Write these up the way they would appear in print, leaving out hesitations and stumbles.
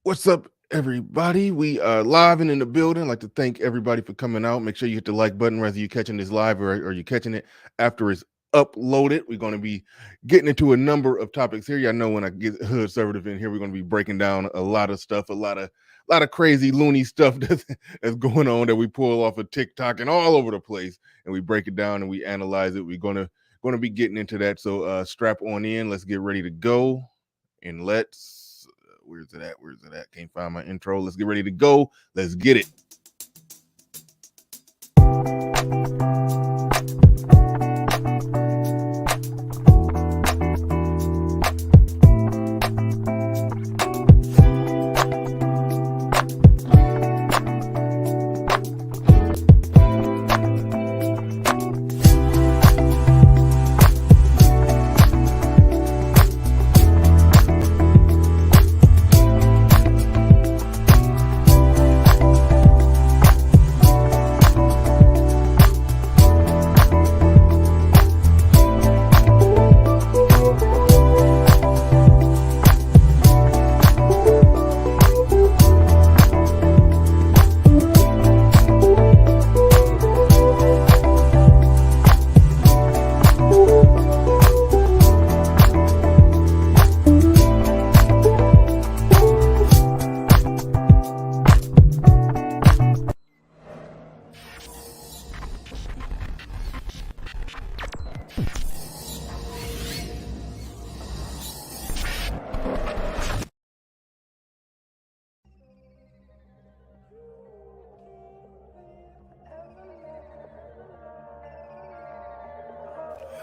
What's up, everybody? We are live and in the building. I'd like to thank everybody for coming out. Make sure you hit the like button, whether you're catching this live or you're catching it after it's uploaded. We're going to be getting into a number of topics here. Y'all know when I get Hood Conservative in here, we're going to be breaking down a lot of stuff, a lot of crazy loony stuff that's going on that we pull off of TikTok and all over the place, and we break it down and we analyze it. We're going to be getting into that. So strap on in. Let's get ready to go, and where's it at? Where's it at? Can't find my intro. Let's get ready to go. Let's get it.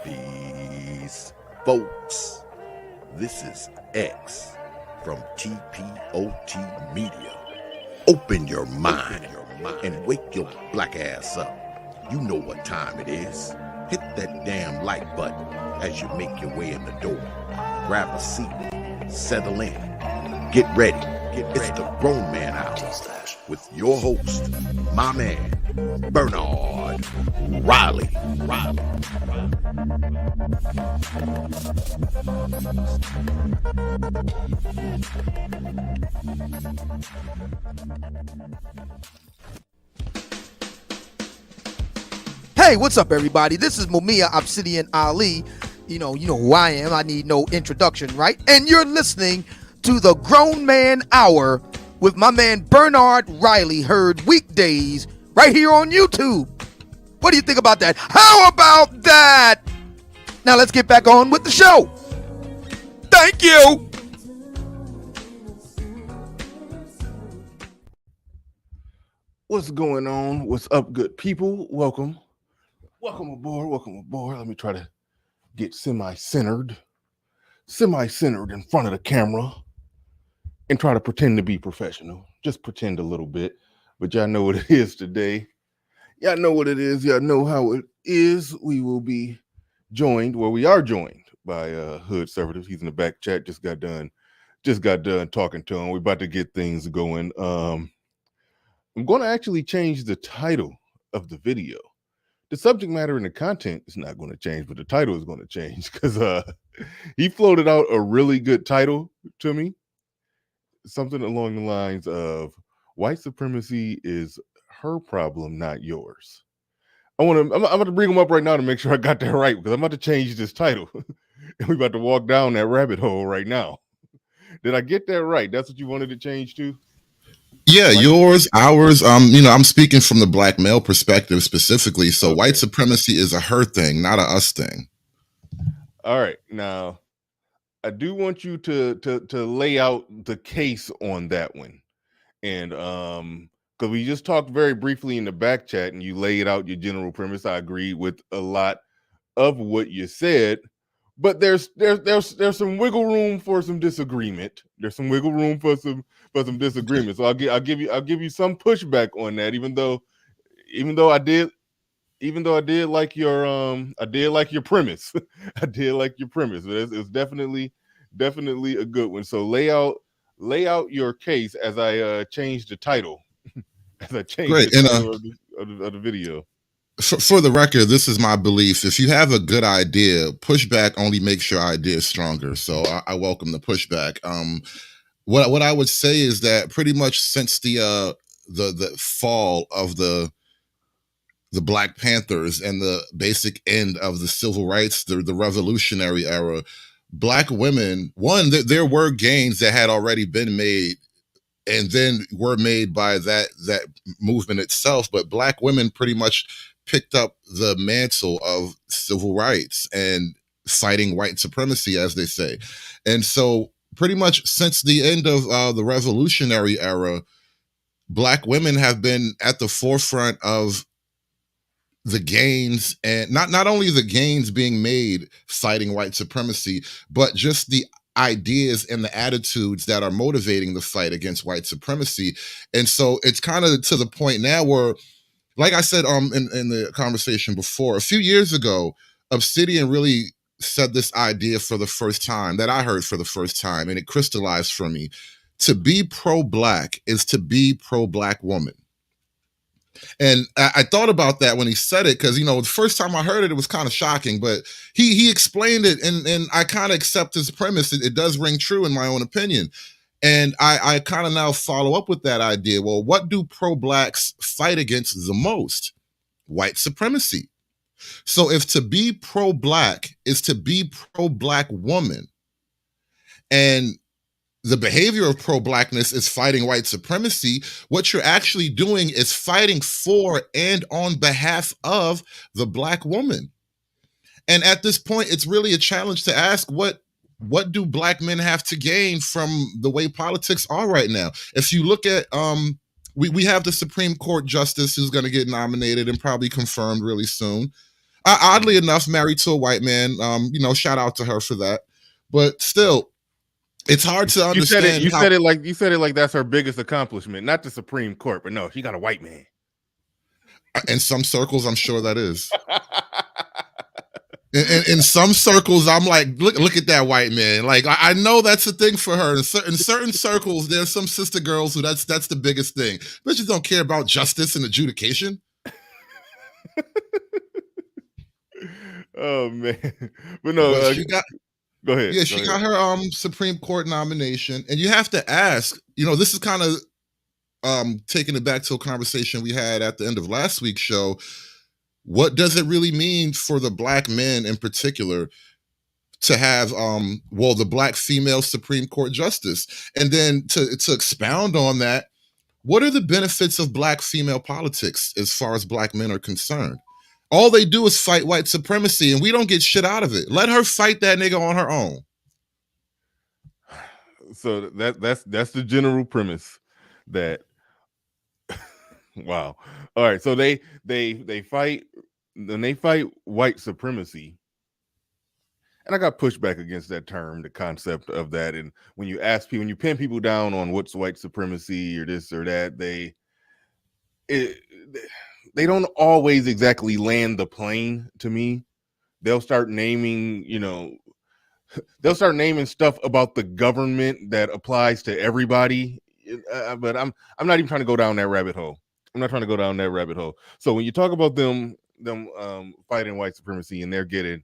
Peace, folks. This is X from TPOT Media. Open your mind and wake your black ass up. You know what time it is. Hit that damn like button as you make your way in the door. Grab a seat, settle in, get ready. It's the Grown Man Hour with your host, my man, Bernard Riley. Hey, what's up, everybody? This is Mumia Obsidian Ali. You know who I am. I need no introduction, right? And you're listening to the Grown Man Hour with my man Bernard Riley, heard weekdays right here on YouTube. What do you think about that? How about that? Now let's get back on with the show. Thank you. What's going on? What's up, good people? Welcome aboard. Let me try to get semi-centered in front of the camera and try to pretend to be professional. Just pretend a little bit, but y'all know what it is today. Y'all know what it is. Y'all know how it is. We are joined by Hood Conservative. He's in the back chat. Just got done talking to him. We're about to get things going. I'm going to actually change the title of the video. The subject matter and the content is not going to change, but the title is going to change because he floated out a really good title to me. Something along the lines of white supremacy is her problem, not yours. I'm about to bring him up right now to make sure I got that right, because I'm about to change this title and we're about to walk down that rabbit hole right now. Did I get that right? That's what you wanted to change to? Yeah, yours, ours. I'm speaking from the black male perspective specifically. So okay. White supremacy is a her thing, not a us thing. All right. Now, I do want you to lay out the case on that one. And because we just talked very briefly in the back chat and you laid out your general premise. I agree with a lot of what you said, but there's some wiggle room for some disagreement. There's some wiggle room for some disagreement. So I'll give you some pushback on that, even though I did like your premise. I did like your premise. But it's definitely a good one. So lay out your case as I change the title. As I change the title of the video. For the record, this is my belief. If you have a good idea, pushback only makes your idea stronger. So I welcome the pushback. What I would say is that pretty much since the fall of the Black Panthers and the basic end of the civil rights, the revolutionary era, Black women, one, there were gains that had already been made and then were made by that movement itself, but Black women pretty much picked up the mantle of civil rights and fighting white supremacy, as they say. And so pretty much since the end of the revolutionary era, Black women have been at the forefront of the gains, and not only the gains being made fighting white supremacy, but just the ideas and the attitudes that are motivating the fight against white supremacy. And so it's kind of to the point now where, like I said in the conversation before, a few years ago, Obsidian really said this idea for the first time, that I heard for the first time, and it crystallized for me. To be pro-Black is to be pro-Black woman. And I thought about that when he said it, because, the first time I heard it, it was kind of shocking, but he explained it, and I kind of accept his premise. It does ring true in my own opinion. And I kind of now follow up with that idea. Well, what do pro-Blacks fight against the most? White supremacy. So if to be pro-Black is to be pro-Black woman, and the behavior of pro-Blackness is fighting white supremacy, what you're actually doing is fighting for and on behalf of the Black woman. And at this point, it's really a challenge to ask, what do Black men have to gain from the way politics are right now? If you look at, we have the Supreme Court justice who's going to get nominated and probably confirmed really soon. Oddly enough, married to a white man. Shout out to her for that. But still, it's hard to understand. You said it like that's her biggest accomplishment, not the Supreme Court, but no, she got a white man. In some circles, I'm sure that is. in some circles, I'm like, look at that white man. Like, I know that's a thing for her. In certain circles, there's some sister girls who that's the biggest thing. Bitches don't care about justice and adjudication. Oh man, but no, she got. Go ahead. Yeah, she got her Supreme Court nomination, and you have to ask. This is kind of taking it back to a conversation we had at the end of last week's show. What does it really mean for the Black men in particular to have the Black female Supreme Court justice? And then to expound on that, what are the benefits of Black female politics as far as Black men are concerned? All they do is fight white supremacy, and we don't get shit out of it. Let her fight that nigga on her own. So that's the general premise. That wow. All right. So they fight, then they fight white supremacy, and I got pushback against that term, the concept of that. And when you ask people, when you pin people down on what's white supremacy or this or that, they don't always exactly land the plane to me. They'll start naming, they'll start naming stuff about the government that applies to everybody. But I'm not even trying to go down that rabbit hole. I'm not trying to go down that rabbit hole. So when you talk about them fighting white supremacy, and they're getting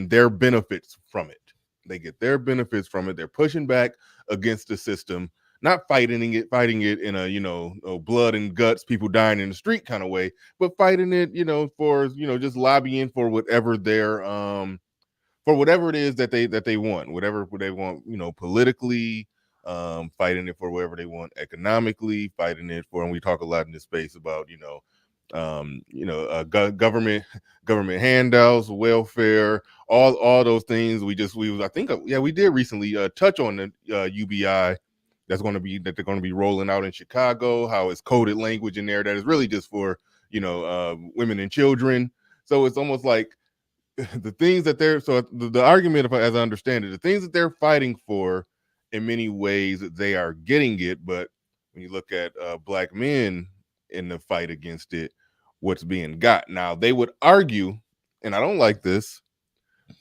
their benefits from it. They get their benefits from it. They're pushing back against the system. Not fighting it in a blood and guts, people dying in the street kind of way, but fighting it, for just lobbying for whatever whatever it is that they want, whatever they want, politically, fighting it for whatever they want economically, fighting it for, and we talk a lot in this space about government handouts, welfare, all those things. We did recently touch on the UBI. That they're going to be rolling out in Chicago, how it's coded language in there that is really just for, women and children. So it's almost like the things that the argument, as I understand it, the things that they're fighting for, in many ways they are getting it. But when you look at Black men in the fight against it, what's being got. Now, they would argue, and I don't like this,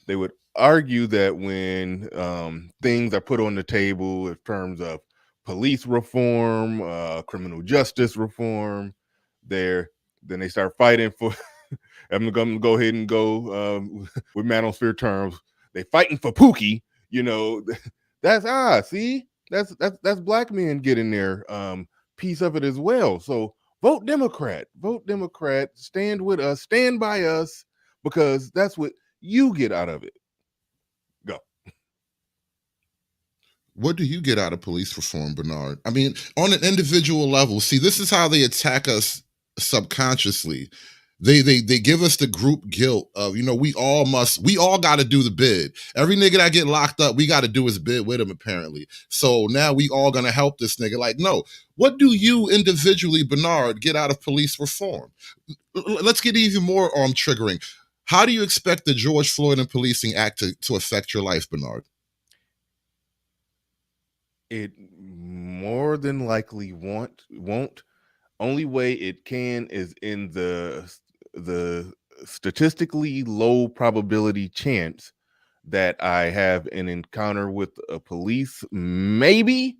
they would argue that when things are put on the table in terms of police reform, criminal justice reform, then they start fighting for. I'm gonna go ahead and go with manosphere terms. They fighting for Pookie. That's see. That's black men getting their piece of it as well. So vote Democrat, stand with us, stand by us, because that's what you get out of it. Go. What do you get out of police reform, Bernard? I mean, on an individual level, see, this is how they attack us subconsciously. They give us the group guilt of, we all got to do the bid. Every nigga that get locked up, we got to do his bid with him, apparently. So now we all gonna help this nigga. Like, no, what do you individually, Bernard, get out of police reform? Let's get even more triggering. How do you expect the George Floyd and Policing Act to affect your life, Bernard? It more than likely won't. Only way it can is in the statistically low probability chance that I have an encounter with a police. Maybe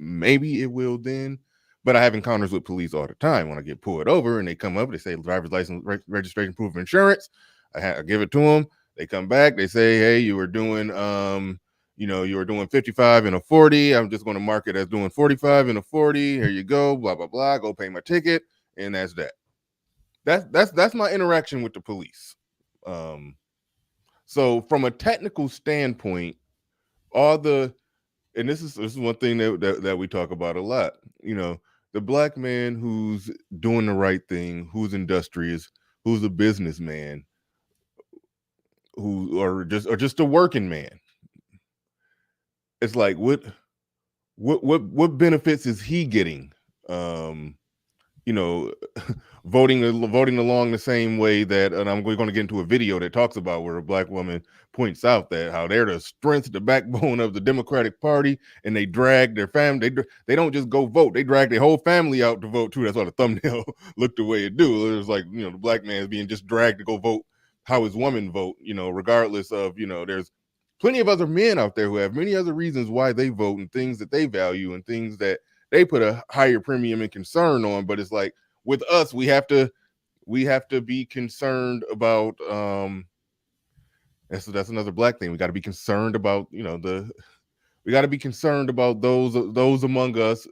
it will then, but I have encounters with police all the time. When I get pulled over and they come up, they say driver's license, registration, proof of insurance. I give it to them. They come back. They say, hey, you were doing you were doing 55 and a 40. I'm just going to mark it as doing 45 and a 40. Here you go, blah, blah, blah. Go pay my ticket. And that's that. That's my interaction with the police. So from a technical standpoint, and this is one thing that we talk about a lot, the black man who's doing the right thing, who's industrious, who's a businessman, or just a working man. It's like, what benefits is he getting? Voting along the same way that, and we're going to get into a video that talks about where a black woman points out that how they're the strength, the backbone of the Democratic Party, and they drag their family. They don't just go vote; they drag their whole family out to vote too. That's why the thumbnail looked the way it do. It was like, the black man is being just dragged to go vote how his woman vote. Regardless of, there's plenty of other men out there who have many other reasons why they vote and things that they value and things that they put a higher premium and concern on. But it's like, with us, we have to be concerned about that's another black thing. We got to be concerned about, we got to be concerned about those among us,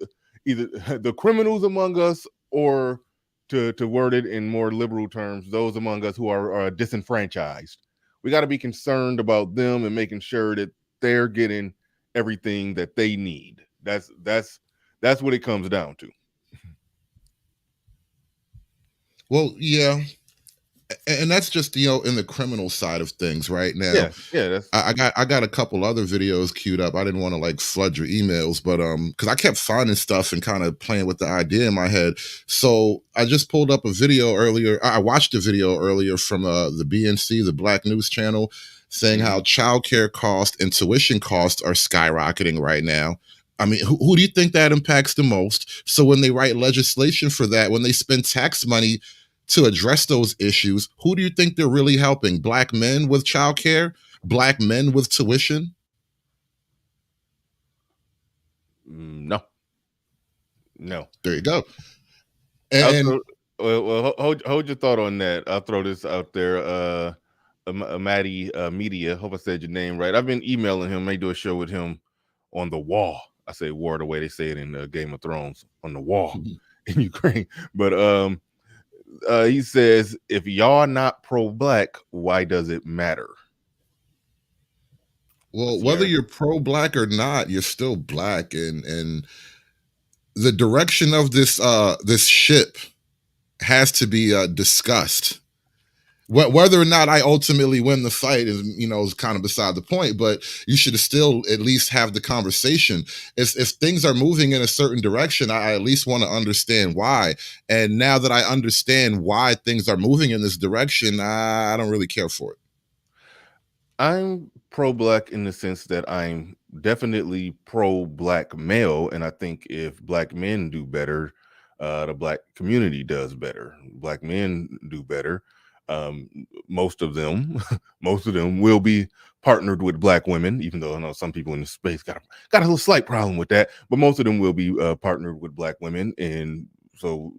either the criminals among us, or to word it in more liberal terms, those among us who are disenfranchised. We got to be concerned about them and making sure that they're getting everything that they need. That's what it comes down to. Well, yeah, and that's just in the criminal side of things right now. Yeah. I got a couple other videos queued up. I didn't want to flood your emails, but because I kept finding stuff and kind of playing with the idea in my head. So I just pulled up a video earlier. I watched a video earlier from the BNC, the Black News Channel, saying how childcare costs and tuition costs are skyrocketing right now. I mean, who do you think that impacts the most? So when they write legislation for that, when they spend tax money to address those issues, who do you think they're really helping? Black men with childcare? Black men with tuition? No. There you go. And hold your thought on that. I'll throw this out there. Maddie Media. Hope I said your name right. I've been emailing him. May do a show with him on the wall. I say war the way they say it in Game of Thrones, on the wall in Ukraine. But he says, if y'all not pro-black, why does it matter? Well, whether you're pro-black or not, you're still black, and the direction of this ship has to be discussed. Whether or not I ultimately win the fight is kind of beside the point, but you should still at least have the conversation. If things are moving in a certain direction, I at least want to understand why. And now that I understand why things are moving in this direction, I don't really care for it. I'm pro-black in the sense that I'm definitely pro-black male, and I think if black men do better, the black community does better. Black men do better. Most of them will be partnered with black women, even though I know some people in the space got a little slight problem with that, but most of them will be partnered with black women. And so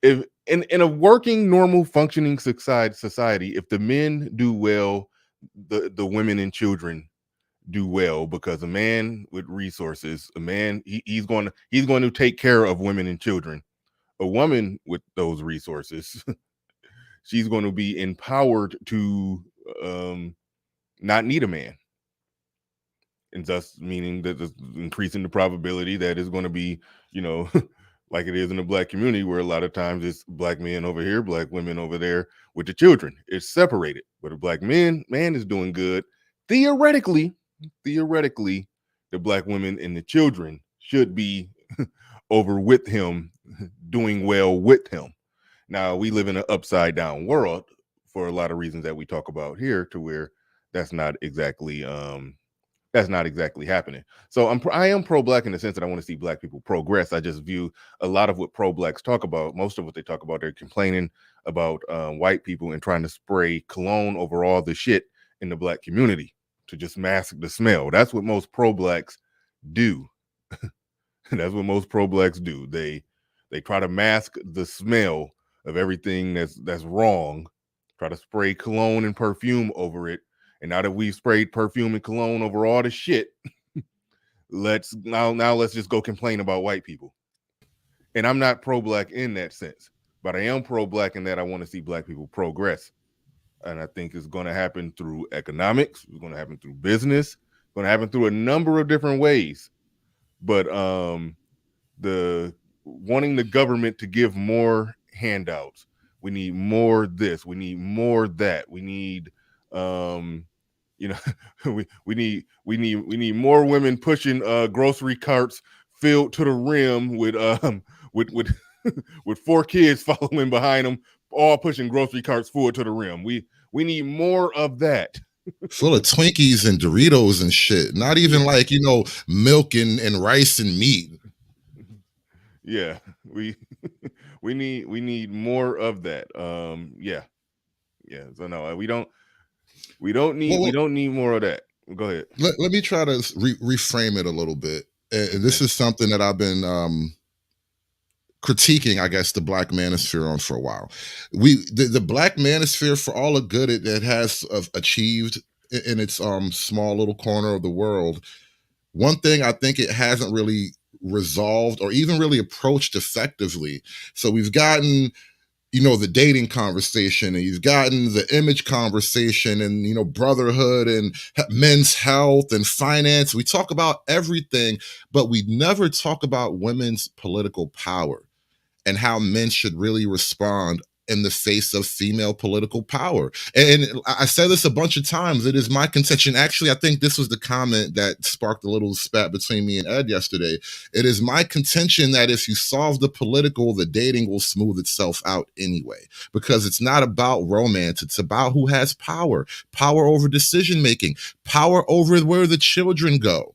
if in a working, normal, functioning society, if the men do well, the women and children do well, because a man with resources, a man, he's going to take care of women and children. A woman with those resources, she's going to be empowered to not need a man, and thus meaning that it's increasing the probability that it's going to be, you know, like it is in the black community, where a lot of times it's black men over here, black women over there with the children. It's separated. But a black man is doing good. Theoretically, the black women and the children should be over with him, doing well with him. Now we live in an upside down world for a lot of reasons that we talk about here, to where that's not exactly happening. So I am pro-black in the sense that I want to see black people progress. I just view a lot of what pro-blacks talk about, most of what they talk about, they're complaining about white people and trying to spray cologne over all the shit in the black community to just mask the smell. That's what most pro-blacks do. That's what most pro-blacks do. They try to mask the smell of everything that's wrong, try to spray cologne and perfume over it. And now that we've sprayed perfume and cologne over all the shit, let's just go complain about white people. And I'm not pro-black in that sense, but I am pro-black in that I want to see black people progress. And I think it's going to happen through economics, it's going to happen through business, it's going to happen through a number of different ways. But the wanting the government to give more handouts, we need more this, we need more that, we need you know, we need more women pushing grocery carts filled to the rim with with 4 kids following behind them, all pushing grocery carts full to the rim. We need more of that. Full of Twinkies and Doritos and shit. Not even like, milk and rice and meat. Yeah, we need more of that. Yeah. So no, we don't need more of that. Go ahead. Let me try to reframe it a little bit. And this is something that I've been critiquing, I guess, the black manosphere on for a while. The black manosphere, for all the good it has achieved in its small little corner of the world, one thing I think it hasn't really resolved or even really approached effectively. So we've gotten the dating conversation, and you've gotten the image conversation, and brotherhood and men's health and finance. We talk about everything, but we never talk about women's political power and how men should really respond in the face of female political power. And I said this a bunch of times. It is my contention. Actually, I think this was the comment that sparked a little spat between me and Ed yesterday. It is my contention that if you solve the political, the dating will smooth itself out anyway, because it's not about romance. It's about who has power over decision-making, power over where the children go.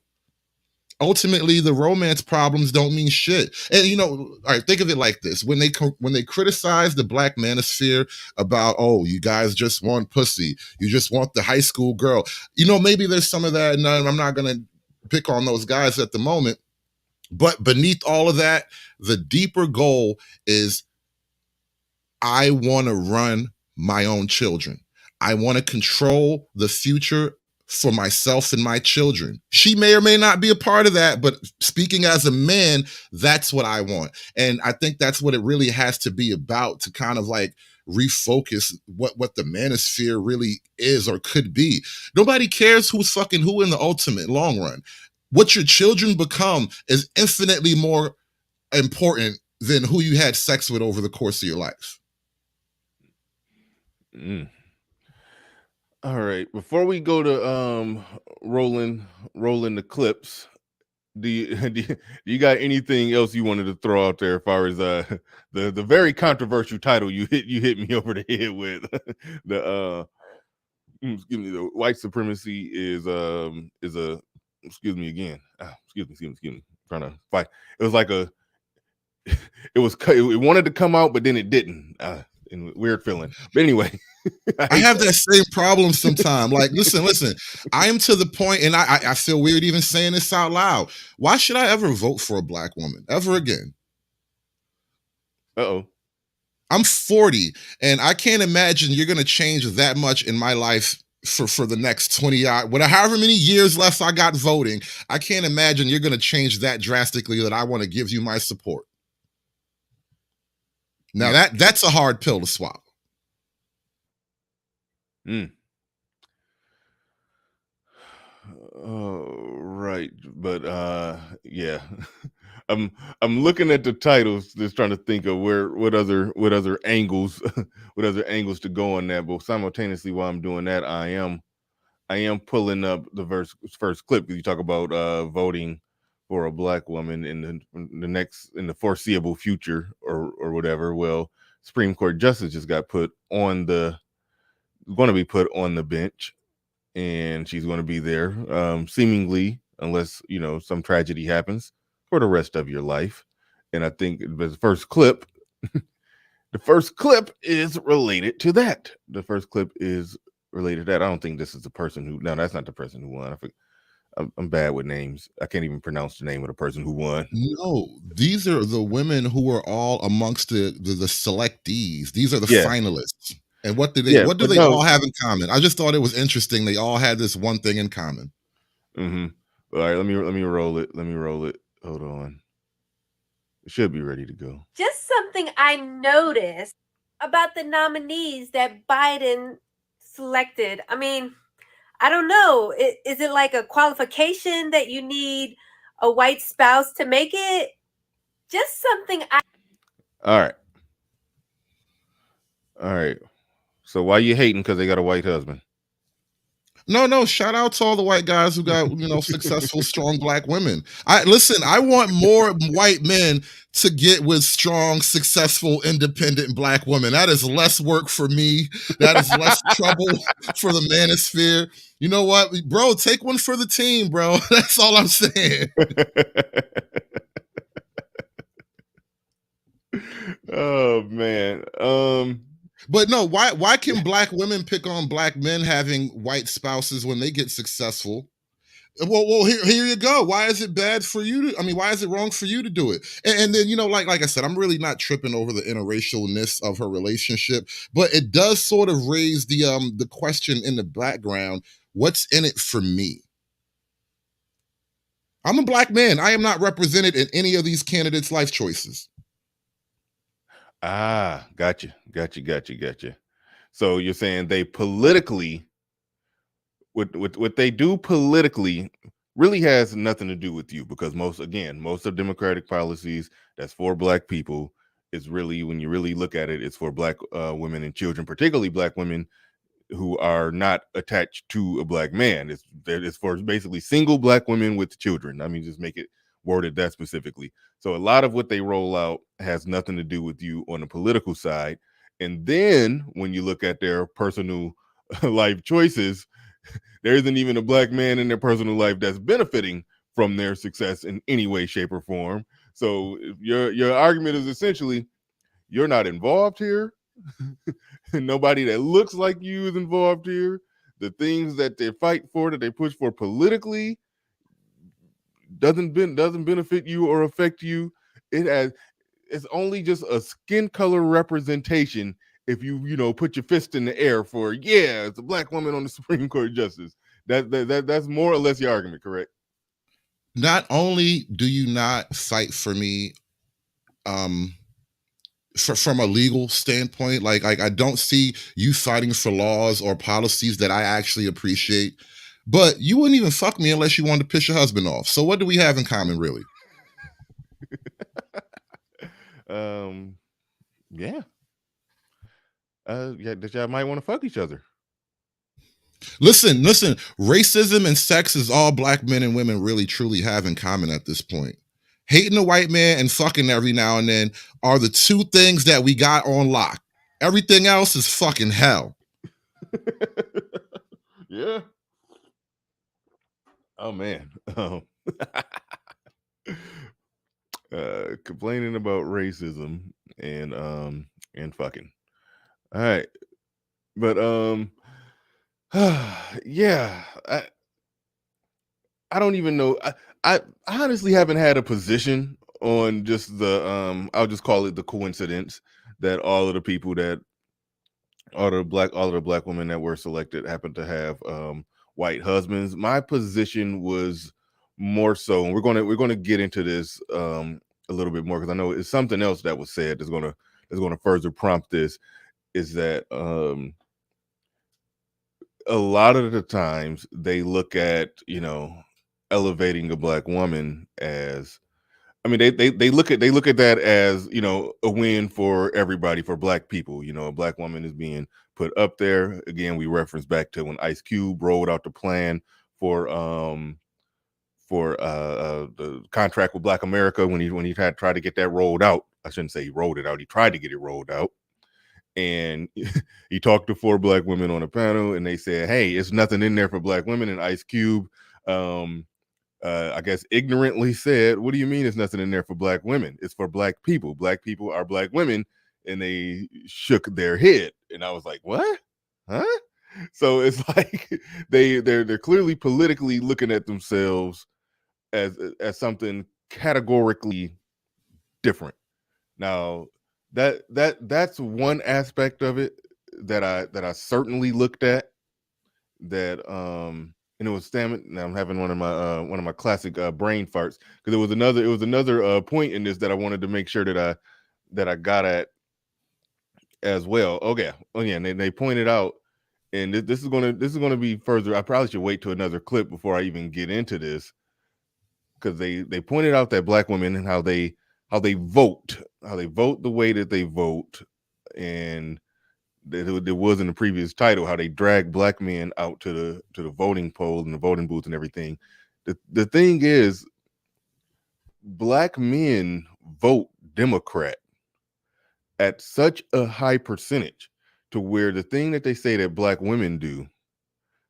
Ultimately, the romance problems don't mean shit. And all right, think of it like this: when they criticize the black manosphere about, oh, you guys just want pussy, you just want the high school girl, maybe there's some of that, and I'm not gonna pick on those guys at the moment. But beneath all of that, the deeper goal is, I want to run my own children. I want to control the future for myself and my children. She may or may not be a part of that, but speaking as a man, that's what I want. And I think that's what it really has to be about, to kind of like refocus what the manosphere really is or could be. Nobody cares who's fucking who in the ultimate long run. What your children become is infinitely more important than who you had sex with over the course of your life. All right. Before we go to rolling the clips, do you got anything else you wanted to throw out there as far as the very controversial title you hit me over the head with? The excuse me, the white supremacy is a excuse me again. Excuse me. I'm trying to fight. It was like it wanted to come out, but then it didn't. And weird feeling. But anyway. I have that same problem sometimes. Like, listen, I am to the point, and I feel weird even saying this out loud. Why should I ever vote for a black woman ever again? Uh-oh. I'm 40, and I can't imagine you're going to change that much in my life for the next 20 whatever, however many years left I got voting. I can't imagine you're going to change that drastically that I want to give you my support. Now that's a hard pill to swallow. Right, but yeah. I'm looking at the titles, just trying to think of what other angles what other angles to go on that. But simultaneously, while I'm doing that, I am pulling up the first clip, because you talk about voting for a black woman in the foreseeable future or whatever. Well, Supreme Court justice just got going to be put on the bench, and she's going to be there seemingly, unless some tragedy happens, for the rest of your life. And I think the first clip is related to that. The first clip is related to that. I don't think this is the person who. No, that's not the person who won. I'm bad with names. I can't even pronounce the name of the person who won. No, these are the women who are all amongst the selectees. These are the Yeah. finalists. And what do they all have in common? I just thought it was interesting. They all had this one thing in common. Mm-hmm. All right, let me roll it. Hold on. It should be ready to go. Just something I noticed about the nominees that Biden selected. I mean, I don't know. Is it like a qualification that you need a white spouse to make it? Just something All right. So why you hating because they got a white husband? No, shout out to all the white guys who got, successful, strong black women. I want more white men to get with strong, successful, independent black women. That is less work for me. That is less trouble for the manosphere. You know what, bro? Take one for the team, bro. That's all I'm saying. Oh man. But no, why can black women pick on black men having white spouses when they get successful? Well, here you go. Why is it bad for you why is it wrong for you to do it? And then, like I said, I'm really not tripping over the interracialness of her relationship, but it does sort of raise the question in the background, what's in it for me? I'm a black man. I am not represented in any of these candidates' life choices. Gotcha. So you're saying they politically, what they do politically really has nothing to do with you, because most of Democratic policies that's for black people is really, when you really look at it, it's for black women and children, particularly black women who are not attached to a black man. It's for basically single black women with children. I mean, just make it worded that specifically. So a lot of what they roll out has nothing to do with you on the political side. And then when you look at their personal life choices, there isn't even a black man in their personal life that's benefiting from their success in any way, shape, or form. So your argument is essentially, you're not involved here. Nobody that looks like you is involved here. The things that they fight for, that they push for politically, doesn't benefit you or affect you. It's only just a skin color representation. If you put your fist in the air for, it's a black woman on the Supreme Court justice. That's more or less your argument, correct? Not only do you not fight for me, from a legal standpoint, like I don't see you fighting for laws or policies that I actually appreciate, but you wouldn't even fuck me unless you wanted to piss your husband off. So what do we have in common, really? Yeah. That y'all might want to fuck each other. Listen, racism and sex is all black men and women really truly have in common at this point. Hating a white man and fucking every now and then are the two things that we got on lock. Everything else is fucking hell. Yeah. Oh man. Complaining about racism and fucking. All right. But yeah, I don't even know. I honestly haven't had a position on just the I'll just call it the coincidence that all of the people that all of the black women that were selected happened to have white husbands. My position was more so, and we're gonna get into this a little bit more because I know it's something else that was said that's gonna further prompt this. Is that a lot of the times they look at, you know, elevating a black woman as, I mean, they look at that as, you know, a win for everybody, for black people. You know, a black woman is being put up there. Again, we reference back to when Ice Cube rolled out the plan for the contract with Black America, when he had tried to get that rolled out. I shouldn't say he rolled it out. He tried to get it rolled out, and he talked to 4 black women on a panel, and they said, "Hey, it's nothing in there for black women." And Ice Cube, I guess, ignorantly said, "What do you mean there's nothing in there for black women? It's for black people. Black people are black women." And they shook their head, and I was like, "What? Huh?" So it's like they're clearly politically looking at themselves as something categorically different. Now, that's one aspect of it that I certainly looked at. That and it was stammering. Now I'm having one of my classic brain farts, because it was another point in this that I wanted to make sure that I got at as well. Okay, oh yeah, and they pointed out, and this is gonna be further. I probably should wait to another clip before I even get into this, because they pointed out that black women and how they vote, the way that they vote, and there was in the previous title how they drag black men out to the voting poll and the voting booth and everything. The thing is, black men vote Democrat at such a high percentage, to where the thing that they say that black women do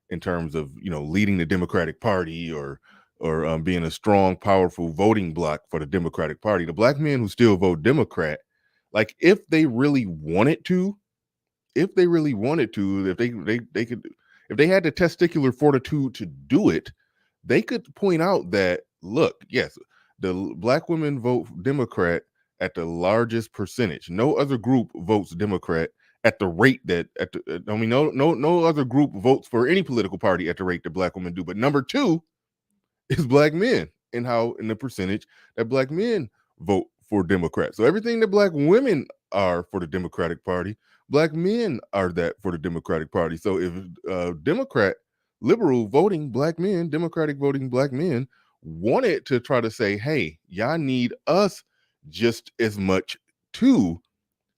in terms of, you know, leading the Democratic Party, or being a strong, powerful voting bloc for the Democratic Party, the black men who still vote Democrat, like, if they really wanted to, if they could, if they had the testicular fortitude to do it, they could point out that, look, yes, the black women vote Democrat at the largest percentage. No other group votes Democrat at the rate that no other group votes for any political party at the rate that black women do. But number 2 is black men, and how, in the percentage that black men vote for Democrats. So everything that black women are for the Democratic Party, black men are that for the Democratic Party. So if Democrat, liberal voting black men, Democratic voting black men wanted to try to say, hey, y'all need us just as much too.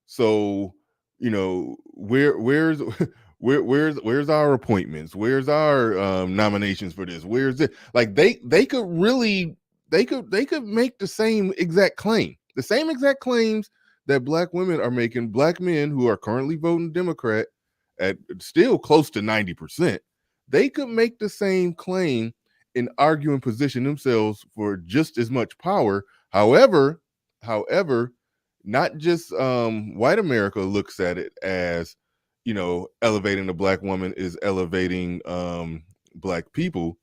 So, you know, where's where's our appointments? Where's our nominations for this? Where's it? Like, they could really, they could make the same exact claims that black women are making, black men who are currently voting Democrat at still close to 90%. They could make the same claim and argue and position themselves for just as much power. However, not just white America looks at it as, you know, elevating the black woman is elevating black people.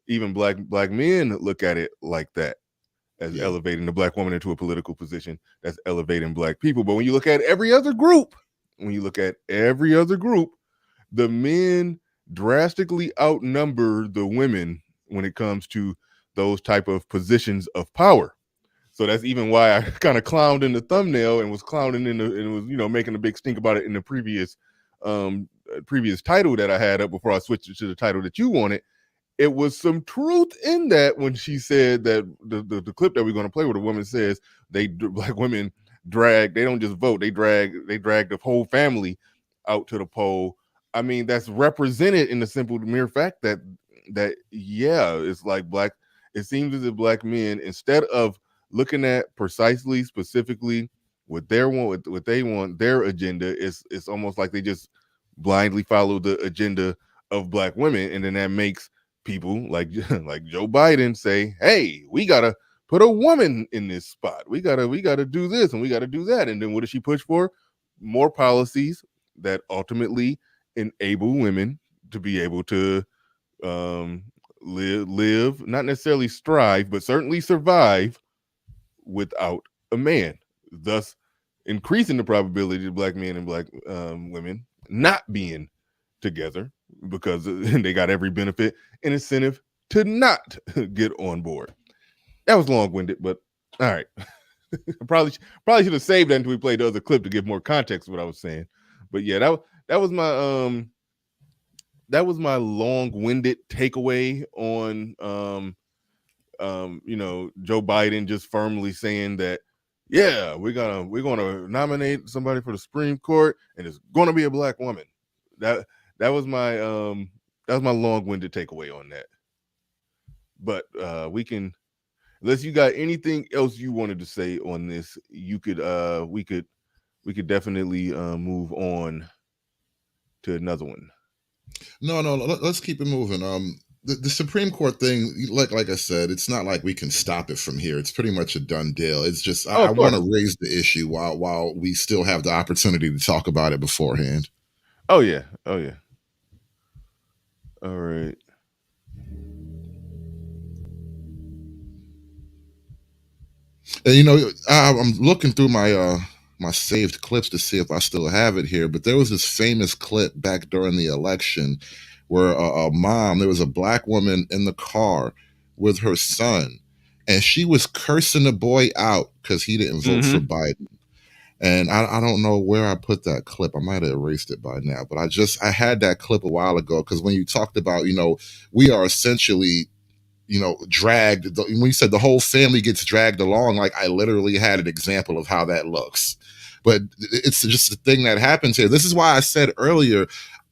Even black men look at it like that, as elevating the black woman into a political position that's elevating black people. But when you look at every other group, the men drastically outnumber the women when it comes to those type of positions of power. So that's even why I kind of clowned in the thumbnail and was clowning and was, you know, making a big stink about it in the previous title that I had up before I switched it to the title that you wanted. It was some truth in that when she said that the clip that we're going to play, where the woman says black women drag, they don't just vote, they drag the whole family out to the poll. I mean, that's represented in the simple mere fact that yeah, it's like it seems as if black men, instead of looking at precisely, specifically what they want, their agenda, it's almost like they just blindly follow the agenda of black women, and then that makes people like Joe Biden say, "Hey, we gotta put a woman in this spot. We gotta do this and we gotta do that." And then what does she push for? More policies that ultimately enable women to be able to live, not necessarily strive, but certainly survive without a man, thus increasing the probability of black men and black women not being together because they got every benefit and incentive to not get on board. That was long-winded, but all right. probably should have saved that until we played the other clip to give more context to what I was saying. But yeah, that was my long-winded takeaway on Joe Biden just firmly saying that, yeah, we're gonna nominate somebody for the Supreme Court and it's gonna be a black woman. That was my long-winded takeaway on that. But we can, unless you got anything else you wanted to say on this, we could definitely move on to another one. No, let's keep it moving. The Supreme Court thing, like I said, it's not like we can stop it from here. It's pretty much a done deal. It's just I want to raise the issue while we still have the opportunity to talk about it beforehand. Oh yeah. All right. And I'm looking through my my saved clips to see if I still have it here, but there was this famous clip back during the election where there was a black woman in the car with her son, and she was cursing the boy out because he didn't vote for Biden. And I don't know where I put that clip. I might have erased it by now, but I had that clip a while ago because when you talked about, we are essentially, dragged. When you said the whole family gets dragged along, like I literally had an example of how that looks. But it's just the thing that happens here. This is why I said earlier,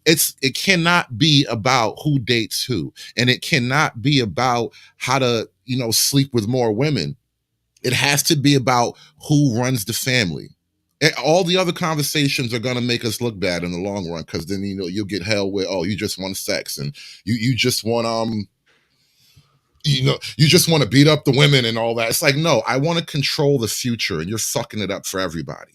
it cannot be about who dates who, and it cannot be about how to, sleep with more women. It has to be about who runs the family. And all the other conversations are going to make us look bad in the long run, because then you'll get held with, oh, you just want sex, and you just want you just want to beat up the women and all that. It's like, no, I want to control the future, and you're fucking it up for everybody.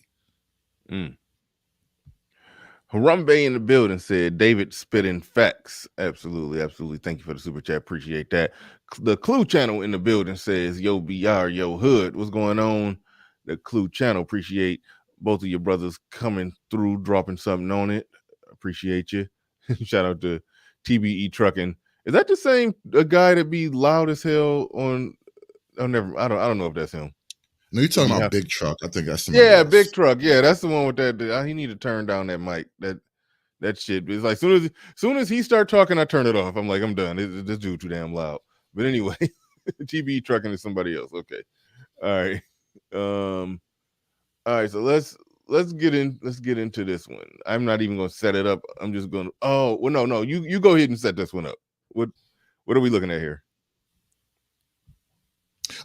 Harambe in the building said, David spitting facts. Absolutely. Thank you for the super chat. Appreciate that. The Clue channel in the building says, yo, BR, yo, hood. What's going on? The Clue channel. Appreciate both of your brothers coming through, dropping something on it. Appreciate you. Shout out to TBE Trucking. Is that the same guy that be loud as hell on? Oh, never. I don't know if that's him. No, you're talking about Big Truck. I think that's somebody else. Big Truck. Yeah, that's the one with that. He need to turn down that mic. That shit. It's like soon as he start talking, I turn it off. I'm like, I'm done. This dude too damn loud. But anyway, TBE Trucking is somebody else. Okay. All right. So let's get into this one. I'm not even gonna set it up. I'm just gonna. Oh well, no. You go ahead and set this one up. What are we looking at here?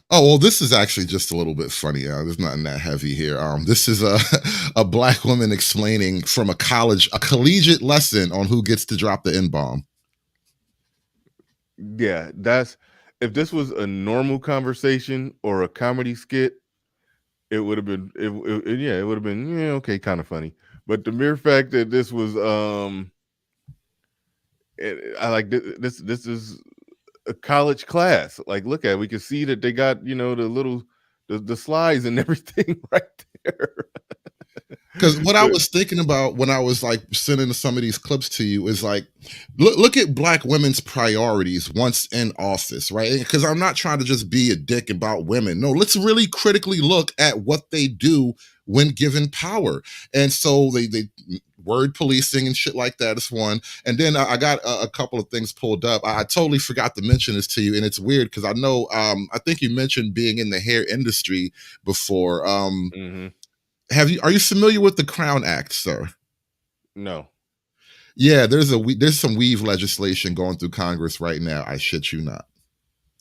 Oh, well, this is actually just a little bit funny. There's nothing that heavy here. This is a black woman explaining from a collegiate lesson on who gets to drop the N-bomb. Yeah, if this was a normal conversation or a comedy skit, it would have been it would have been okay, kind of funny. But the mere fact that this was I like this is a college class. Like, look at it. We can see that they got the slides and everything right there. Because what I was thinking about when I was like sending some of these clips to you is like, look at black women's priorities once in office, right? Because I'm not trying to just be a dick about women. No, let's really critically look at what they do when given power. And so they word policing and shit like that is one. And then I got a couple of things pulled up. I totally forgot to mention this to you, and it's weird because I know I think you mentioned being in the hair industry before. Are you familiar with the Crown Act, sir? No. Yeah, there's some weave legislation going through Congress right now. I shit you not.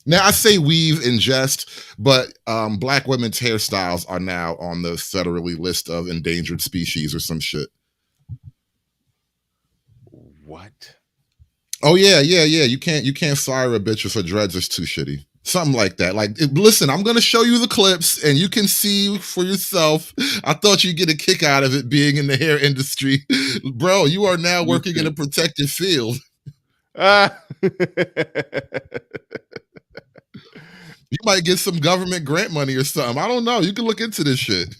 Now, I say weave in jest, but black women's hairstyles are now on the federally list of endangered species or some shit. What? Oh yeah. You can't fire a bitch if her dreads is too shitty. Something like that. Like, listen, I'm gonna show you the clips and you can see for yourself. I thought you'd get a kick out of it being in the hair industry. Bro, you are now working in a protected field. You might get some government grant money or something. I don't know. You can look into this shit.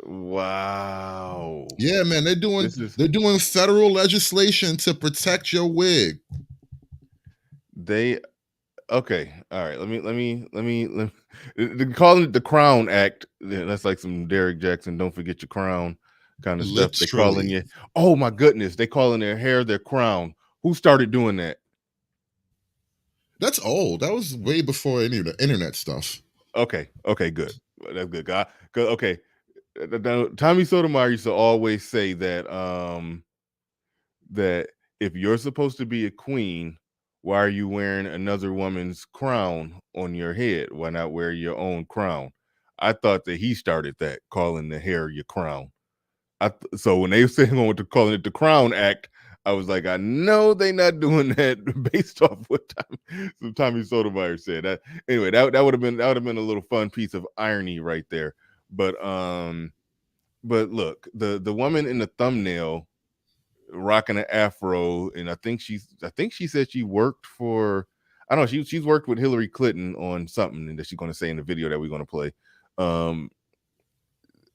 Wow. Yeah, man, This is they're doing federal legislation to protect your wig. they okay. All right. They're calling it the Crown Act. Yeah, that's like some Derek Jackson. Don't forget your crown kind of stuff. They calling Literally. you. Oh my goodness. They calling their hair their crown. Who started doing that? That's old. That was way before any of the internet stuff. Okay. Okay. Good. That's good. Good. Okay. Tommy Sotomayor used to always say that if you're supposed to be a queen, why are you wearing another woman's crown on your head? Why not wear your own crown? I thought that he started that, calling the hair your crown. So when they said going to calling it the Crown Act, I was like, I know they not doing that based off what Tommy Sotomayor said. Anyway, that would have been a little fun piece of irony right there. But look, the woman in the thumbnail rocking an afro, and I think she said she worked for, I don't know, she's worked with Hillary Clinton on something that she's going to say in the video that we're going to play. Um,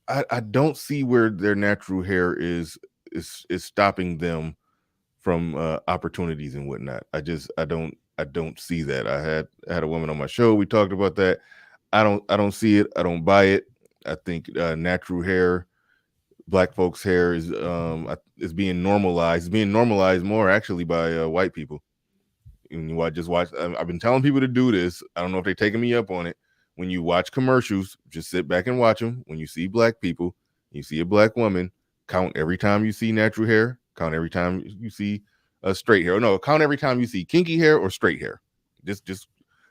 I don't see where their natural hair is stopping them from opportunities and whatnot. I don't see that. I had a woman on my show. We talked about that. I don't see it. I don't buy it. I think natural hair, black folks' hair is being normalized. It's being normalized more actually by white people. When you watch, I've been telling people to do this. I don't know if they're taking me up on it. When you watch commercials, just sit back and watch them. When you see black people, you see a black woman, count every time you see natural hair, count every time you see a straight hair. No, count every time you see kinky hair or straight hair. Just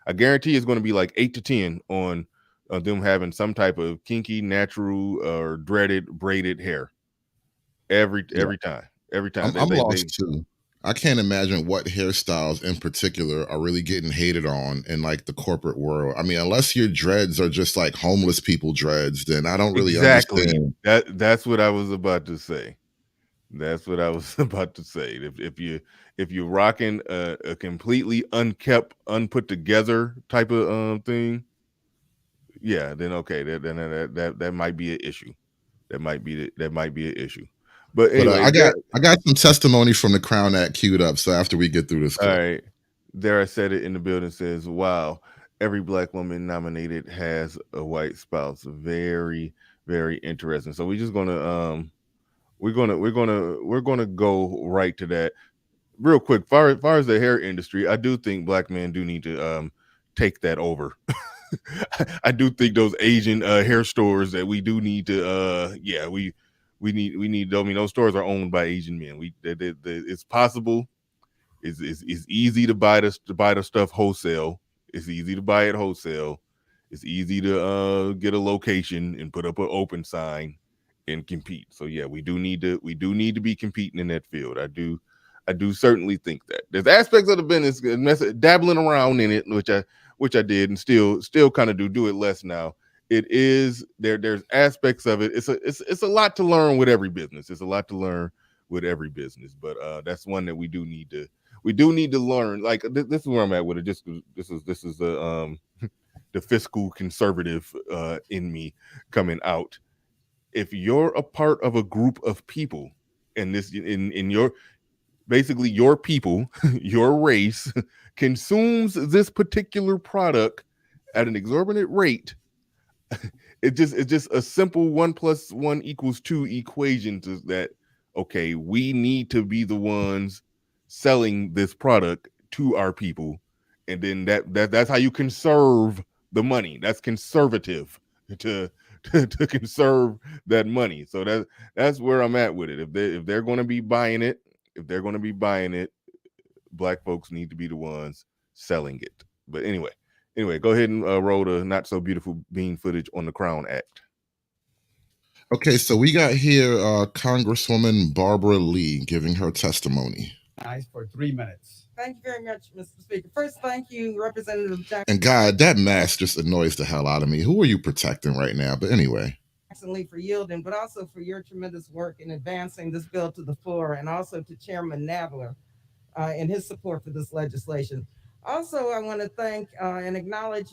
I guarantee it's going to be like 8 to 10 on them having some type of kinky, natural, or dreaded braided hair. Yeah. Every time, every time I'm lost too. I can't imagine what hairstyles in particular are really getting hated on in like the corporate world. I mean, unless your dreads are just like homeless people dreads, then I don't really exactly understand. that's what I was about to say. That's what I was about to say. If you're rocking a completely unkept, unput together type of thing, yeah, then okay, that might be an issue. That might be an issue. But But anyway, there. I got some testimony from the Crown Act queued up. So after we get through this All clip, right, there I said it in the building says, "Wow, every black woman nominated has a white spouse." Very, very interesting. So we're just gonna we're gonna go right to that real quick. Far as the hair industry, I do think black men do need to take that over. I do think those Asian hair stores that we do need to yeah, we need. I mean, those stores are owned by Asian men. It's possible. It's easy to buy the stuff wholesale. It's easy to buy it wholesale. It's easy to get a location and put up an open sign and compete. So yeah, we do need to be competing in that field. I do certainly think that there's aspects of the business dabbling around in it, which I did, and still kind of do it less now. It is there's aspects of it. It's a lot to learn with every business. It's a lot to learn with every business, but that's one that we do need to learn. Like this is where I'm at with it. Just this is the fiscal conservative in me coming out. If you're a part of a group of people, and this in your basically your people, your race consumes this particular product at an exorbitant rate, it's just a simple 1+1=2 equation to that. Okay, we need to be the ones selling this product to our people, and then that's how you conserve the money. That's conservative to to conserve that money. So that's where I'm at with it. If they're going to be buying it, if they're going to be buying it, black folks need to be the ones selling it. But anyway, go ahead and roll the not so beautiful bean footage on the Crown Act. okay. So we got here Congresswoman Barbara Lee giving her testimony. For 3 minutes. Thank you very much, Mr. Speaker. First, thank you, Representative Jackson. And God, that mask just annoys the hell out of me. Who are you protecting right now? But anyway. For yielding, but also for your tremendous work in advancing this bill to the floor, and also to Chairman Nadler in his support for this legislation. Also, I want to thank and acknowledge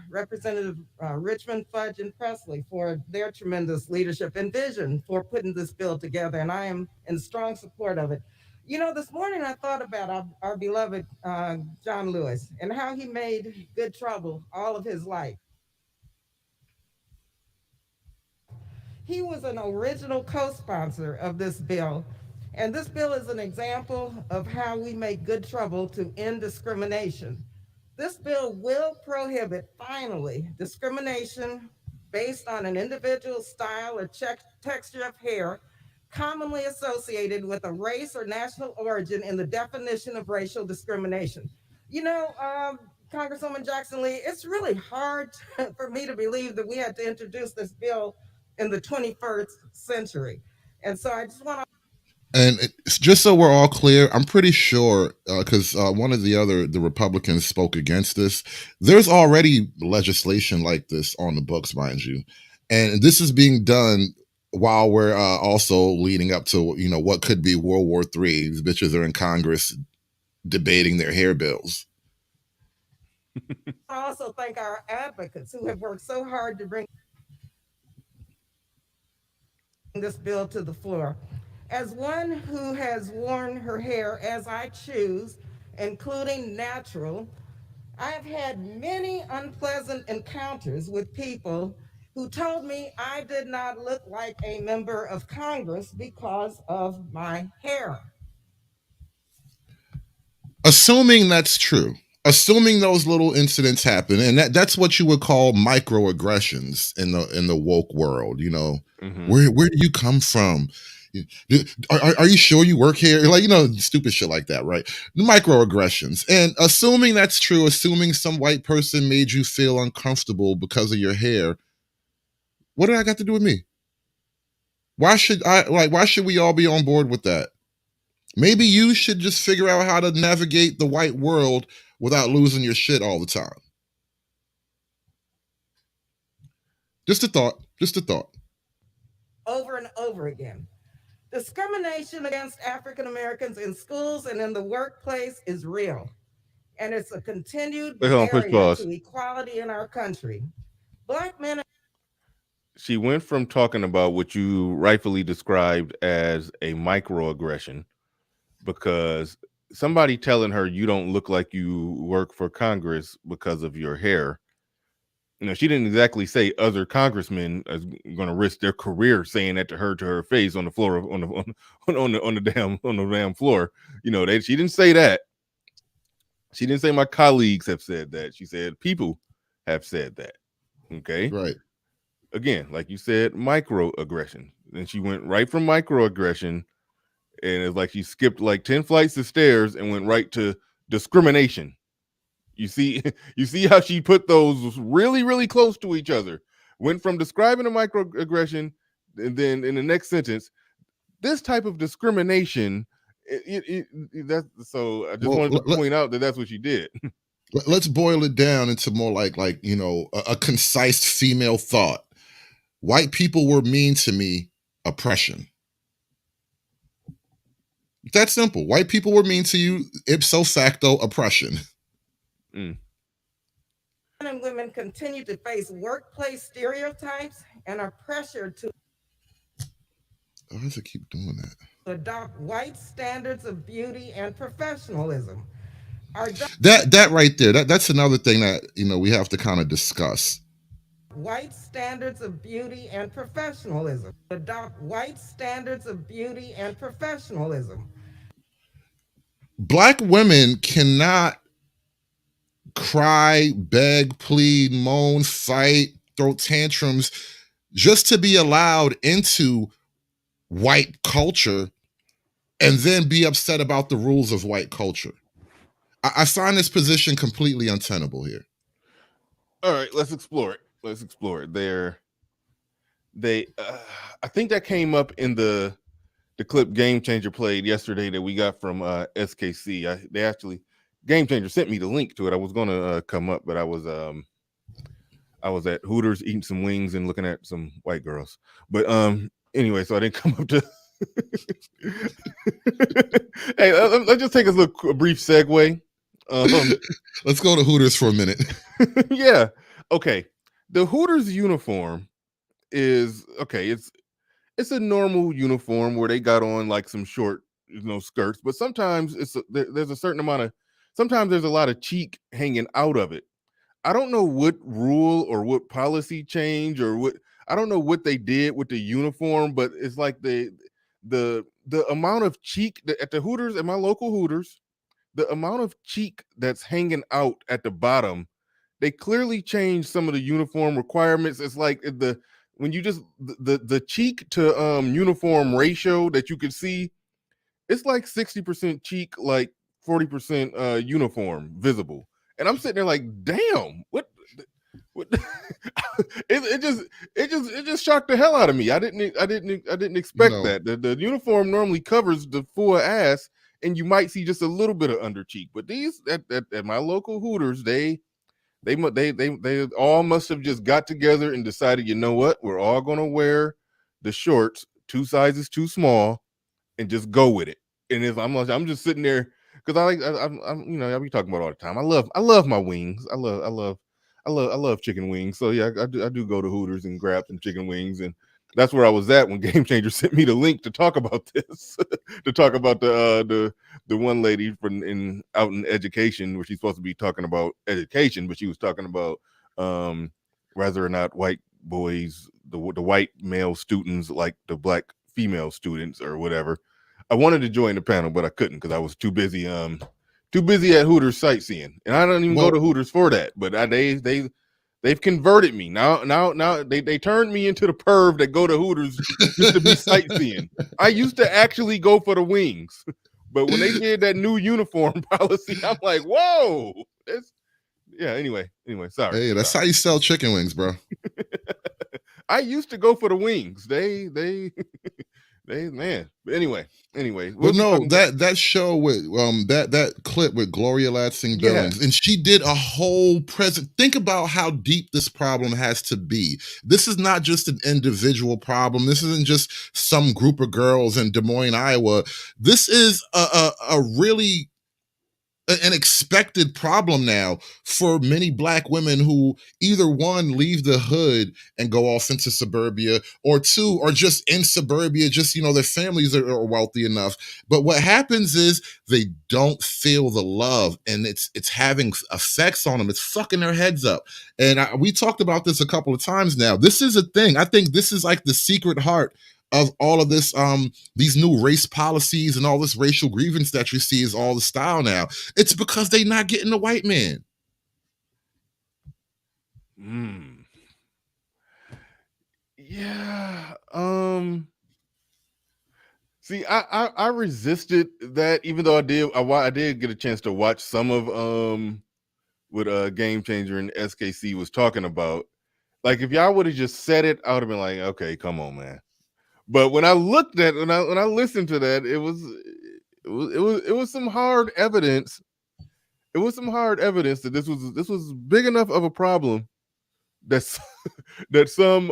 Representative Richmond, Fudge, and Presley for their tremendous leadership and vision for putting this bill together, and I am in strong support of it. You know, this morning I thought about our beloved John Lewis and how he made good trouble all of his life. He was an original co-sponsor of this bill, and this bill is an example of how we make good trouble to end discrimination. This bill will prohibit, finally, discrimination based on an individual's style or texture of hair, commonly associated with a race or national origin in the definition of racial discrimination. You know, Congresswoman Jackson Lee, it's really hard for me to believe that we had to introduce this bill in the 21st century. And so I just want to. And just so we're all clear, I'm pretty sure because one of the Republicans spoke against this. There's already legislation like this on the books, mind you, and this is being done while we're also leading up to what could be World War III. These bitches are in Congress debating their hair bills. I also thank our advocates who have worked so hard to bring this bill to the floor. As one who has worn her hair as I choose, including natural, I have had many unpleasant encounters with people who told me I did not look like a member of Congress because of my hair. Assuming that's true, assuming those little incidents happen, and that's what you would call microaggressions in the woke world. Mhm. Where do you come from? Are you sure you work here? Like, stupid shit like that, right? Microaggressions. And assuming that's true, assuming some white person made you feel uncomfortable because of your hair, what do I got to do with me? Why should we all be on board with that? Maybe you should just figure out how to navigate the white world without losing your shit all the time. Just a thought. Over and over again. Discrimination against African Americans in schools and in the workplace is real, and it's a continued barrier to equality in our country. Black men. She went from talking about what you rightfully described as a microaggression, because somebody telling her you don't look like you work for Congress because of your hair. She didn't exactly say other congressmen are going to risk their career saying that to her face on the floor on the damn floor. She didn't say that. She didn't say my colleagues have said that. She said people have said that. Okay. Right. Again, like you said, microaggression. Then she went right from microaggression, and it's like she skipped like 10 flights of stairs and went right to discrimination. You see how she put those really, really close to each other. Went from describing a microaggression, and then in the next sentence, this type of discrimination. So I just wanted to point out that that's what she did. Let's boil it down into more like a concise female thought. White people were mean to me, oppression. That simple. White people were mean to you, ipso facto, oppression. Men and women continue to face workplace stereotypes and are pressured to. Why does it keep doing that? Adopt white standards of beauty and professionalism. That right there, that's another thing that we have to kind of discuss. White standards of beauty and professionalism. Adopt white standards of beauty and professionalism. Black women cannot cry, beg, plead, moan, fight, throw tantrums just to be allowed into white culture and then be upset about the rules of white culture. I find this position completely untenable here. All right, let's explore it. I think that came up in the clip Game Changer played yesterday that we got from SKC. They actually, Game Changer sent me the link to it. I was going to come up, but I was at Hooters eating some wings and looking at some white girls. But anyway, so I didn't come up to. Hey, let's just take a brief segue. Let's go to Hooters for a minute. Yeah. Okay. The Hooters uniform is okay. It's a normal uniform where they got on like some short, skirts, but sometimes there's a certain amount of sometimes there's a lot of cheek hanging out of it. I don't know what rule or what policy change or what I don't know what they did with the uniform, but it's like the amount of cheek at the Hooters at my local Hooters, the amount of cheek that's hanging out at the bottom, they clearly changed some of the uniform requirements. It's like the when you just the cheek to uniform ratio that you could see, it's like 60% cheek, like 40% uniform visible. And I'm sitting there like, damn, what it just shocked the hell out of me. I didn't expect that. The uniform normally covers the full ass, and you might see just a little bit of under cheek. But these at my local Hooters, they all must have just got together and decided, you know what, we're all gonna wear the shorts 2 sizes too small and just go with it. And if I'm just sitting there because I be talking about all the time. I love my wings. I love chicken wings. So yeah, I do go to Hooters and grab some chicken wings, and that's where I was at when Game Changer sent me the link to talk about this, to talk about the one lady from out in education, where she's supposed to be talking about education, but she was talking about whether or not white boys, the white male students like the black female students or whatever. I wanted to join the panel, but I couldn't because I was too busy at Hooters sightseeing, and I don't even go to Hooters for that. But they've converted me now. They turned me into the perv that go to Hooters just to be sightseeing. I used to actually go for the wings, but when they did that new uniform policy, I'm like, whoa. Anyway, sorry. Hey, that's how you sell chicken wings, bro. I used to go for the wings. They man. But anyway. But no, that show with that clip with Gloria Lansing Billings, and she did a whole present. Think about how deep this problem has to be. This is not just an individual problem. This isn't just some group of girls in Des Moines, Iowa. This is a really an expected problem now for many black women who either one leave the hood and go off into suburbia, or two are just in suburbia, just their families are wealthy enough. But what happens is they don't feel the love, and it's having effects on them. It's fucking their heads up. And we talked about this a couple of times now. This is a thing. I think this is like the secret heart of all of this, these new race policies and all this racial grievance that you see is all the style now. It's because they not getting the white man. Yeah. See, I resisted that, even though I did get a chance to watch some of what Game Changer and SKC was talking about. Like, if y'all would have just said it, I would have been like, okay, come on, man. But when I looked at when I listened to that, it was some hard evidence. It was some hard evidence that this was big enough of a problem that that some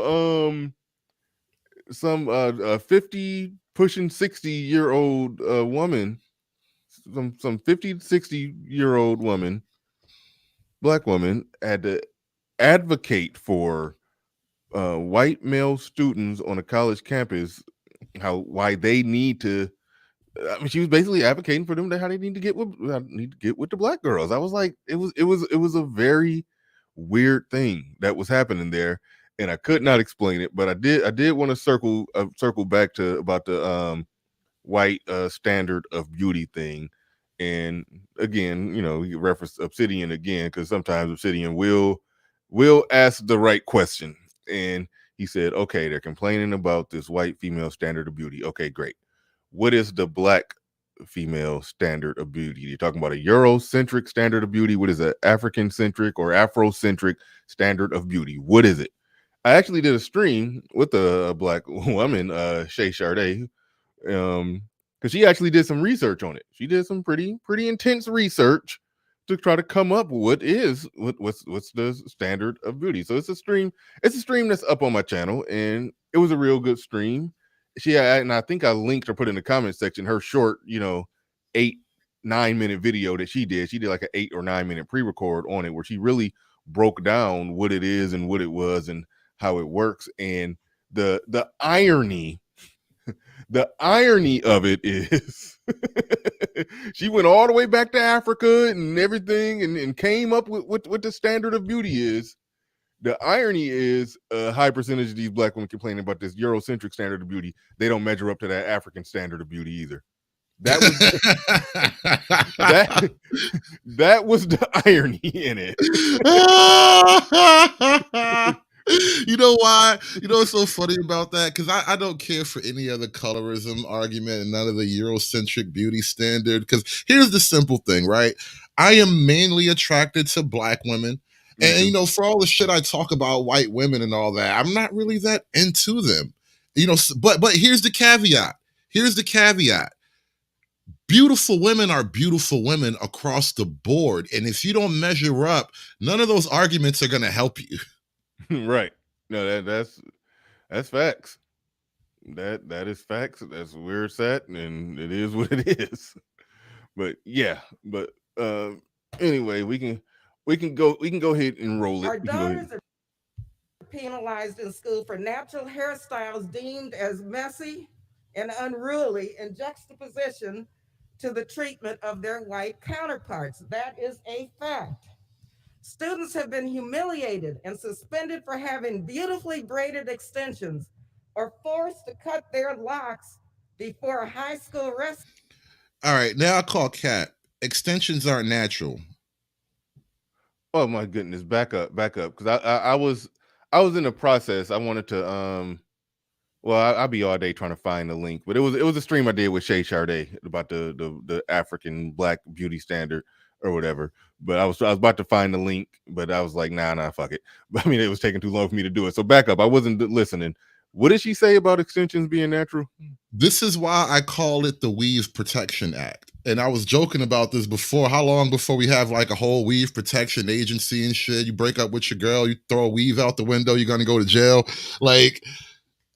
50 pushing 60-year-old woman, some 50 60-year-old woman, black woman, had to advocate for white male students on a college campus, why they need to. I mean, she was basically advocating for them how they need to get with the black girls. I was like, it was a very weird thing that was happening there, and I could not explain it. But I did want to circle back to about the white standard of beauty thing. And again, you reference Obsidian again, because sometimes Obsidian will ask the right question. And he said, okay, they're complaining about this white female standard of beauty. Okay, great. What is the black female standard of beauty? You're talking about a Eurocentric standard of beauty. What is an African-centric or Afrocentric standard of beauty? What is it? I actually did a stream with a black woman, Shay Sade, because she actually did some research on it. She did some pretty intense research to try to come up with what's the standard of beauty. So it's a stream that's up on my channel, and it was a real good stream. And I think I linked or put in the comment section her short, 8 9-minute video that she did. She did like an 8 or 9-minute pre-record on it where she really broke down what it is and what it was and how it works. And the irony of it is she went all the way back to Africa and everything and came up with what the standard of beauty is. The irony is a high percentage of these black women complaining about this Eurocentric standard of beauty. They don't measure up to that African standard of beauty either. That was that was the irony in it. You know why? You know what's so funny about that? Because I don't care for any other colorism argument and none of the Eurocentric beauty standard. Because here's the simple thing, right? I am mainly attracted to black women. And you know, for all the shit I talk about white women and all that, I'm not really that into them. You know, but here's the caveat. Here's the caveat. Beautiful women are beautiful women across the board. And if you don't measure up, none of those arguments are going to help you. Right. No, that's facts. That is facts. That's where it's at, and it is what it is. But yeah, but anyway, we can go ahead and roll it. Our daughters are penalized in school for natural hairstyles deemed as messy and unruly in juxtaposition to the treatment of their white counterparts. That is a fact. Students have been humiliated and suspended for having beautifully braided extensions or forced to cut their locks before a high school wrestling. All right, now I call Cat. Extensions aren't natural. Oh my goodness, back up, because I was in the process. I wanted to I'll be all day trying to find the link, but it was a stream I did with Shay Sade about the African black beauty standard or whatever. But I was about to find the link, but I was like, nah, fuck it. But I mean, it was taking too long for me to do it. So back up. I wasn't listening. What did she say about extensions being natural? This is why I call it the Weave Protection Act. And I was joking about this before. How long before we have like a whole weave protection agency and shit? You break up with your girl, you throw a weave out the window, you're going to go to jail. Like,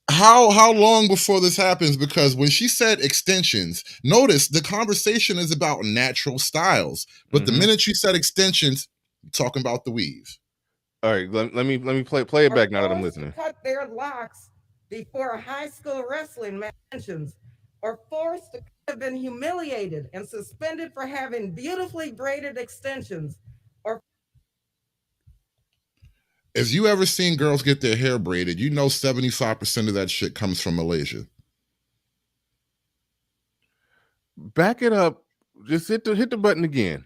how long before this happens? Because when she said extensions, notice the conversation is about natural styles, but the minute she said extensions, you're talking about the weave. All right, let me play it back now that I'm listening. Cut their locks before high school wrestling matches, or forced to have been humiliated and suspended for having beautifully braided extensions. Or if you ever seen girls get their hair braided, you know 75% of that shit comes from Malaysia. Back it up. Just hit the button again.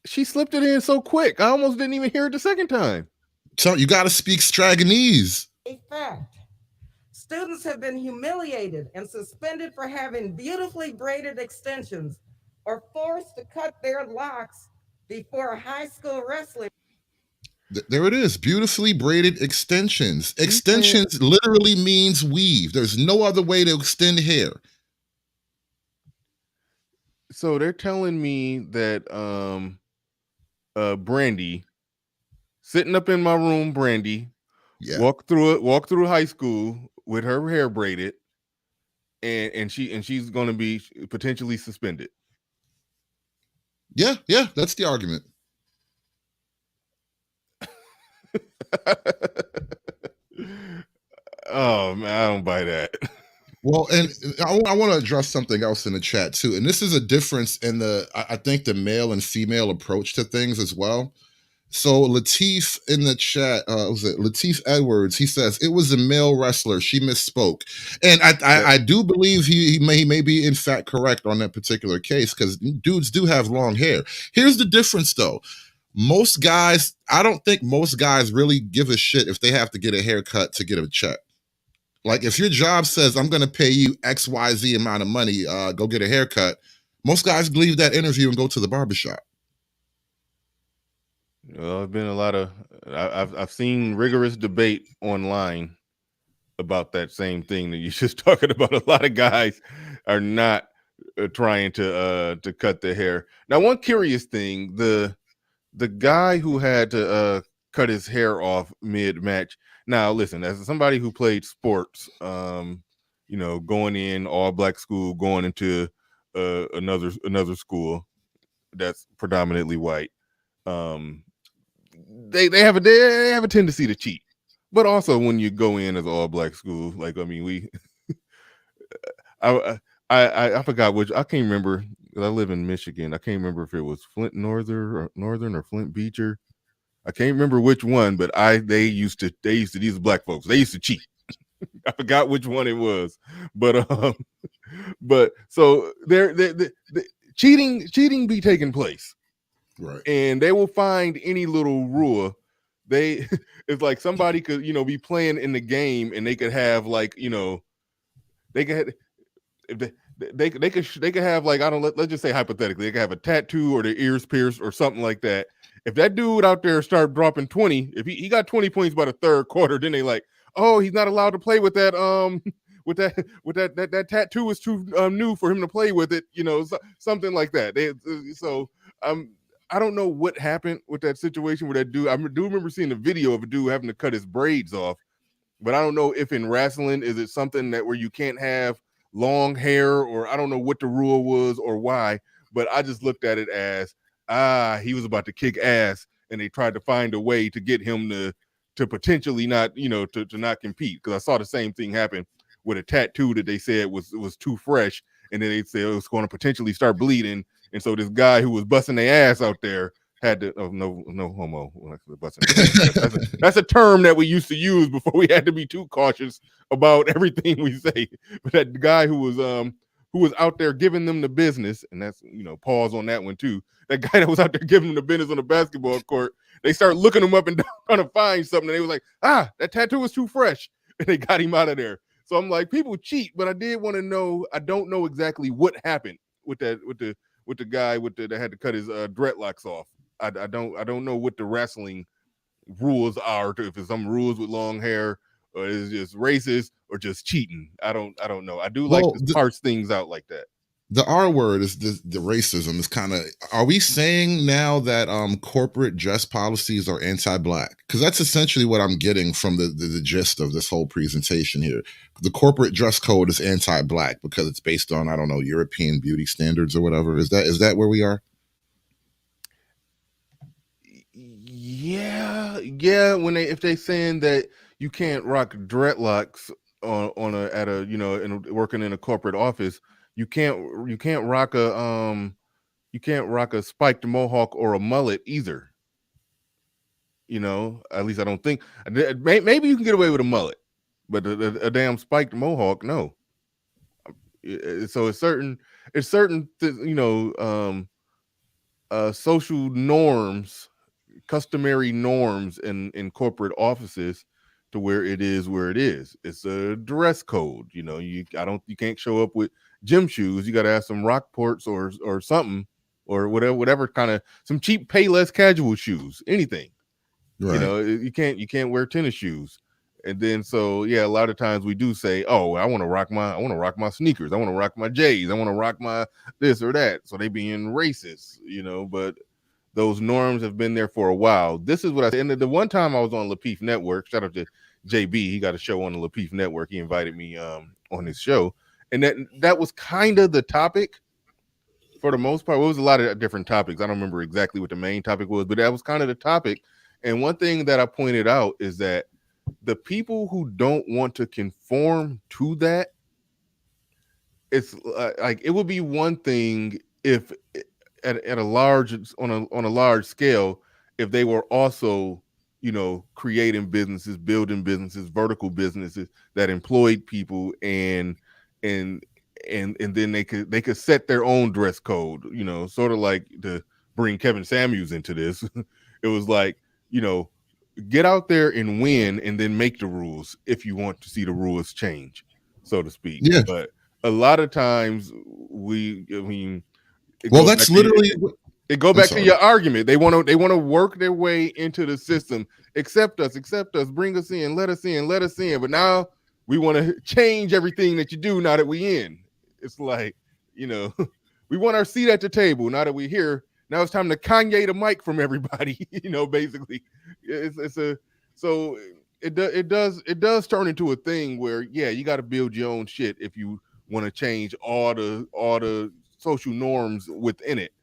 She slipped it in so quick. I almost didn't even hear it the second time. So you got to speak Straganese. A fact. Students have been humiliated and suspended for having beautifully braided extensions or forced to cut their locks before high school wrestling. There it is. Beautifully braided extensions. Extensions literally means weave. There's no other way to extend hair. So they're telling me that Brandy, sitting up in my room, Brandy, walked through high school with her hair braided, and she's going to be potentially suspended. Yeah, that's the argument. Oh man, I don't buy that. Well, and I want to address something else in the chat too, and this is a difference in I think the male and female approach to things as well. So Latif in the chat, Latif Edwards? He says it was a male wrestler. She misspoke, and I do believe he may be in fact correct on that particular case because dudes do have long hair. Here's the difference though. Most guys, I don't think most guys really give a shit if they have to get a haircut to get a check. Like if your job says I'm going to pay you XYZ amount of money, go get a haircut. Most guys leave that interview and go to the barbershop. Well, I've been a lot of I've seen rigorous debate online about that same thing that you're just talking about. A lot of guys are not trying to cut their hair. Now, one curious thing, the guy who had to cut his hair off mid-match. Now, listen, as somebody who played sports, going in all black school, going into another school that's predominantly white. Um, they have a tendency to cheat, but also when you go in as all black school, like I mean, we I forgot which, I can't remember. I live in Michigan. I can't remember if it was Flint Northern or Flint Beecher. I can't remember which one, but these black folks, they used to cheat. I forgot which one it was, but but so the cheating be taking place, Right. and they will find any little rule. They it's like somebody could be playing in the game, and they could have like they could if they could have like, I don't, let's just say hypothetically, they could have a tattoo or their ears pierced or something like that. If that dude out there start dropping 20, if he got 20 points by the third quarter, then they like, oh, he's not allowed to play with that that tattoo is too new for him to play with it, something like that. I don't know what happened with that situation where that dude, I do remember seeing a video of a dude having to cut his braids off, but I don't know if in wrestling, is it something that where you can't have long hair, or I don't know what the rule was or why, but I just looked at it as, he was about to kick ass, and they tried to find a way to get him to potentially not, to not compete. Because I saw the same thing happen with a tattoo that they said was too fresh, and then they said it was going to potentially start bleeding, and so this guy who was busting their ass out there had to, no homo, that's a term that we used to use before we had to be too cautious about everything we say. But that guy who was out there giving them the business, and that's pause on that one too, that guy that was out there giving them the business on the basketball court, they start looking him up and down trying to find something, and they was like, that tattoo was too fresh, and they got him out of there. So I'm like, people cheat, but I did want to know, I don't know exactly what happened with the guy that had to cut his dreadlocks off. I don't know what the wrestling rules are, if it's some rules with long hair, or is it just racist, or just cheating. I don't know. I do like to parse things out like that. The R word is the racism is kind of, are we saying now that corporate dress policies are anti-black? Because that's essentially what I'm getting from the gist of this whole presentation here. The corporate dress code is anti-black because it's based on, I don't know, European beauty standards or whatever. Is that where we are? Yeah. If they saying that you can't rock dreadlocks working in a corporate office, you can't rock a spiked mohawk or a mullet either. At least I don't think. Maybe you can get away with a mullet, but a damn spiked mohawk, no. So it's certain social norms, customary norms in corporate offices, to where it is where it is. It's a dress code. You can't show up with gym shoes. You got to have some Rockports or something, or whatever kind of, some cheap Payless casual shoes, anything. Right. You can't wear tennis shoes. And then so a lot of times we do say, oh, I want to rock my sneakers, I want to rock my J's, I want to rock my this or that. So they being racist, but those norms have been there for a while. This is what I said. And the one time I was on Lapeef Network, shout out to JB, he got a show on the Lapeef Network. He invited me on his show, and that was kind of the topic for the most part. It was a lot of different topics. I don't remember exactly what the main topic was, but that was kind of the topic. And one thing that I pointed out is that the people who don't want to conform to that, it's like, it would be one thing if at a large, on a large scale, if they were also creating businesses, building businesses, vertical businesses that employed people, and then they could set their own dress code, sort of like, to bring Kevin Samuels into this. It was like, get out there and win, and then make the rules if you want to see the rules change, so to speak. Yeah. But a lot of times that's literally it go back to your argument. They want to work their way into the system. Accept us, bring us in, let us in. But now we want to change everything that you do now that we in. It's like, we want our seat at the table now that we're here. Now it's time to Kanye the mic from everybody. Basically, so it does turn into a thing where, you got to build your own shit if you want to change all the social norms within it.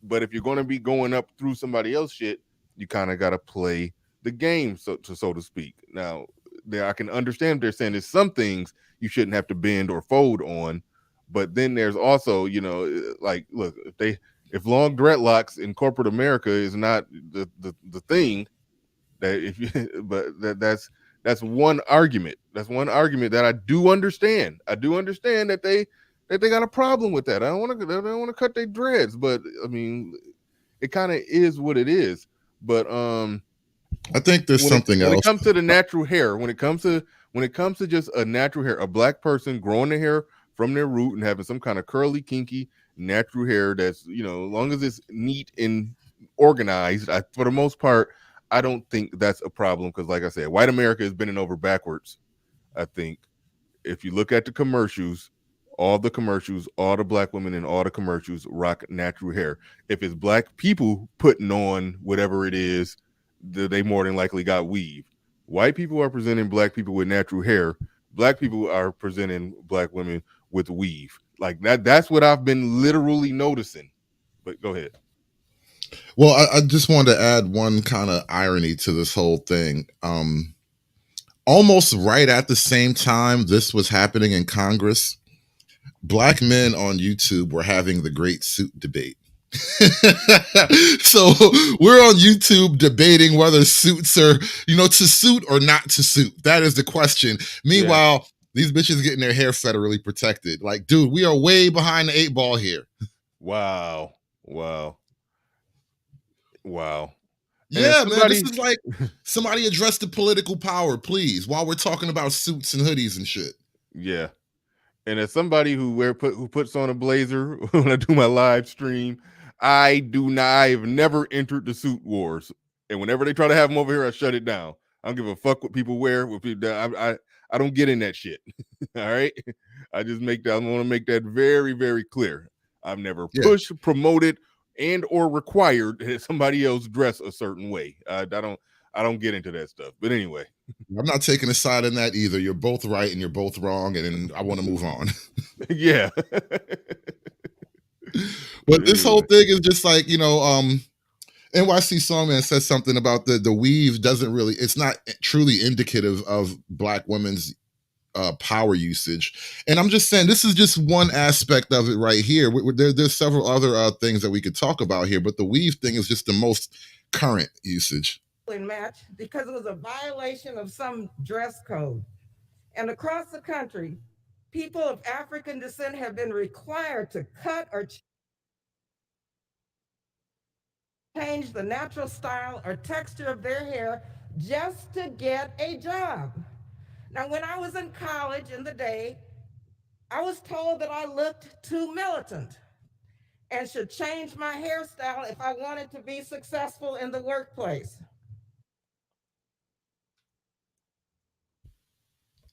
But if you're going to be going up through somebody else's shit, you kind of got to play the game, so to speak. Now, there I can understand they're saying there's some things you shouldn't have to bend or fold on, but then there's also, like, look, if long dreadlocks in corporate America is not the thing, that if you but that's one argument. That's one argument that I do understand. I do understand that they got a problem with that. I don't want to cut their dreads, but I mean, it kind of is what it is. But I think there's something when else. it comes to the natural hair, when it comes to just a natural hair, a black person growing their hair from their root and having some kind of curly, kinky, natural hair that's, as long as it's neat and organized, for the most part, I don't think that's a problem, because, like I said, white America is bending over backwards. I think if you look at the commercials, all the black women in all the commercials rock natural hair. If it's black people putting on whatever it is, they more than likely got weave. White people are presenting black people with natural hair. Black people are presenting black women with weave. Like that. That's what I've been literally noticing. But go ahead. Well, I just wanted to add one kind of irony to this whole thing. Almost right at the same time this was happening in Congress, black men on YouTube were having the great suit debate. So we're on YouTube debating whether suits are, to suit or not to suit. That is the question. Meanwhile, these bitches getting their hair federally protected. Like, dude, we are way behind the 8 ball here. Wow. Yeah, man, this is like somebody address the political power, please, while we're talking about suits and hoodies and shit. Yeah. And as somebody who puts on a blazer when I do my live stream, I've never entered the suit wars. And whenever they try to have them over here, I shut it down. I don't give a fuck what people wear. I don't get in that shit. All right. I want to make that very, very clear. I've never pushed, promoted, and or required that somebody else dress a certain way. I don't get into that stuff. But anyway, I'm not taking a side in that either. You're both right and you're both wrong, and I want to move on. Yeah. But this whole thing is just like, NYC Songman says something about the weave it's not truly indicative of black women's power usage. And I'm just saying, this is just one aspect of it right here. There's several other things that we could talk about here, but the weave thing is just the most current usage. Match because it was a violation of some dress code. And across the country, people of African descent have been required to cut or change the natural style or texture of their hair just to get a job. Now, when I was in college in the day, I was told that I looked too militant and should change my hairstyle if I wanted to be successful in the workplace.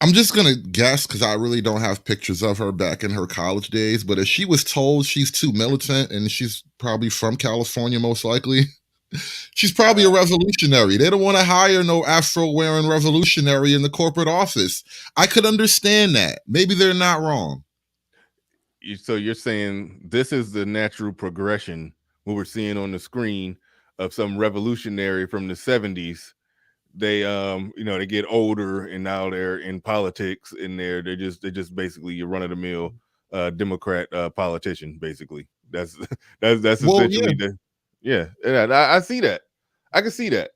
I'm just going to guess, because I really don't have pictures of her back in her college days, but if she was told she's too militant, and she's probably from California most likely, she's probably a revolutionary. They don't want to hire no Afro-wearing revolutionary in the corporate office. I could understand that. Maybe they're not wrong. So you're saying this is the natural progression, what we're seeing on the screen, of some revolutionary from the 70s. They they get older and now they're in politics, and they're just basically your run-of-the-mill Democrat politician, basically. That's essentially I see that. I can see that.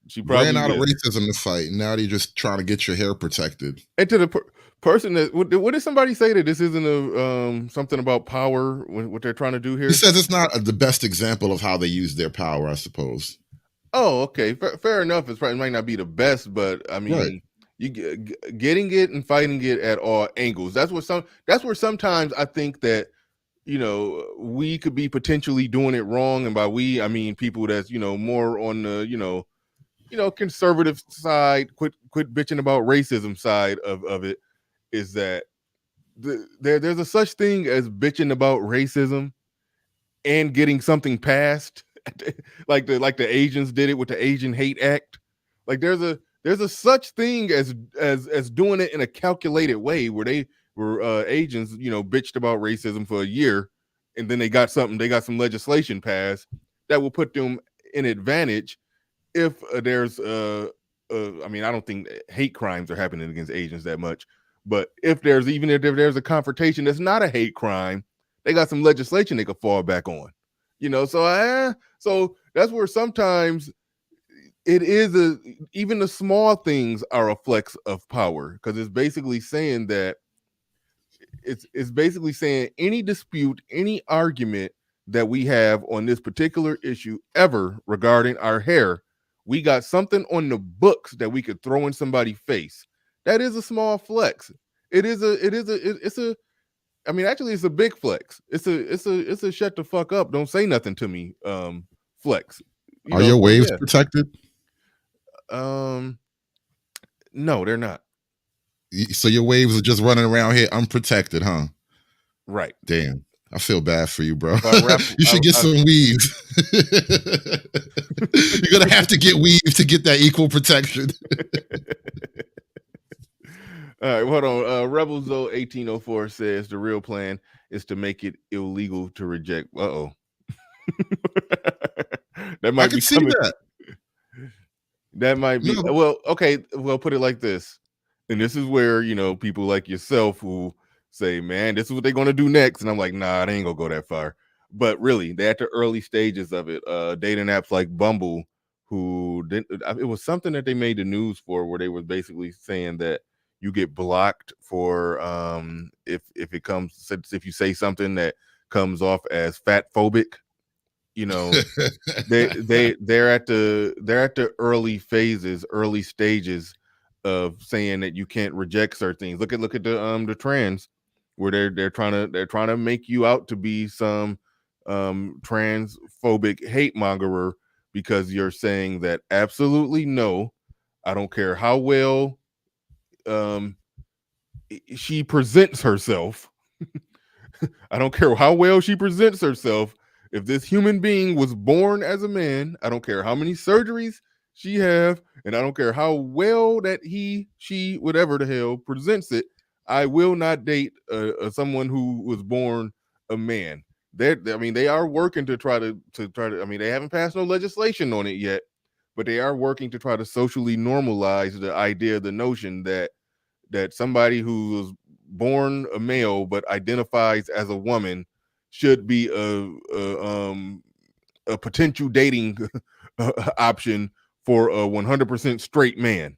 She probably ran out of racism to fight, and now they're just trying to get your hair protected. And to the person that, what did somebody say that this isn't a something about power, what they're trying to do here? He says it's not the best example of how they use their power, I suppose. Oh, okay, fair enough. It might not be the best, but I mean, you getting it and fighting it at all angles. That's where sometimes I think that we could be potentially doing it wrong, and by we I mean people that's more on the conservative side, quit bitching about racism side of it, is that there's a such thing as bitching about racism and getting something passed, like the Asians did it with the Asian Hate Act. Like there's a such thing as doing it in a calculated way where where agents, bitched about racism for a year, and then they got some legislation passed that will put them in advantage if there's I mean, I don't think hate crimes are happening against Asians that much, but if there's a confrontation that's not a hate crime, they got some legislation they could fall back on, so that's where sometimes it is even the small things are a flex of power, because it's basically saying that it's basically saying any dispute, any argument that we have on this particular issue ever regarding our hair, we got something on the books that we could throw in somebody's face. That is a small flex. I mean, actually, it's a big flex. It's a shut the fuck up, don't say nothing to me flex. Are your So waves yeah. protected? No, they're not. So your waves are just running around here unprotected, huh? Right. Damn. I feel bad for you, bro. Rap, you should get some weaves. You're gonna have to get weaves to get that equal protection. All right, hold on. Rebel Zoe 1804 says the real plan is to make it illegal to reject. That might I be can see coming. that. That might be. No. Well, okay. Well, put it like this, and this is where people like yourself who say, "Man, this is what they're gonna do next," and I'm like, "Nah, they ain't gonna go that far." But really, they're at the early stages of it. Dating apps like Bumble, who didn't. It was something that they made the news for, where they were basically saying that you get blocked for if if you say something that comes off as fat phobic. They're at the early stages of saying that you can't reject certain things. Look at the trans, where they're trying to make you out to be some transphobic hate mongerer because you're saying that absolutely no, I don't care how well she presents herself. I don't care how well she presents herself. If this human being was born as a man, I don't care how many surgeries she have, and I don't care how well that she, whatever the hell, presents it. I will not date someone who was born a man. They are working to try to. I mean, they haven't passed no legislation on it yet, but they are working to try to socially normalize the idea, the notion that somebody who was born a male but identifies as a woman should be a potential dating option for a 100% straight man.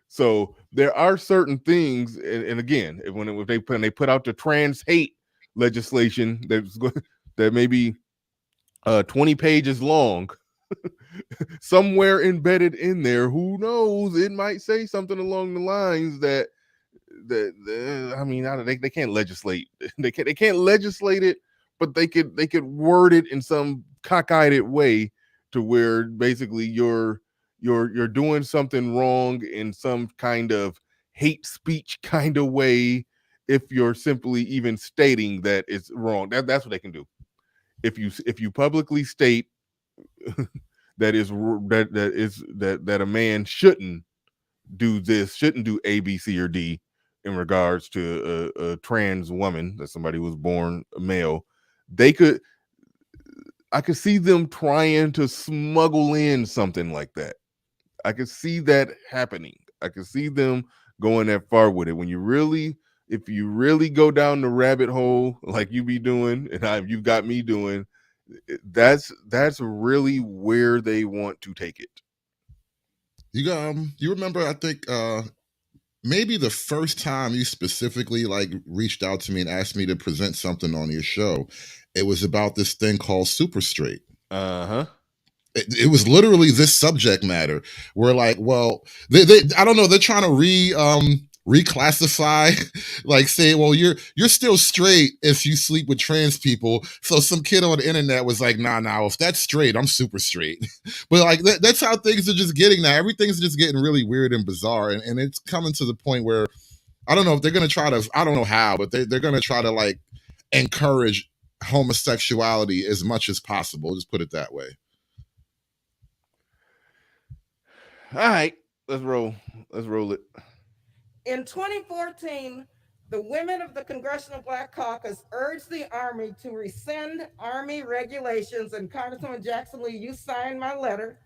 So there are certain things, and again, if they put out the trans hate legislation that may be 20 pages long, somewhere embedded in there, who knows, it might say something along the lines that I mean, they can't legislate. They can't legislate it, but they could word it in some cockeyed way to where basically you're doing something wrong in some kind of hate speech kind of way if you're simply even stating that it's wrong. That's what they can do. If you publicly state that a man shouldn't do this, shouldn't do A, B, C, or D in regards to a trans woman, that somebody who was born a male, I could see them trying to smuggle in something like that. I could see that happening. I could see them going that far with it. If you really go down the rabbit hole like you be doing, and you've got me doing, that's really where they want to take it. You remember, I think maybe the first time you specifically reached out to me and asked me to present something on your show, it was about this thing called Super Straight. It was literally this subject matter where well, they I don't know, they're trying to reclassify, say, well, you're still straight if you sleep with trans people. So some kid on the internet was like, nah, if that's straight, I'm super straight. But that's how things are just getting now. Everything's just getting really weird and bizarre, and it's coming to the point where I don't know if they're gonna try to, I don't know how, but they're gonna try to encourage homosexuality as much as possible. Just put it that way. All right, let's roll it. In 2014, The women of the Congressional Black Caucus urged the Army to rescind Army regulations, and Congresswoman Jackson Lee, you signed my letter.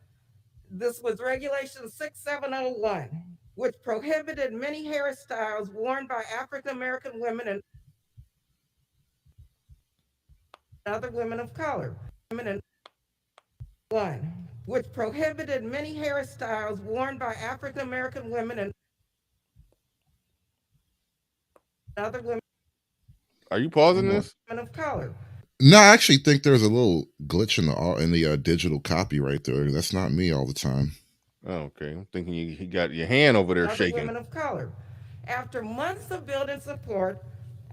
This was Regulation 6701, which prohibited many hairstyles worn by African American women and other women of color. Which prohibited many hairstyles worn by African American women and other women. Are you pausing this? Of color. No, I actually think there's a little glitch in the digital copy right there. That's not me all the time. Oh, okay, I'm thinking you got your hand over there shaking. Women of color. After months of building support,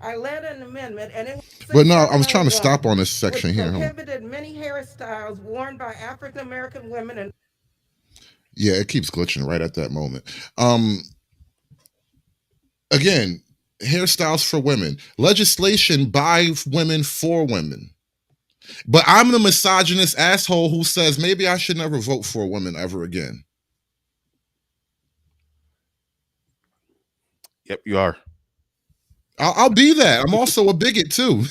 I led an amendment, and it was. But no, I was trying to stop on this section here. Prohibited many hairstyles worn by African American women and. Yeah, it keeps glitching right at that moment. Again, hairstyles for women, legislation by women for women. But I'm the misogynist asshole who says maybe I should never vote for a woman ever again. Yep, you are. I'll be that. I'm also a bigot too.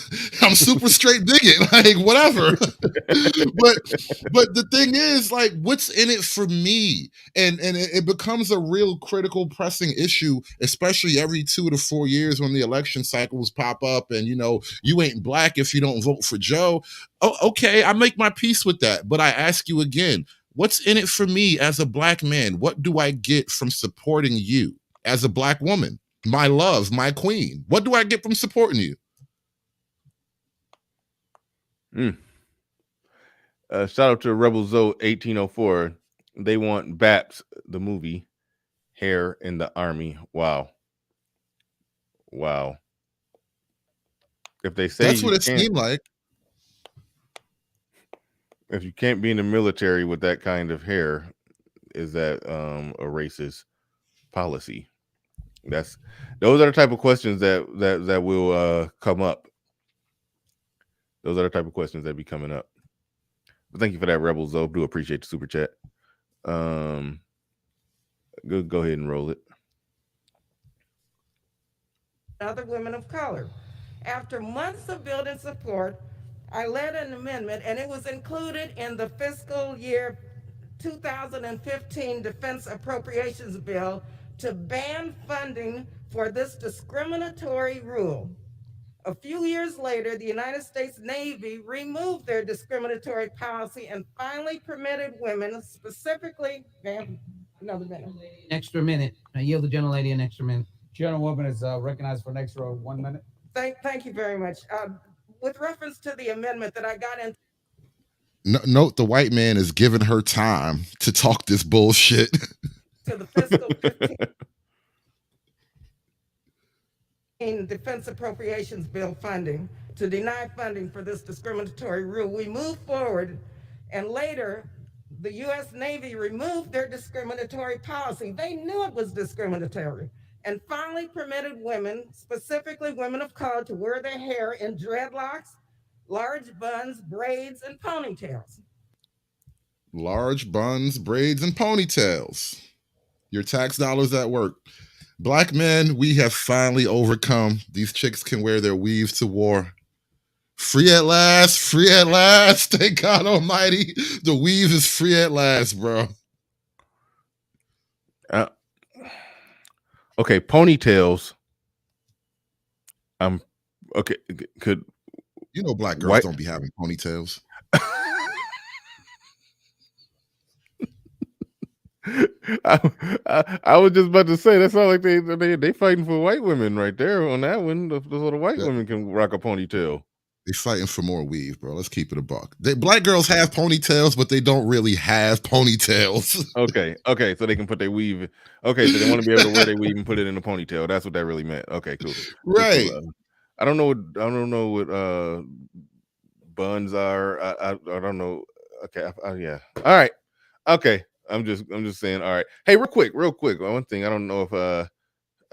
I'm super straight bigot, like whatever. but the thing is, like, what's in it for me? And it becomes a real critical, pressing issue, especially every 2 to 4 years when the election cycles pop up. And you ain't black if you don't vote for Joe. Oh, okay, I make my peace with that. But I ask you again, what's in it for me as a black man? What do I get from supporting you as a black woman? My love, my queen. What do I get from supporting you? Shout out to Rebel Zoe 1804. They want BAPS, the movie, hair in the Army. Wow. If they say that's what it seemed like. If you can't be in the military with that kind of hair, is that a racist policy? Those are the type of questions that will come up. Those are the type of questions that be coming up. But thank you for that, Rebel Zoe. Do appreciate the super chat. Go ahead and roll it. Other women of color. After months of building support, I led an amendment, and it was included in the fiscal year 2015 Defense Appropriations Bill to ban funding for this discriminatory rule. A few years later, the United States Navy removed their discriminatory policy and finally permitted women, specifically, another minute. Extra minute. I yield the gentlelady an extra minute. Gentlewoman is recognized for an extra 1 minute. Thank you very much. With reference to the amendment that I got into. Note the white man is giving her time to talk this bullshit. To the fiscal 15 Defense Appropriations Bill funding to deny funding for this discriminatory rule. We moved forward, and later the U.S. Navy removed their discriminatory policy. They knew it was discriminatory, and finally permitted women, specifically women of color, to wear their hair in dreadlocks, large buns, braids, and ponytails. Large buns, braids, and ponytails. Your tax dollars at work. Black men, we have finally overcome. These chicks can wear their weaves to war. Free at last, free at last. Thank God Almighty. The weave is free at last, bro. Okay, ponytails. Okay. Could black girls don't be having ponytails. I was just about to say that's not like they fighting for white women right there on that one. Those little white women can rock a ponytail. They fighting for more weave, bro. Let's keep it a buck. Black girls have ponytails, but they don't really have ponytails. Okay, so they can put their weave. Okay, so they want to be able to wear their weave and put it in a ponytail. That's what that really meant. Okay, cool. Right. Cool. I don't know what buns are. I don't know. Okay, yeah. All right. Okay. I'm just saying. All right. Hey, real quick. One thing. I don't know if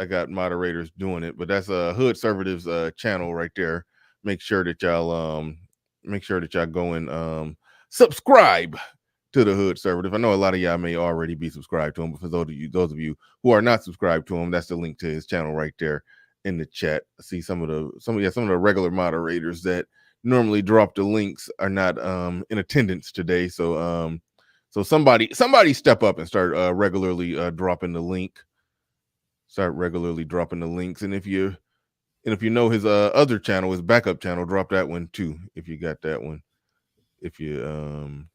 I got moderators doing it, but that's Hood Servatives channel right there. Make sure that y'all go and subscribe to the Hood Servative. I know a lot of y'all may already be subscribed to him, but for those of you who are not subscribed to him, that's the link to his channel right there. in the chat. I see some of the regular moderators that normally drop the links are not in attendance today. So somebody step up and start regularly dropping the link. Start regularly dropping the links, and if you know his other channel, his backup channel, drop that one too if you got that one. If you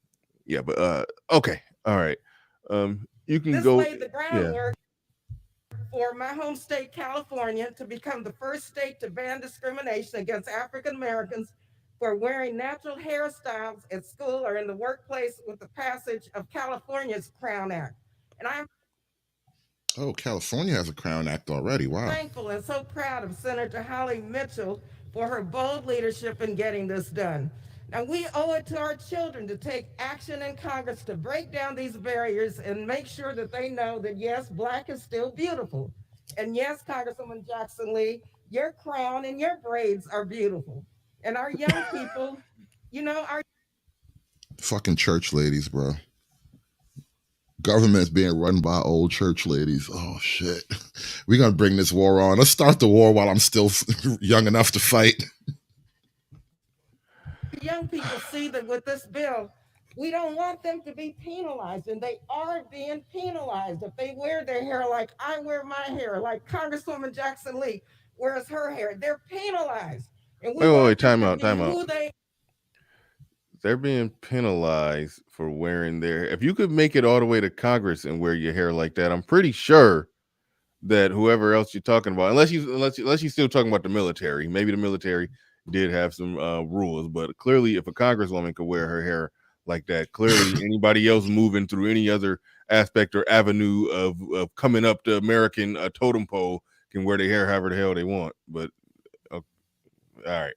yeah, but okay, all right. You can This go. laid the Yeah. groundwork for my home state, California, to become the first state to ban discrimination against African Americans for wearing natural hairstyles at school or in the workplace with the passage of California's Crown Act. And I'm California has a Crown Act already. Wow. thankful and so proud of Senator Holly Mitchell for her bold leadership in getting this done. Now, we owe it to our children to take action in Congress to break down these barriers and make sure that they know that, yes, Black is still beautiful. And yes, Congresswoman Jackson Lee, your crown and your braids are beautiful. And our young people, our Fucking church ladies, bro. Government's being run by old church ladies. Oh, shit. We're going to bring this war on. Let's start the war while I'm still young enough to fight. young people see that with this bill, we don't want them to be penalized, and they are being penalized if they wear their hair like I wear my hair, like Congresswoman Jackson Lee wears her hair. They're penalized, and we Wait, time out. They're being penalized for wearing their. If you could make it all the way to Congress and wear your hair like that, I'm pretty sure that whoever else you're talking about, unless you're still talking about the military, maybe the military did have some rules, but clearly, if a congresswoman could wear her hair like that, clearly anybody else moving through any other aspect or avenue of coming up the American totem pole can wear their hair however the hell they want. But all right,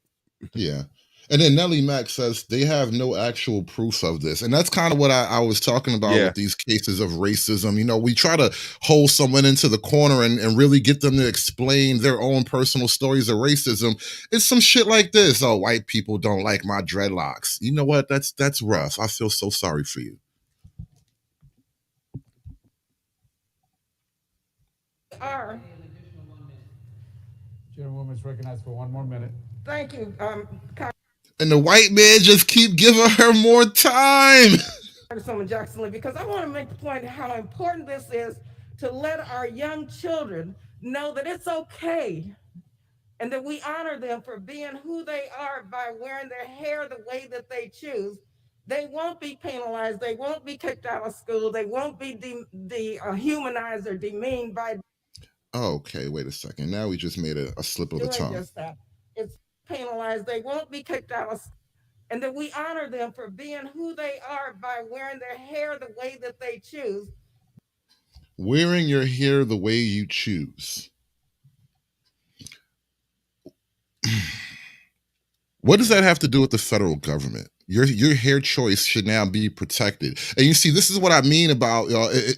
yeah. And then Nellie Mack says they have no actual proof of this. And that's kind of what I was talking about with these cases of racism. We try to hold someone into the corner and really get them to explain their own personal stories of racism. It's some shit like this. Oh, white people don't like my dreadlocks. You know what? That's rough. I feel so sorry for you. Chairwoman's recognized for 1 more minute. Thank you. And the white man just keep giving her more time. Congresswoman Jackson Lee, because I want to make the point how important this is to let our young children know that it's okay and that we honor them for being who they are by wearing their hair the way that they choose. They won't be penalized. They won't be kicked out of school. They won't be dehumanized or demeaned by. Okay, wait a second. Now we just made a slip of the tongue. Just that. It's penalized. They won't be kicked out of school. And that we honor them for being who they are by wearing their hair the way that they choose. Wearing your hair the way you choose. What does that have to do with the federal government? Your hair choice should now be protected. And you see, this is what I mean about,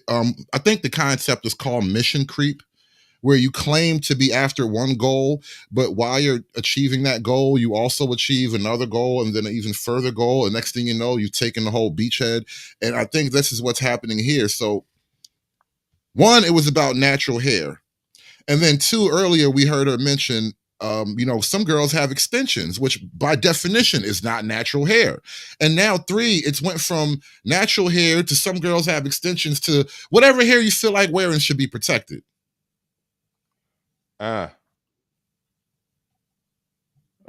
I think the concept is called mission creep, where you claim to be after one goal, but while you're achieving that goal, you also achieve another goal and then an even further goal. And next thing you know, you've taken the whole beachhead. And I think this is what's happening here. So one, it was about natural hair. And then two, earlier we heard her mention, some girls have extensions, which by definition is not natural hair. And now three, it's went from natural hair to some girls have extensions to whatever hair you feel like wearing should be protected.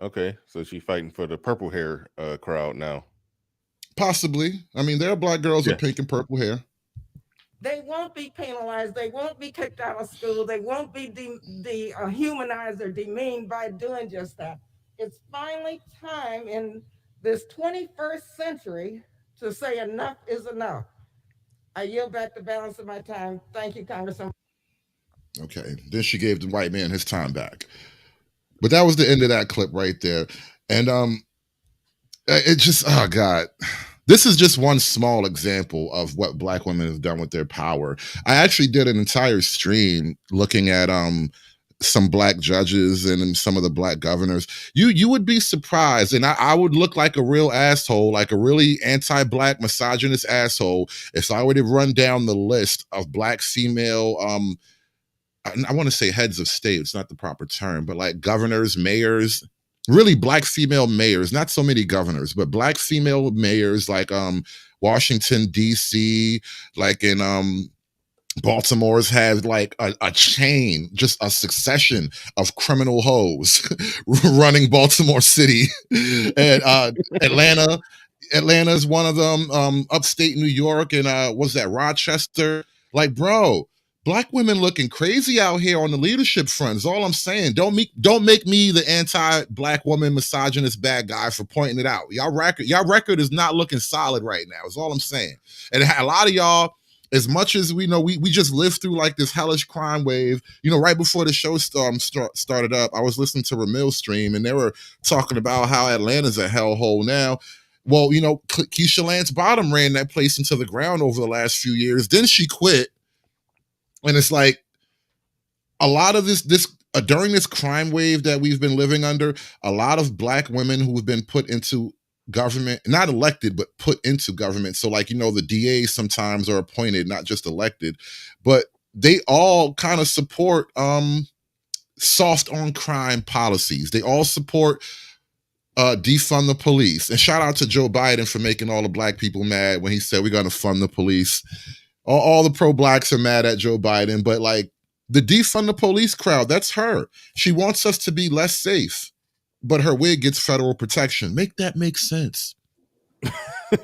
Okay, so she's fighting for the purple hair crowd now. Possibly. I mean, there are Black girls with pink and purple hair. They won't be penalized. They won't be kicked out of school. They won't be dehumanized or demeaned by doing just that. It's finally time in this 21st century to say enough is enough. I yield back the balance of my time. Thank you, Congressman. Okay, then she gave the white man his time back. But that was the end of that clip right there. And it just, oh God. This is just one small example of what Black women have done with their power. I actually did an entire stream looking at some Black judges and some of the Black governors. You would be surprised, and I would look like a real asshole, like a really anti-Black misogynist asshole, if I were to run down the list of Black female I want to say heads of state. It's not the proper term, but like governors, mayors, really black female mayors, not so many governors, but black female mayors like Washington, DC, like in Baltimore's had like a chain, just a succession of criminal hoes running Baltimore City. And Atlanta's one of them, upstate New York, and was that Rochester? Like, bro, black women looking crazy out here on the leadership front is all I'm saying. Don't make me the anti-black woman misogynist bad guy for pointing it out. Y'all record is not looking solid right now, is all I'm saying. And a lot of y'all, as much as we know, we just lived through like this hellish crime wave. You know, right before the show started up, I was listening to Ramil's stream, and they were talking about how Atlanta's a hellhole now. Well, you know, Keisha Lance Bottom ran that place into the ground over the last few years. Then she quit, and it's like a lot of this during this crime wave that we've been living under, a lot of black women who have been put into government, not elected, but put into government. So like, you know, the DAs sometimes are appointed, not just elected, but they all kind of support soft on crime policies. They all support defund the police. And shout out to Joe Biden for making all the black people mad when he said we're going to fund the police. All the pro-blacks are mad at Joe Biden, but like the defund the police crowd, that's her. She wants us to be less safe, but her wig gets federal protection. Make that make sense.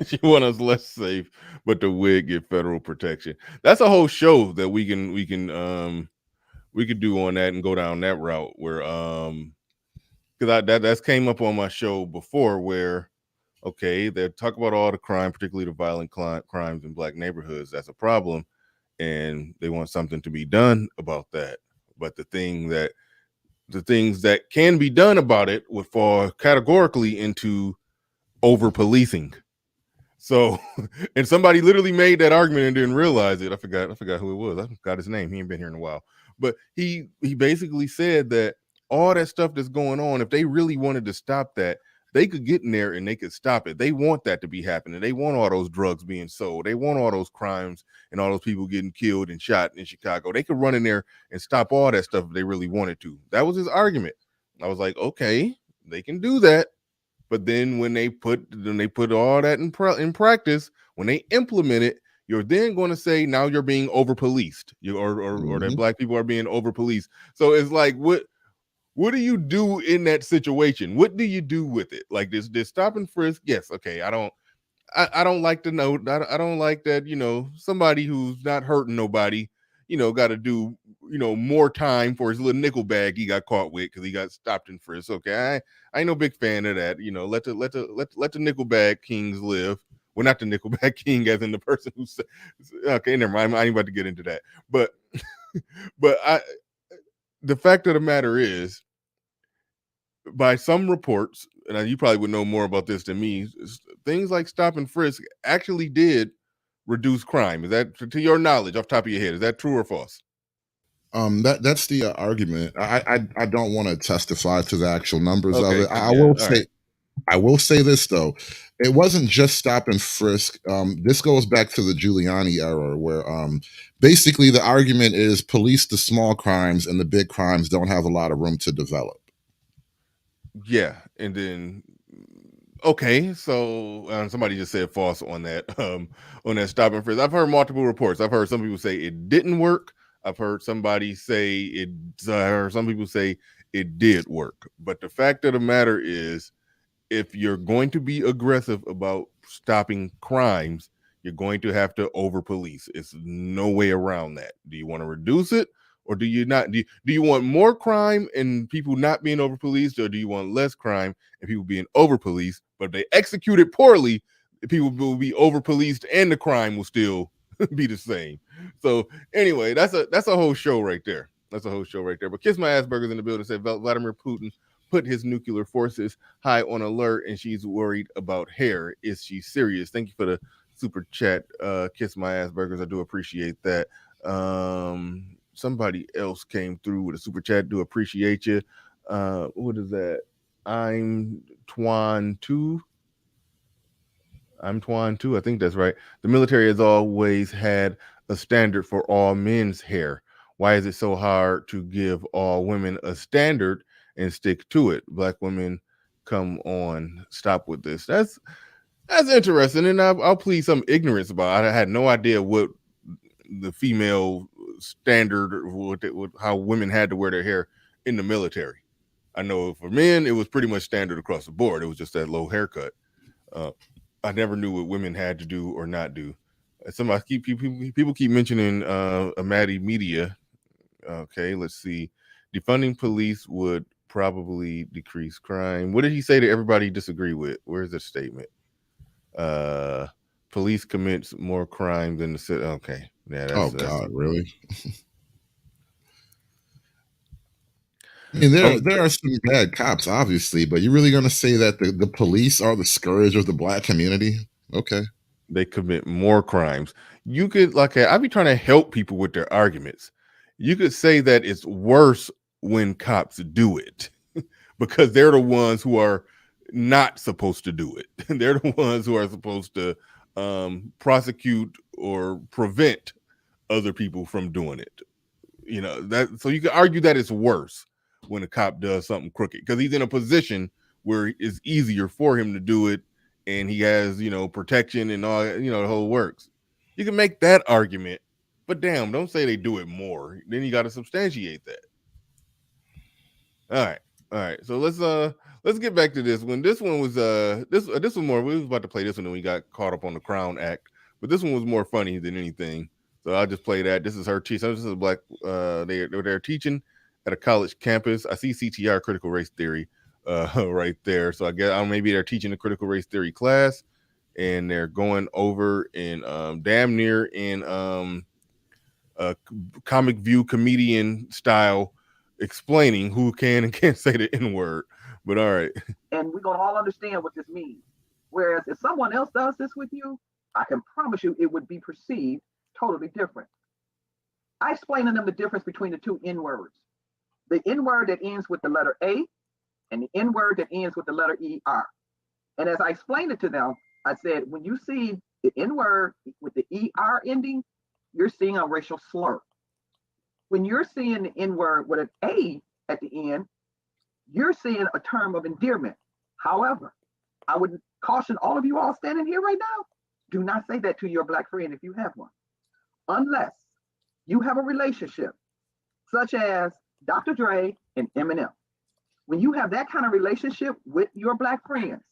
She want us less safe, but the wig get federal protection. That's a whole show that we could do on that and go down that route where because that's came up on my show before where okay, they talk about all the crime, particularly the violent crimes in black neighborhoods. That's a problem, and they want something to be done about that. But the things that can be done about it would fall categorically into over policing. So, and somebody literally made that argument and didn't realize it. I forgot who it was. I forgot his name. He ain't been here in a while. But he basically said that all that stuff that's going on, if they really wanted to stop that, they could get in there and they could stop it. They want that to be happening. They want all those drugs being sold. They want all those crimes and all those people getting killed and shot in Chicago. They could run in there and stop all that stuff if they really wanted to. That was his argument. I was like, okay, they can do that. But then when they put all that in practice, when they implement it, you're then going to say now you're being over policed, or that black people are being over policed. So it's like, what do you do in that situation? What do you do with it? Like this stop and frisk? Yes, okay. I don't like to know. I don't like that. You know, somebody who's not hurting nobody, you know, got to do, you know, more time for his little nickel bag he got caught with because he got stopped and frisked. Okay, I ain't no big fan of that. You know, let the nickel bag kings live. Well, not the nickel bag king, as in the person who said. Okay, never mind. I ain't about to get into that. But the fact of the matter is, by some reports, and you probably would know more about this than me, things like stop and frisk actually did reduce crime. Is that, to your knowledge, off the top of your head, is that true or false? That's the argument. I don't want to testify to the actual numbers of Okay, it. right. I will say this though, it wasn't just stop and frisk. This goes back to the Giuliani era, where basically the argument is police the small crimes and the big crimes don't have a lot of room to develop. Yeah, and then okay, so somebody just said false on that stop and frisk. I've heard multiple reports. I've heard some people say it didn't work. I've heard somebody say it. I heard some people say it did work. But the fact of the matter is, if you're going to be aggressive about stopping crimes, you're going to have to over police. It's no way around that. Do you want to reduce it, or do you not? Do you want more crime and people not being over policed, or do you want less crime and people being over policed? But if they execute it poorly, people will be over policed and the crime will still be the same. So anyway, that's a whole show right there. That's a whole show right there. But Kiss My Asperger's in the building said Vladimir Putin put his nuclear forces high on alert and she's worried about hair. Is she serious? Thank you for the super chat. Kiss My Asperger's. I do appreciate that. Somebody else came through with a super chat. Do appreciate you. What is that? I'm Twan 2. I think that's right. The military has always had a standard for all men's hair. Why is it so hard to give all women a standard and stick to it? Black women, come on, stop with this. That's interesting, and I'll plead some ignorance about it. I had no idea what the female standard or what how women had to wear their hair in the military. I know for men it was pretty much standard across the board. It was just that low haircut. I never knew what women had to do or not do. Somebody people keep mentioning Maddie Media. Okay, let's see. Defunding police would probably decrease crime. What did he say that everybody disagree with? Where's the statement? Police commits more crime than the city. Okay, yeah. God, really? I mean, there are some bad cops, obviously, but you're really going to say that the police are the scourge of the black community? Okay. They commit more crimes. You could, I'd be trying to help people with their arguments. You could say that it's worse when cops do it because they're the ones who are not supposed to do it. They're the ones who are supposed to prosecute or prevent other people from doing it. You know, that, so you could argue that it's worse when a cop does something crooked because he's in a position where it's easier for him to do it, and he has, protection and all, the whole works. You can make that argument, but damn, don't say they do it more. Then you got to substantiate that. All right. So let's get back to this one. This one was this was more. We was about to play this one, and we got caught up on the Crown Act, but this one was more funny than anything. So I'll just play that. This is her teaching. This is a black. They're teaching at a college campus. I see CTR, critical race theory, right there. So I guess maybe they're teaching a critical race theory class, and they're going over in damn near in comic view comedian style, explaining who can and can't say the N-word. But all right. And we're gonna all understand what this means. Whereas if someone else does this with you, I can promise you it would be perceived totally different. I explained to them the difference between the two N-words. The N-word that ends with the letter A and the N-word that ends with the letter ER. And as I explained it to them, I said, when you see the N-word with the ER ending, you're seeing a racial slur. When you're seeing the N-word with an A at the end, you're seeing a term of endearment. However, I would caution all of you all standing here right now, do not say that to your black friend if you have one. Unless you have a relationship, such as Dr. Dre and Eminem. When you have that kind of relationship with your black friends,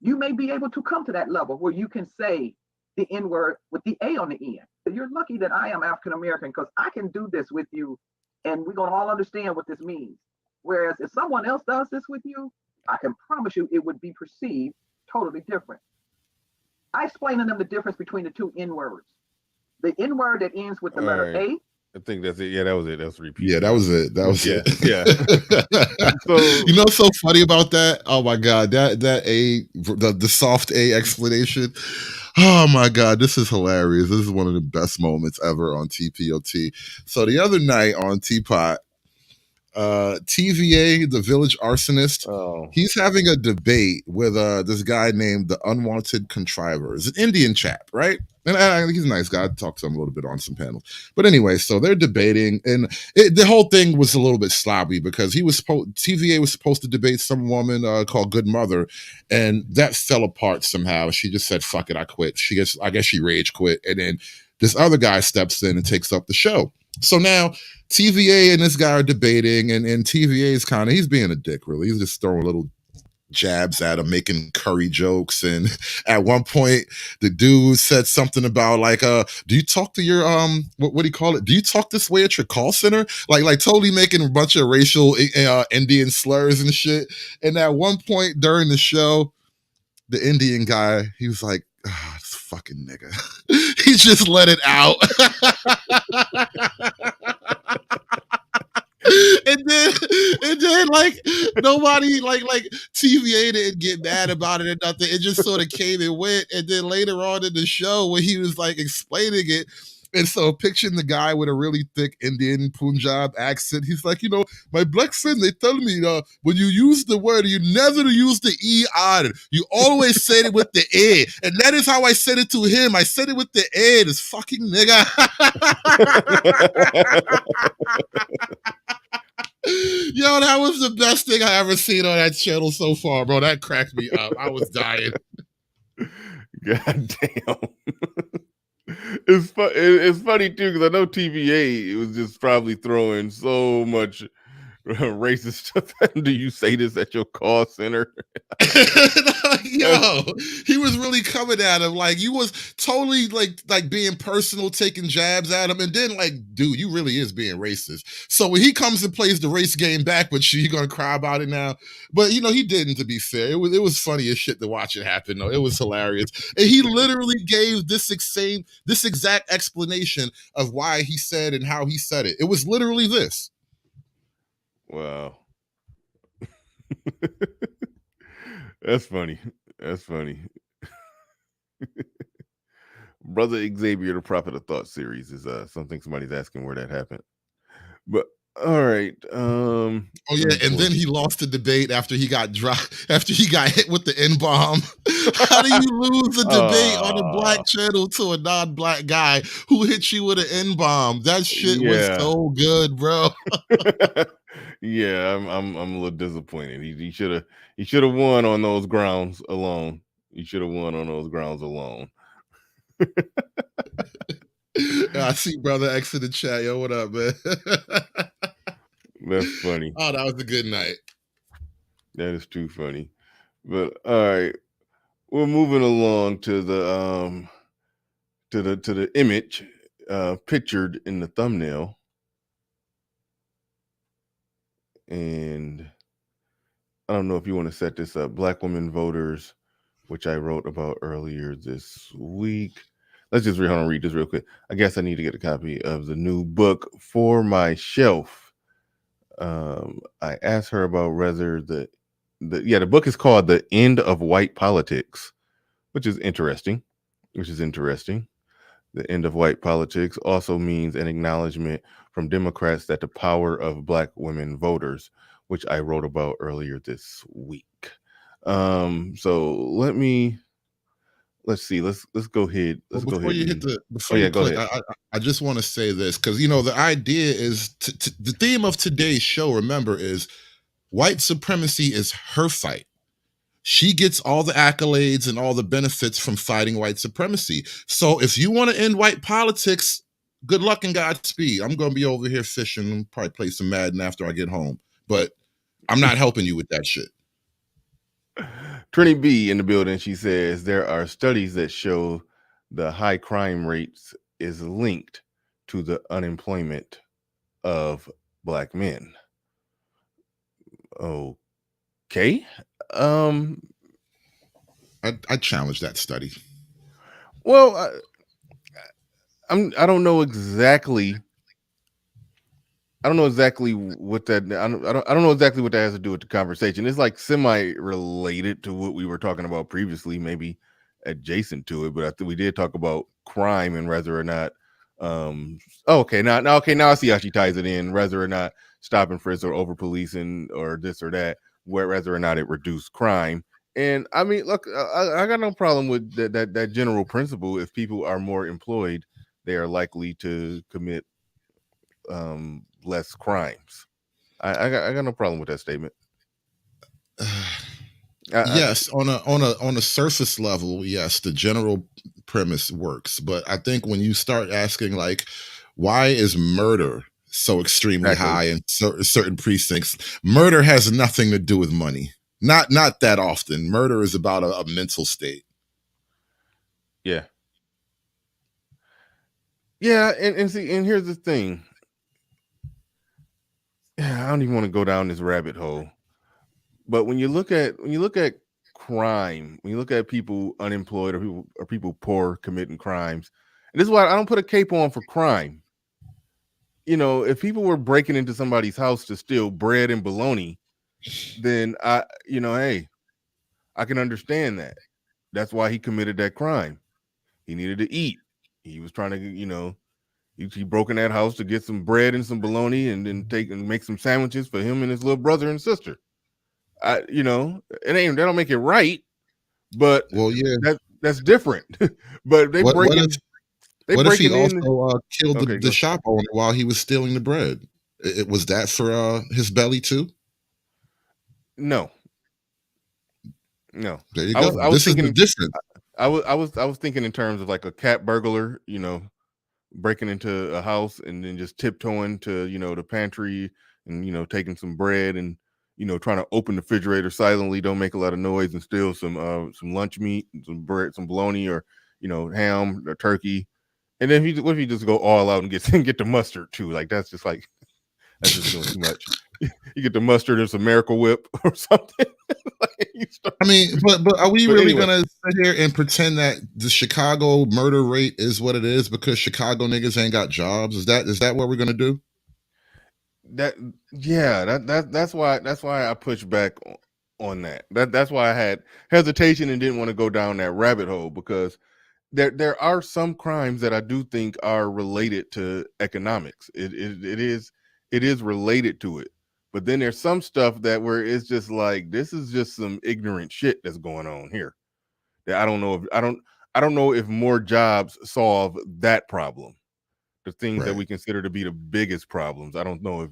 you may be able to come to that level where you can say the N-word with the A on the end. So you're lucky that I am African-American because I can do this with you and we're gonna all understand what this means. Whereas if someone else does this with you, I can promise you it would be perceived totally different. I explained to them the difference between the two N-words. The N-word that ends with the letter A. I think that's it. Yeah, that was it. That's repeat. Yeah, that was it. That was it. Yeah. So, you know what's so funny about that? Oh my God, that the soft A explanation. Oh my God, this is hilarious. This is one of the best moments ever on TPOT. So the other night on Teapot, TVA, the village arsonist, he's having a debate with this guy named the Unwanted Contriver. It's an Indian chap, right? And he's a nice guy. I talked to him a little bit on some panels. But anyway, so they're debating, and the whole thing was a little bit sloppy because TVA was supposed to debate some woman called Good Mother, and that fell apart somehow. She just said, "Fuck it, I quit." I guess she rage quit, and then this other guy steps in and takes up the show. So now TVA and this guy are debating, and TVA is he's being a dick, really. He's just throwing little jabs at him, making curry jokes. And at one point, the dude said something about do you talk to your what do you call it? Do you talk this way at your call center? Like totally making a bunch of racial Indian slurs and shit. And at one point during the show, the Indian guy, he was like, this fucking nigga. He just let it out. and then like nobody like TVA didn't get mad about it or nothing. It just sort of came and went. And then later on in the show, when he was like explaining it, And so picturing the guy with a really thick Indian Punjab accent, he's like, my black friend, they tell me when you use the word, you never use the E-R. You always say it with the A. And that is how I said it to him. I said it with the A, this fucking nigga. Yo, that was the best thing I ever seen on that channel so far, bro. That cracked me up. I was dying. God damn. It's funny too, because I know TVA was just probably throwing so much racist stuff. Do you say this at your call center? Yo, he was really coming at him like you was totally like being personal, taking jabs at him, and then like, dude, you really is being racist. So when he comes and plays the race game back with you gonna cry about it now. But he didn't, to be fair. It was funny as shit to watch it happen though. It was hilarious. And he literally gave this exact explanation of why he said and how he said it. It was literally this. Wow. That's funny. That's funny. Brother Xavier, the Prophet of Thought series is something somebody's asking where that happened. But all right. Oh yeah, and then he lost the debate after he got hit with the N-bomb. How do you lose a debate on a black channel to a non-black guy who hit you with an N-bomb? That shit was so good, bro. Yeah, I'm a little disappointed. He should have won on those grounds alone. He should have won on those grounds alone. I see Brother X in the chat. Yo, what up, man? That's funny. Oh, that was a good night. That is too funny. But all right, we're moving along to the to the image pictured in the thumbnail. And I don't know if you want to set this up. Black women voters, which I wrote about earlier this week. Let's just read this real quick. I guess I need to get a copy of the new book for my shelf. I asked her about whether the book is called The End of White Politics, which is interesting. The end of white politics also means an acknowledgement from Democrats that the power of Black women voters, which I wrote about earlier this week. So let's see. Let's go ahead. Before you click, I just want to say this because the idea is the theme of today's show. Remember, is white supremacy is her fight. She gets all the accolades and all the benefits from fighting white supremacy. So if you want to end white politics, good luck and Godspeed. I'm going to be over here fishing and probably play some Madden after I get home. But I'm not helping you with that shit. Trini B in the building, she says there are studies that show the high crime rates is linked to the unemployment of Black men. Okay. I challenge that study. Well, I don't know exactly. I don't know exactly what that. I don't know exactly what that has to do with the conversation. It's like semi-related to what we were talking about previously, maybe adjacent to it. But I think we did talk about crime and whether or not. Okay, now I see how she ties it in. Whether or not stop and frisk or over policing or this or that, whether or not it reduced crime. And I mean, look, I got no problem with that general principle. If people are more employed, they are likely to commit less crimes. I got no problem with that statement. Yes, on a surface level, yes, the general premise works. But I think when you start asking like, why is murder so extremely high in certain precincts? Murder has nothing to do with money. Not that often. Murder is about a mental state. Yeah, and see, and here's the thing. I don't even want to go down this rabbit hole. But when you look at crime, when you look at people unemployed or people poor committing crimes, and this is why I don't put a cape on for crime. If people were breaking into somebody's house to steal bread and bologna, then hey, I can understand that. That's why he committed that crime. He needed to eat. He was trying to, He broke in that house to get some bread and some bologna, and then take and make some sandwiches for him and his little brother and sister. You know, that don't make it right, but Well, yeah. that's different. But What if he breaking also in. killed Okay, the go. shop owner while he was stealing the bread? It was that for his belly too? No, no. There you I go. was This is the thinking. difference. I was thinking in terms of like a cat burglar. You know, breaking into a house and then just tiptoeing to, you know, the pantry and, you know, taking some bread and, you know, trying to open the refrigerator silently, don't make a lot of noise, and steal some lunch meat, some bread, some bologna, or, you know, ham or turkey. And then what if you just go all out and get the mustard too? Like that's just like that's just doing too much. You get the mustard and some Miracle Whip or something. Like, I mean, but are we but really anyway, gonna sit here and pretend that the Chicago murder rate is what it is because Chicago niggas ain't got jobs? Is that what we're gonna do? that yeah, that's why I pushed back on that. That's why I had hesitation and didn't want to go down that rabbit hole, because there are some crimes that I do think are related to economics. It is related to it. But then there's some stuff that where it's just like, this is just some ignorant shit that's going on here. That I don't know if more jobs solve that problem. The things that Right. we consider to be the biggest problems. I don't know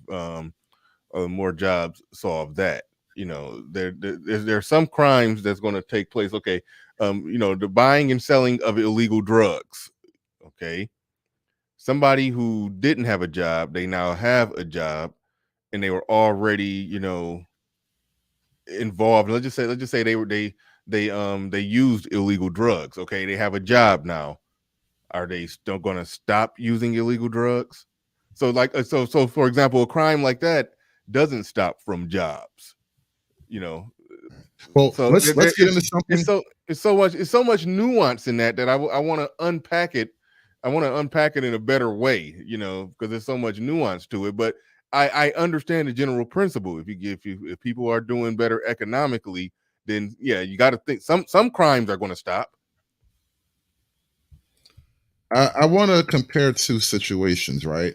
if more jobs solve that. You know, there are some crimes that's going to take place. Okay, you know, the buying and selling of illegal drugs. Okay, somebody who didn't have a job, they now have a job, and they were already, you know, involved. Let's just say they used illegal drugs. Okay, they have a job now. Are they still going to stop using illegal drugs? So like so for example, a crime like that doesn't stop from jobs, you know. Well, So let's get into something. it's so much nuance in that I want to unpack it. I want to unpack it in a better way, you know, because there's so much nuance to it. But I understand the general principle. If people are doing better economically, then yeah, you got to think some crimes are going to stop. I want to compare two situations, right?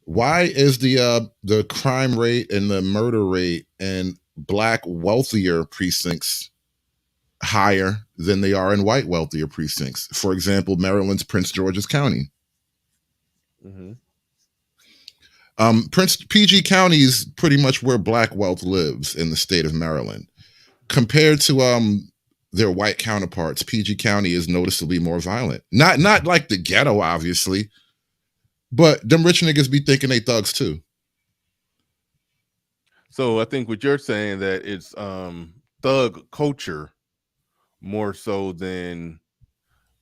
Why is the crime rate and the murder rate in black wealthier precincts higher than they are in white wealthier precincts? For example, Maryland's Prince George's County. Mm-hmm. Prince PG County is pretty much where black wealth lives in the state of Maryland. Compared to their white counterparts, PG County is noticeably more violent. Not like the ghetto, obviously, but them rich niggas be thinking they thugs too. So I think what you're saying, that it's thug culture more so than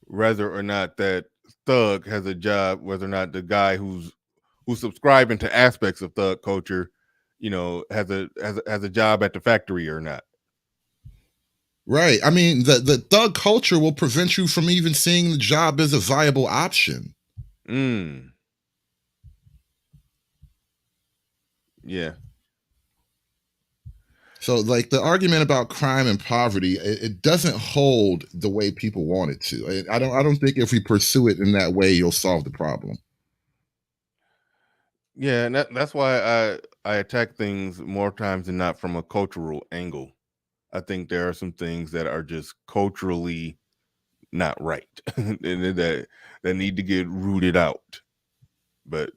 whether or not that thug has a job, whether or not the guy who's subscribing to aspects of thug culture, you know, has a job at the factory or not. Right. I mean, the thug culture will prevent you from even seeing the job as a viable option. Yeah. So, like, the argument about crime and poverty, it doesn't hold the way people want it to. I don't think if we pursue it in that way, you'll solve the problem. Yeah, and that's why I attack things more times than not from a cultural angle. I think there are some things that are just culturally not right, and that need to get rooted out. But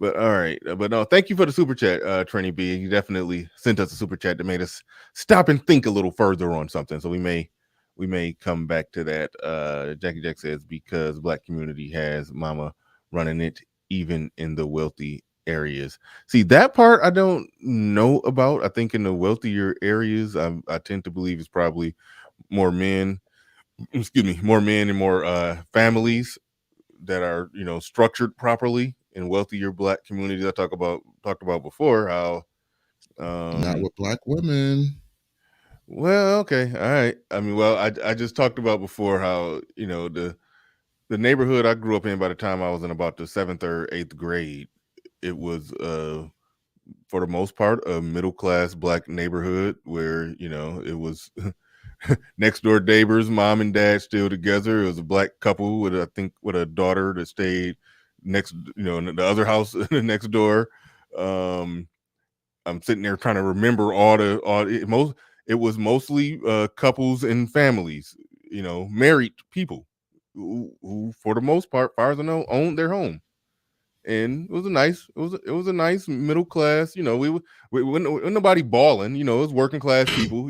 all right. But no, thank you for the super chat, Trini B. You definitely sent us a super chat that made us stop and think a little further on something. So we may come back to that. Jackie Jack says, because black community has mama running it even in the wealthy areas. See, that part I don't know about. I think in the wealthier areas, I tend to believe it's probably more men, more men and more families that are, you know, structured properly in wealthier black communities. I talked about before how Not with black women. well, okay, all right. I mean, well, I just talked about before how, you know, the neighborhood I grew up in, by the time I was in about the 7th or 8th grade, it was for the most part a middle class black neighborhood where, you know, it was next door neighbors, mom and dad still together. It was a black couple with, I think, with a daughter that stayed next, the other house next door. I'm sitting there trying to remember it was mostly couples and families, married people who for the most part, far as I know, owned their home. And it was a nice middle class, we wasn't nobody balling, it was working class people,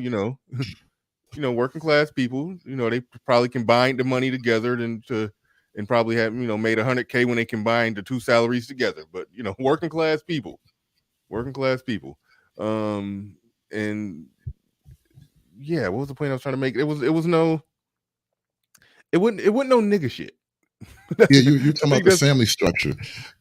working class people, they probably combined the money together and probably have, made 100K when they combined the two salaries together. But working class people. And yeah, what was the point I was trying to make? It wasn't no nigga shit. Yeah, you're talking I about think the that's family structure.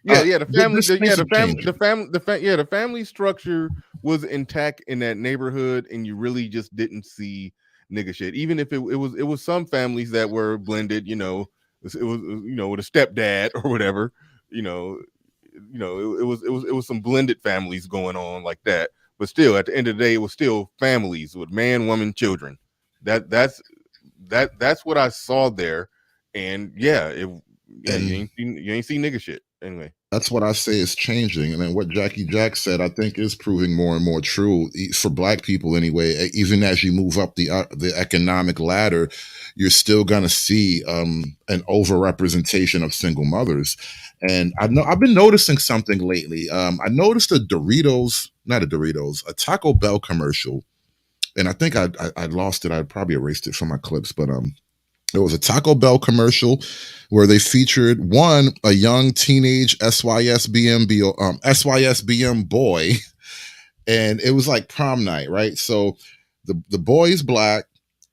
The family structure was intact in that neighborhood, and you really just didn't see nigga shit. Even if it was some families that were blended, it was with a stepdad or whatever, it was some blended families going on like that. But still, at the end of the day, it was still families with man, woman, children. That's what I saw there. And And you ain't seen nigga shit anyway. that's what I say is changing. And then what Jackie Jack said, I think, is proving more and more true for Black people anyway. Even as you move up the economic ladder, you're still gonna see an overrepresentation of single mothers. And I've been noticing something lately. I noticed a Taco Bell commercial, and I think I lost it. I probably erased it from my clips, but it was a Taco Bell commercial where they featured a young teenage SYSBM boy, and it was like prom night, right? So the boy is Black,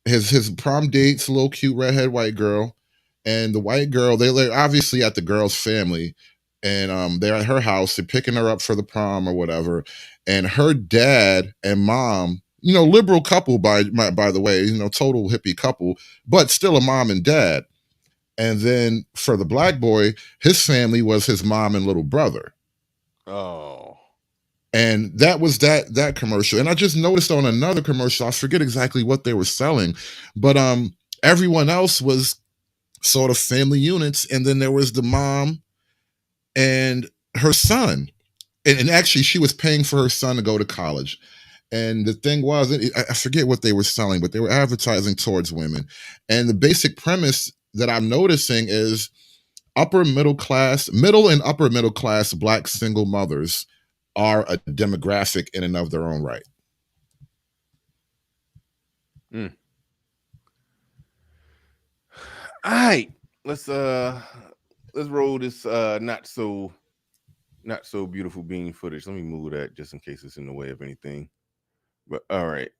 his prom date's a little cute redhead white girl, and the white girl, they're obviously at the girl's family, and they're at her house, they're picking her up for the prom or whatever, and her dad and mom, liberal couple by the way, total hippie couple, but still a mom and dad. And then for the Black boy, his family was his mom and little brother. Oh. And that was that commercial. And I just noticed on another commercial, I forget exactly what they were selling, but everyone else was sort of family units. And then there was the mom and her son. And actually, she was paying for her son to go to college. And the thing was, I forget what they were selling, but they were advertising towards women. And the basic premise that I'm noticing is middle and upper middle class Black single mothers are a demographic in and of their own right. All right, let's roll this not so beautiful bean footage. Let me move that just in case it's in the way of anything. But all right.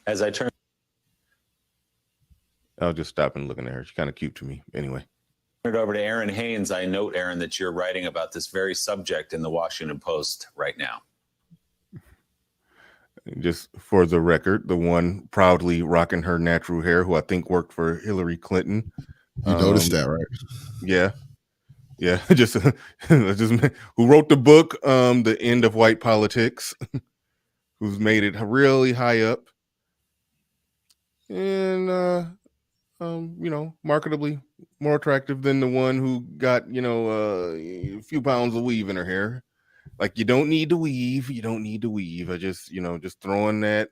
As I turn, I'll just stop and looking at her. She's kind of cute to me. Anyway. Turn it over to Aaron Haynes. I note, Aaron, that you're writing about this very subject in the Washington Post right now. Just for the record, the one proudly rocking her natural hair, who I think worked for Hillary Clinton. You noticed that, right? Yeah. Just who wrote the book, The End of White Politics, who's made it really high up, and marketably more attractive than the one who got a few pounds of weave in her hair. Like, you don't need to weave. I just throwing that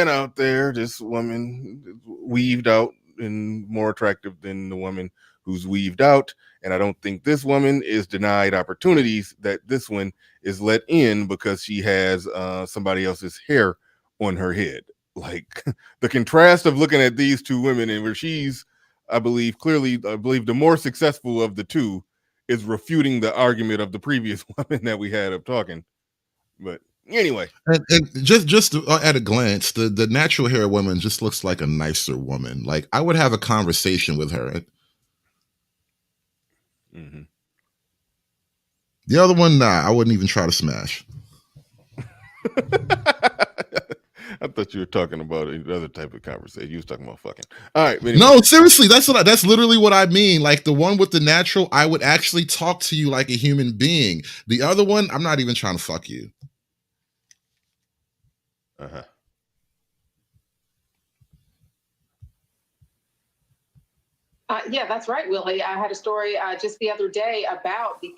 out there. This woman weaved out and more attractive than the woman who's weaved out. And I don't think this woman is denied opportunities that this one is let in because she has somebody else's hair on her head. Like, the contrast of looking at these two women, and where she's, I believe the more successful of the two, is refuting the argument of the previous woman that we had up talking. But anyway, and just at a glance, the natural hair woman just looks like a nicer woman. Like, I would have a conversation with her. Mm-hmm. The other one, nah, I wouldn't even try to smash. I thought you were talking about another type of conversation. You was talking about fucking. All right. Anyway. No, seriously, that's literally what I mean. Like, the one with the natural, I would actually talk to you like a human being. The other one, I'm not even trying to fuck you. Yeah, that's right, Willie. I had a story just the other day about the.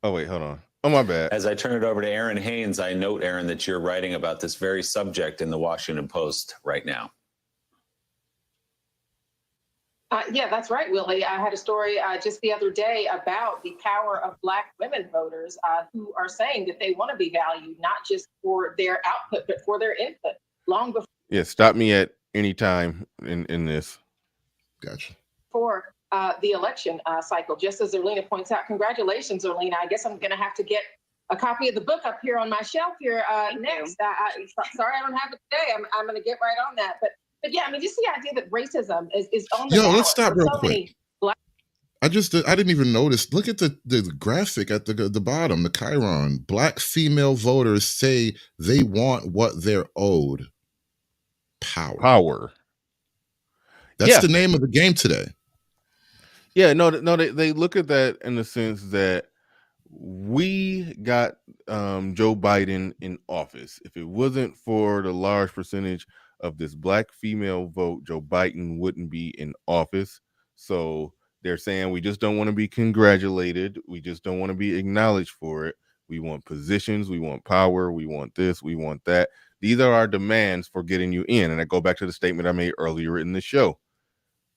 Oh wait, hold on. Oh, my bad. As I turn it over to Aaron Haynes, I note, Aaron, that you're writing about this very subject in the Washington Post right now. Yeah, that's right, Willie. I had a story just the other day about the power of Black women voters who are saying that they want to be valued, not just for their output, but for their input. Long before. Yeah, stop me at any time in this. Gotcha. For the election cycle, just as Zerlina points out. Congratulations, Zerlina. I guess I'm going to have to get a copy of the book up here on my shelf here next. Sorry, I don't have it today. I'm going to get right on that. But yeah, I mean, just the idea that racism is on the Yo, ballot. let's stop real so quick. I didn't even notice. Look at the graphic at the bottom, the Chiron. Black female voters say they want what they're owed. Power. That's the name of the game today. Yeah, no, they look at that in the sense that we got Joe Biden in office. If it wasn't for the large percentage of this Black female vote, Joe Biden wouldn't be in office. So they're saying we just don't want to be congratulated. We just don't want to be acknowledged for it. We want positions. We want power. We want this. We want that. These are our demands for getting you in. And I go back to the statement I made earlier in the show.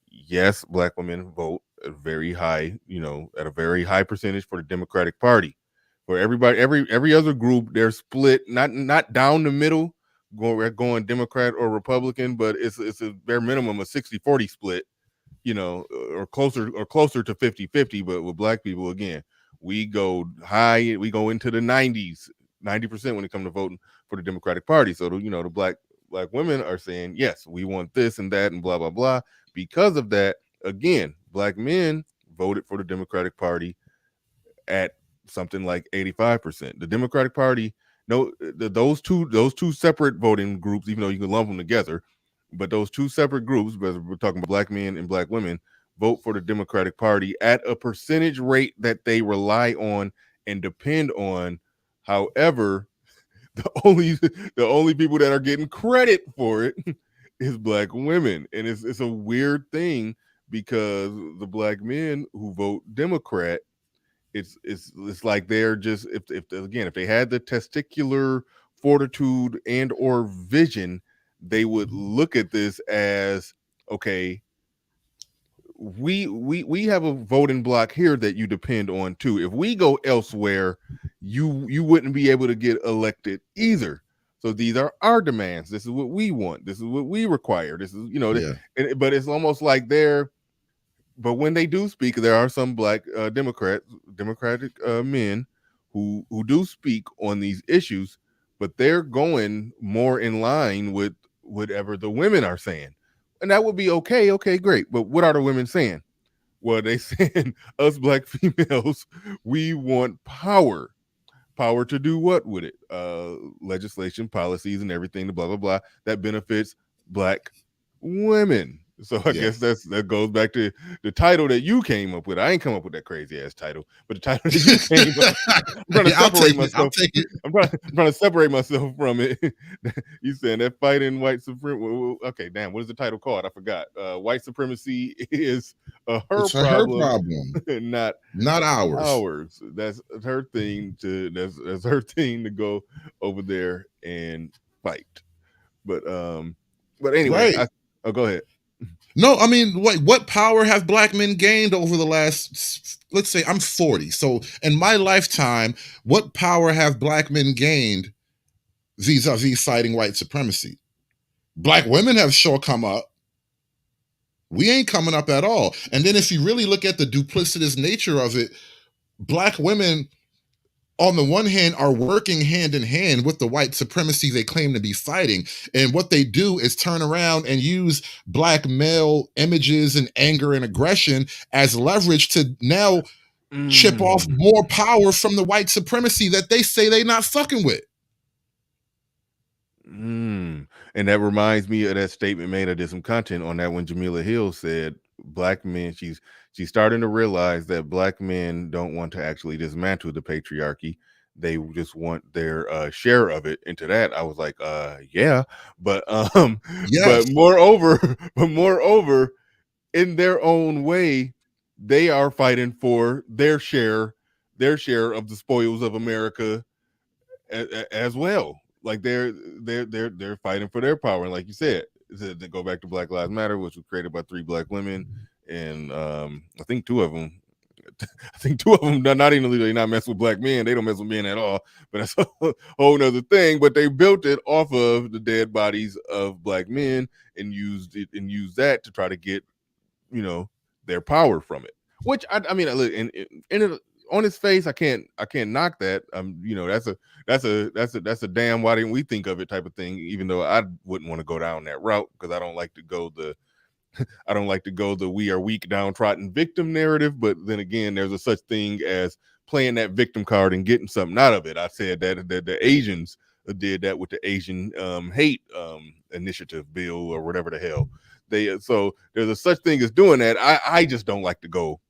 Yes, Black women vote at very high, at a very high percentage for the Democratic Party. For everybody, every other group, they're split, not down the middle, going Democrat or Republican, but it's a bare minimum a 60-40 split, or closer to 50-50. But with Black people, again, we go high, we go into the 90s, 90% when it comes to voting for the Democratic Party. So the Black women are saying, yes, we want this and that and blah blah blah. Because of that, again, Black men voted for the Democratic at something like 85%. The Democratic Party, those two separate voting groups, even though you can lump them together, but those two separate groups, whether we're talking about Black men and Black women, vote for the Democratic Party at a percentage rate that they rely on and depend on. However, the only people that are getting credit for it is Black women. And it's a weird thing because the Black men who vote Democrat, it's like they're just, if they had the testicular fortitude and or vision, they would look at this as, okay, we have a voting block here that you depend on too. If we go elsewhere, you wouldn't be able to get elected either. So these are our demands. This is what we want. This is what we require. This is, but it's almost like but when they do speak, there are some Black Democratic men who do speak on these issues, but they're going more in line with whatever the women are saying. And that would be okay. Okay, great. But what are the women saying? Well, they saying us Black females, we want power. Power to do what with it? Legislation, policies, and everything, blah, blah, blah, that benefits Black women. So I guess that goes back to the title that you came up with. I ain't come up with that crazy ass title, but the title that you came up with, I'm trying to separate myself. I'm trying to separate myself from it. You saying that fighting white supremacy? Okay, damn. What is the title called? I forgot. White supremacy is her problem, not ours. That's her thing that's her thing to go over there and fight. But anyway, go ahead. No, I mean, what power have Black men gained over the last, let's say I'm 40. So in my lifetime, what power have Black men gained vis-a-vis fighting white supremacy? Black women have sure come up. We ain't coming up at all. And then if you really look at the duplicitous nature of it, Black women, on the one hand, are working hand in hand with the white supremacy they claim to be fighting. And what they do is turn around and use Black male images and anger and aggression as leverage to now chip off more power from the white supremacy that they say they're not fucking with. And that reminds me of that statement made. I did some content on that when Jamila Hill said Black men, she's starting to realize that Black men don't want to actually dismantle the patriarchy. They just want their share of it. Into that, I was like, yeah. But but moreover, in their own way, they are fighting for their share of the spoils of America as well. Like they're fighting for their power, and like you said, to go back to Black Lives Matter, which was created by 3 black women, and I think 2 of them. I think 2 of them not even legally not mess with black men. They don't mess with men at all. But that's a whole nother thing. But they built it off of the dead bodies of black men and used that to try to get, their power from it. Which I mean, look, on its face, I can't knock that. That's a damn why didn't we think of it type of thing. Even though I wouldn't want to go down that route because I don't like to go the we are weak, downtrodden victim narrative. But then again, there's a such thing as playing that victim card and getting something out of it. I said that the Asians did that with the Asian hate initiative bill or whatever the hell. So there's a such thing as doing that. I just don't like to go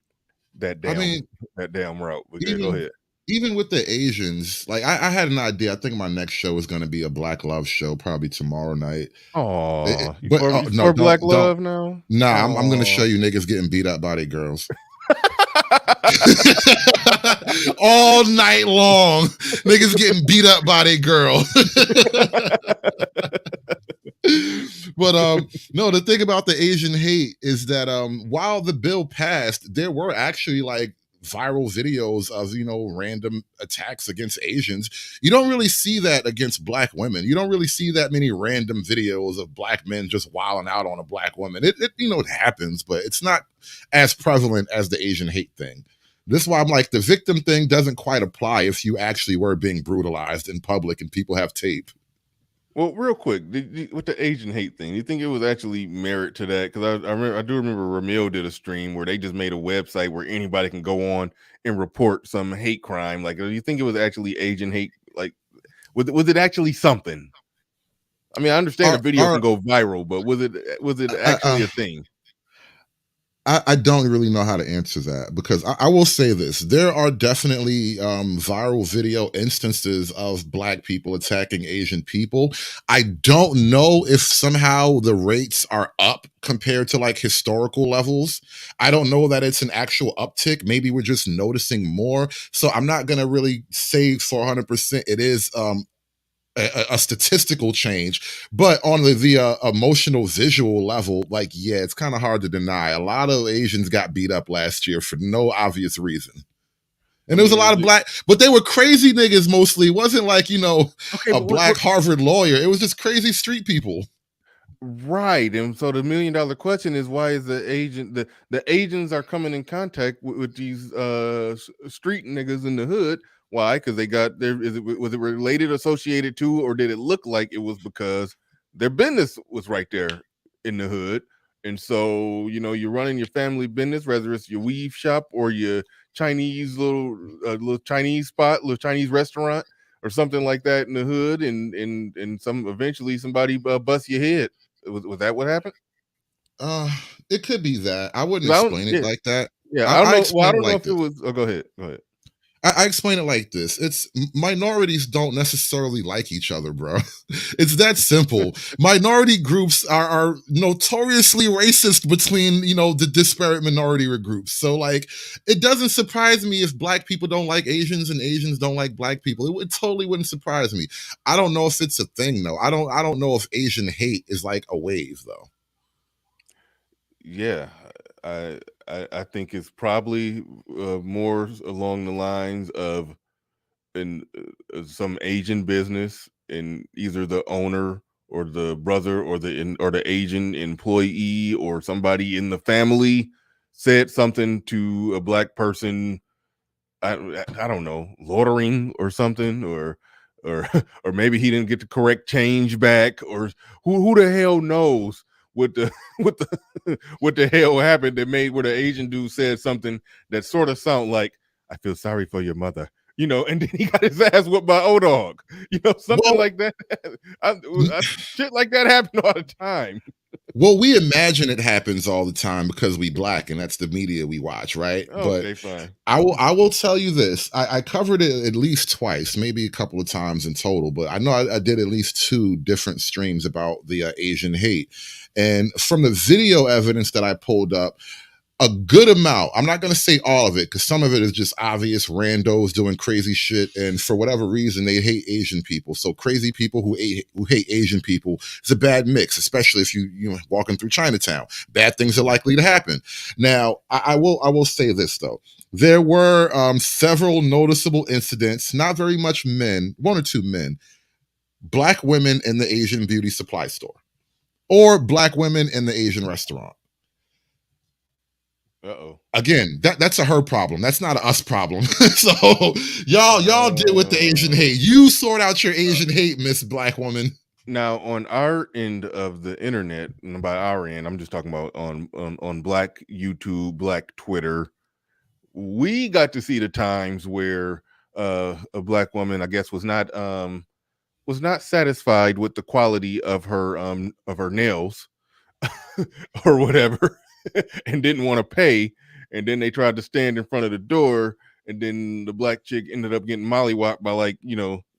that damn route. But yeah, go ahead. Even with the Asians, like I had an idea. I think my next show is going to be a Black Love show, probably tomorrow night. Oh, no, Black Love now? Nah, I'm going to show you niggas getting beat up by their girls. All night long, niggas getting beat up by their girl. But no, the thing about the Asian hate is that while the bill passed, there were actually like viral videos of random attacks against Asians. You don't really see that against black women. You don't really see that many random videos of black men just wilding out on a black woman. It happens, but it's not as prevalent as the Asian hate thing. This is why I'm like, the victim thing doesn't quite apply if you actually were being brutalized in public and people have tape. Well, real quick, with the Asian hate thing, you think it was actually merit to that? Because I do remember Ramil did a stream where they just made a website where anybody can go on and report some hate crime. Like, do you think it was actually Asian hate? Like, was it actually something? I mean, I understand a video can go viral, but was it actually a thing? I don't really know how to answer that, because I will say this. There are definitely viral video instances of black people attacking Asian people. I don't know if somehow the rates are up compared to like historical levels. I don't know that it's an actual uptick. Maybe we're just noticing more. So I'm not going to really say 400% it is a statistical change, but on the emotional visual level, like, yeah, it's kind of hard to deny. A lot of Asians got beat up last year for no obvious reason. And there was a lot of black, but they were crazy niggas mostly. It wasn't like, a black Harvard lawyer. It was just crazy street people. Right. And so the $1 million question is, why is the Asians are coming in contact with these street niggas in the hood? Why? Because they got there. Was it related, associated to, or did it look like it was because their business was right there in the hood? And so, you're running your family business, whether it's your weave shop or your Chinese little Chinese spot, little Chinese restaurant, or something like that in the hood, and eventually somebody busts your head. Was that what happened? It could be that. I wouldn't explain it like that. Yeah, I don't know if it was. Oh, go ahead. I explain it like this. It's minorities don't necessarily like each other, bro. It's that simple. Minority groups are notoriously racist between, the disparate minority groups. So like, it doesn't surprise me if black people don't like Asians and Asians don't like black people. It totally wouldn't surprise me. I don't know if it's a thing though. I don't know if Asian hate is like a wave though. Yeah, I think it's probably more along the lines of some Asian business, and either the owner or the brother or the Asian employee or somebody in the family said something to a black person. I don't know, loitering or something, or or maybe he didn't get the correct change back, or who the hell knows what the hell happened that made where the Asian dude said something that sort of sound like, "I feel sorry for your mother," and then he got his ass whooped by O-Dog, something like that. Shit like that happen all the time. Well, we imagine it happens all the time because we black, and that's the media we watch, right? But Okay, fine. I will tell you this. I covered it at least twice, maybe a couple of times in total, but I know I did at least 2 different streams about the Asian hate. And from the video evidence that I pulled up, a good amount, I'm not going to say all of it because some of it is just obvious randos doing crazy shit, and for whatever reason they hate Asian people. So crazy people who hate Asian people is a bad mix, especially if you walking through Chinatown. Bad things are likely to happen. Now I will say this though. There were several noticeable incidents, not very much men, 1 or 2 men, black women in the Asian beauty supply store or black women in the Asian restaurant. Uh-oh. Again, that's a her problem. That's not a us problem. So y'all deal with the Asian hate. You sort out your Asian hate, Miss Black Woman. Now, on our end of the internet, and by our end, I'm just talking about on Black YouTube, Black Twitter, we got to see the times where a black woman, I guess, was not satisfied with the quality of her nails or whatever, and didn't want to pay, and then they tried to stand in front of the door, and then the black chick ended up getting mollywopped by, like,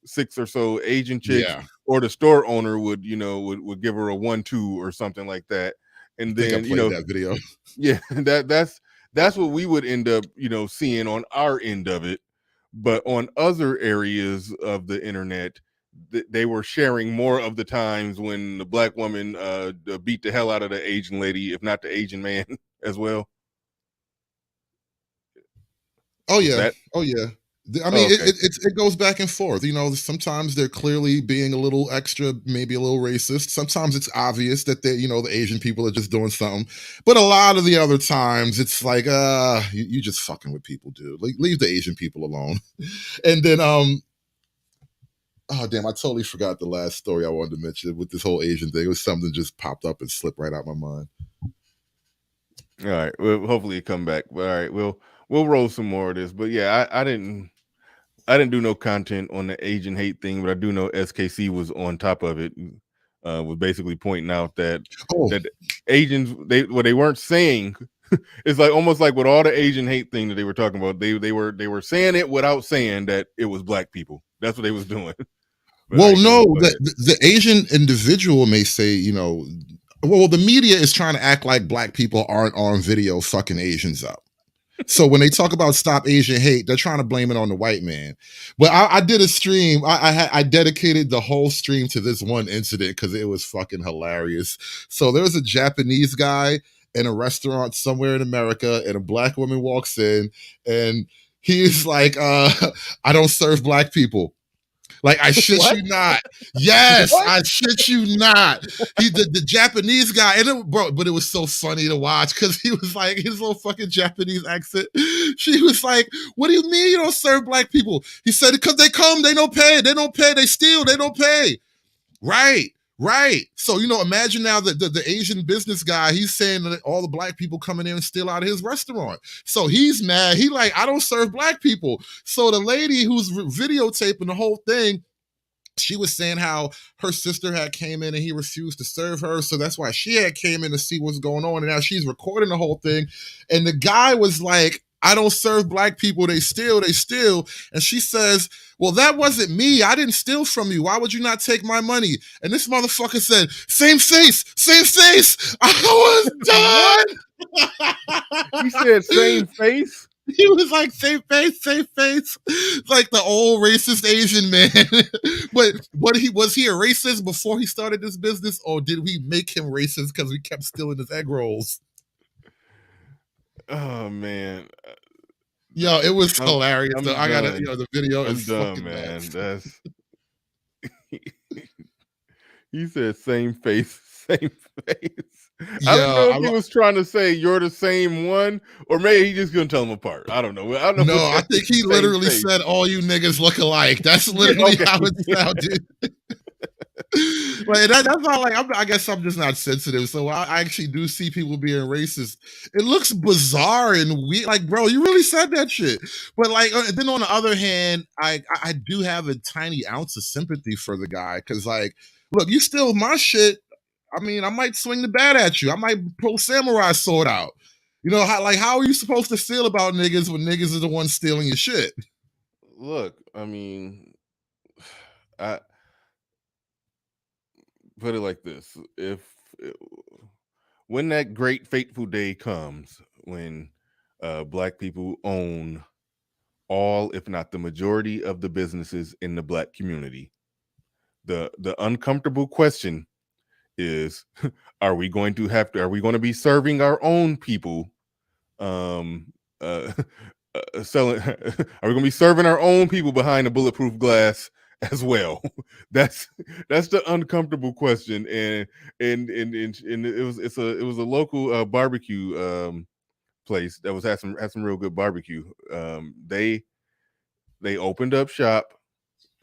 6 or so Asian chicks, Yeah. or the store owner would give her a 1-2 or something like that, and I think I then played that video. yeah, that's what we would end up seeing on our end of it. But on other areas of the internet, they were sharing more of the times when the black woman beat the hell out of the Asian lady, if not the Asian man as well. Oh Was yeah. that- Oh yeah. I mean, okay. it goes back and forth. Sometimes they're clearly being a little extra, maybe a little racist. Sometimes it's obvious that the Asian people are just doing something. But a lot of the other times, it's like, you just fucking with people, dude. Like, leave the Asian people alone. And then, oh damn, I totally forgot the last story I wanted to mention with this whole Asian thing. It was something that just popped up and slipped right out my mind. All right. Well, hopefully it come back. But all right, we'll roll some more of this. But yeah, I didn't do no content on the Asian hate thing, but I do know SKC was on top of it. Was basically pointing out that that Asians, they weren't saying. It's like almost like with all the Asian hate thing that they were talking about, they were saying it without saying that it was black people. That's what they was doing. But Well, no, the Asian individual may say, well, the media is trying to act like black people aren't on video fucking Asians up. So when they talk about stop Asian hate, they're trying to blame it on the white man. But I did a stream. I dedicated the whole stream to this one incident because it was fucking hilarious. So there was a Japanese guy in a restaurant somewhere in America, and a black woman walks in, and he's like, I don't serve black people. Like, I shit you not. Yes, I shit you not. The Japanese guy, and but it was so funny to watch because he was like, his little fucking Japanese accent. She was like, "What do you mean you don't serve black people?" He said, "Because they come, they don't pay, they steal, they don't pay." Right. So, imagine now that the Asian business guy, he's saying that all the black people coming in and steal out of his restaurant. So he's mad. He like, I don't serve black people. So the lady who's videotaping the whole thing, she was saying how her sister had came in and he refused to serve her. So that's why she had came in to see what's going on. And now she's recording the whole thing. And the guy was like, I don't serve black people. They steal. And she says, well, that wasn't me. I didn't steal from you. Why would you not take my money? And this motherfucker said, same face. I was done. He said same face? He was like, same face. Like the old racist Asian man. But was he a racist before he started this business, or did we make him racist because we kept stealing his egg rolls? Oh man. Yo, it was hilarious. I gotta, the video is done, fucking man. nuts. That's he said same face. I don't know if he was trying to say you're the same one, or maybe he just couldn't tell them apart. I don't know. No, I think he literally said all you niggas look alike. That's literally how it sounded. Like that's all. Like I guess I'm just not sensitive, so I actually do see people being racist. It looks bizarre and weird. Like, bro, you really said that shit. But like, then on the other hand, I do have a tiny ounce of sympathy for the guy because, like, look, you steal my shit. I mean, I might swing the bat at you. I might pull samurai sword out. You know, how are you supposed to feel about niggas when niggas are the ones stealing your shit? Look, I mean, I put it like this: when that great fateful day comes, when Black people own all, if not the majority, of the businesses in the Black community, the uncomfortable question is: are we going to be serving our own people? Selling? Are we going to be serving our own people behind a bulletproof glass as well? That's the uncomfortable question, and it was a local barbecue place that had some real good barbecue. They opened up shop.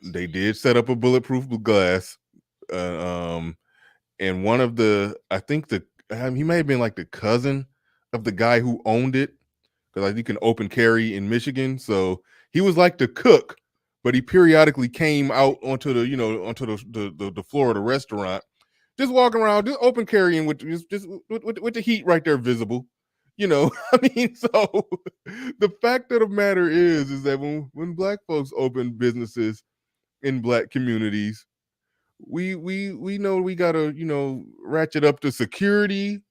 They did set up a bulletproof glass, and one of the he may have been like the cousin of the guy who owned it, because like you can open carry in Michigan, so he was like the cook, but he periodically came out onto the floor of the restaurant, just walking around, just open carrying with the heat right there visible. I mean, so the fact of the matter is that when Black folks open businesses in Black communities, we know we gotta ratchet up the security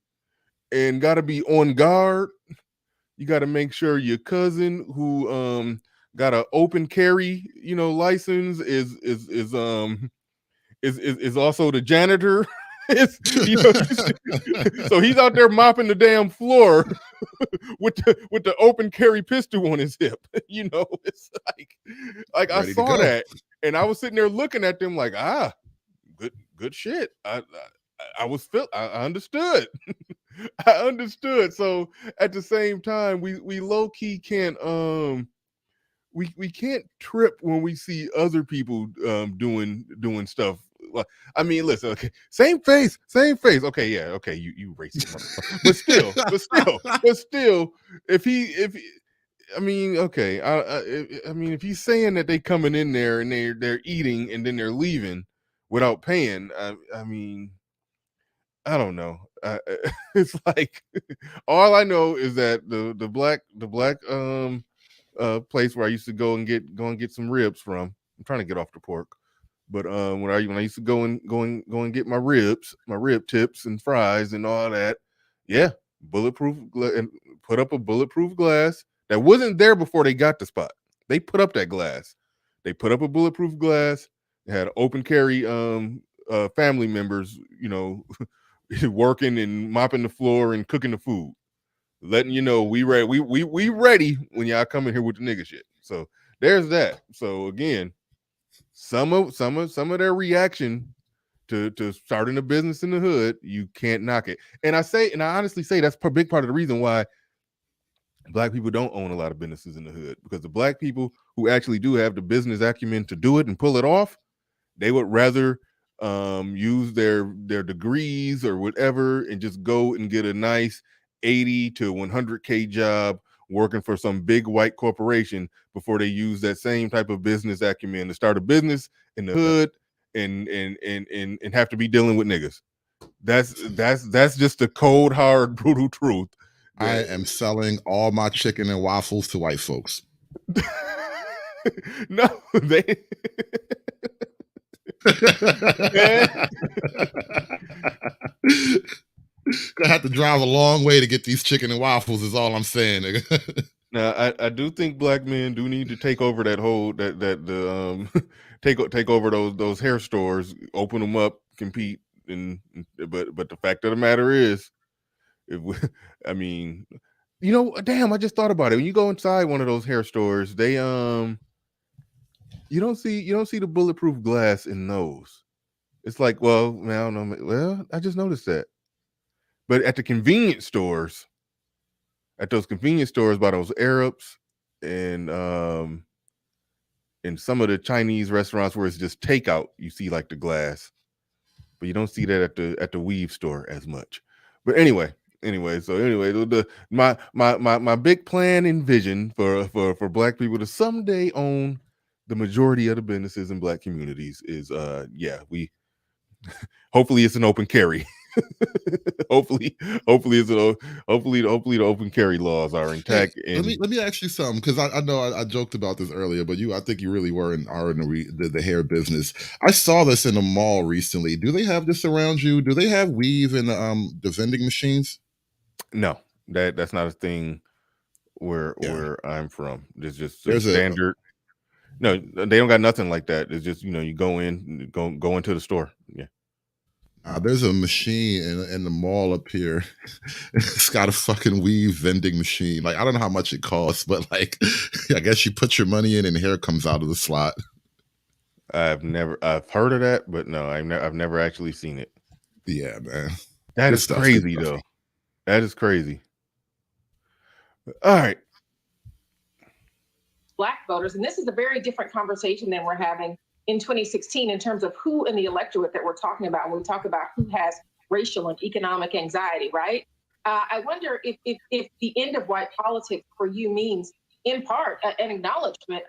and gotta be on guard. You got to make sure your cousin who got an open carry license is also the janitor. So he's out there mopping the damn floor with the open carry pistol on his hip. It's like I saw that, and I was sitting there looking at them like, good shit. I understood. I understood. So at the same time, we low key can't we can't trip when we see other people doing stuff. I mean, listen, okay, same face. Okay, yeah, okay, you racist, but still, if I mean, okay, I mean, if he's saying that they coming in there and they're eating and then they're leaving without paying, I mean, I don't know. It's like all I know is that the black place where I used to go and get some ribs from. I'm trying to get off the pork, but when I used to go and get my rib tips and fries and all that, yeah, and put up a bulletproof glass that wasn't there before they got the spot. They put up that glass. They put up a bulletproof glass. They had open carry family members, working and mopping the floor and cooking the food, letting you know we ready when y'all come in here with the nigga shit. So there's that. So again, some of their reaction to starting a business in the hood, you can't knock it. And I honestly say that's a big part of the reason why Black people don't own a lot of businesses in the hood, because the Black people who actually do have the business acumen to do it and pull it off, they would rather use their degrees or whatever and just go and get a nice 80 to 100K job working for some big white corporation before they use that same type of business acumen to start a business in the hood and have to be dealing with niggas. That's just the cold, hard, brutal truth. I am selling all my chicken and waffles to white folks. No, they Gonna have to drive a long way to get these chicken and waffles is all I'm saying, nigga. Now I do think Black men do need to take over that whole take over those hair stores, open them up, compete, but the fact of the matter is, I mean, damn, I just thought about it. When you go inside one of those hair stores, they you don't see the bulletproof glass in those. It's like, well, I don't know. Well, I just noticed that. But at the convenience stores, by those Arabs and in some of the Chinese restaurants where it's just takeout, you see like the glass, but you don't see that at the weave store as much. But anyway, my big plan and vision for Black people to someday own the majority of the businesses in Black communities is hopefully it's an open carry. hopefully, hopefully the open carry laws are intact. Hey, let me ask you something, because I know I joked about this earlier, but I think you really are in the hair business. I saw this in the mall recently. Do they have this around you? Do they have weave in the vending machines? No, that's not a thing where I'm from. It's just a There's standard. No, they don't got nothing like that. It's just, you go into the store. Yeah. There's a machine in the mall up here. It's got a fucking weave vending machine. Like, I don't know how much it costs, but like, I guess you put your money in and hair comes out of the slot. I've heard of that, but no, I've never actually seen it. Yeah, man. That Good is stuff, crazy good stuff. though. That is crazy. All right. Black voters, and this is a very different conversation than we're having in 2016 in terms of who in the electorate that we're talking about when we talk about who has racial and economic anxiety, right? I wonder if the end of white politics for you means, in part, an acknowledgement,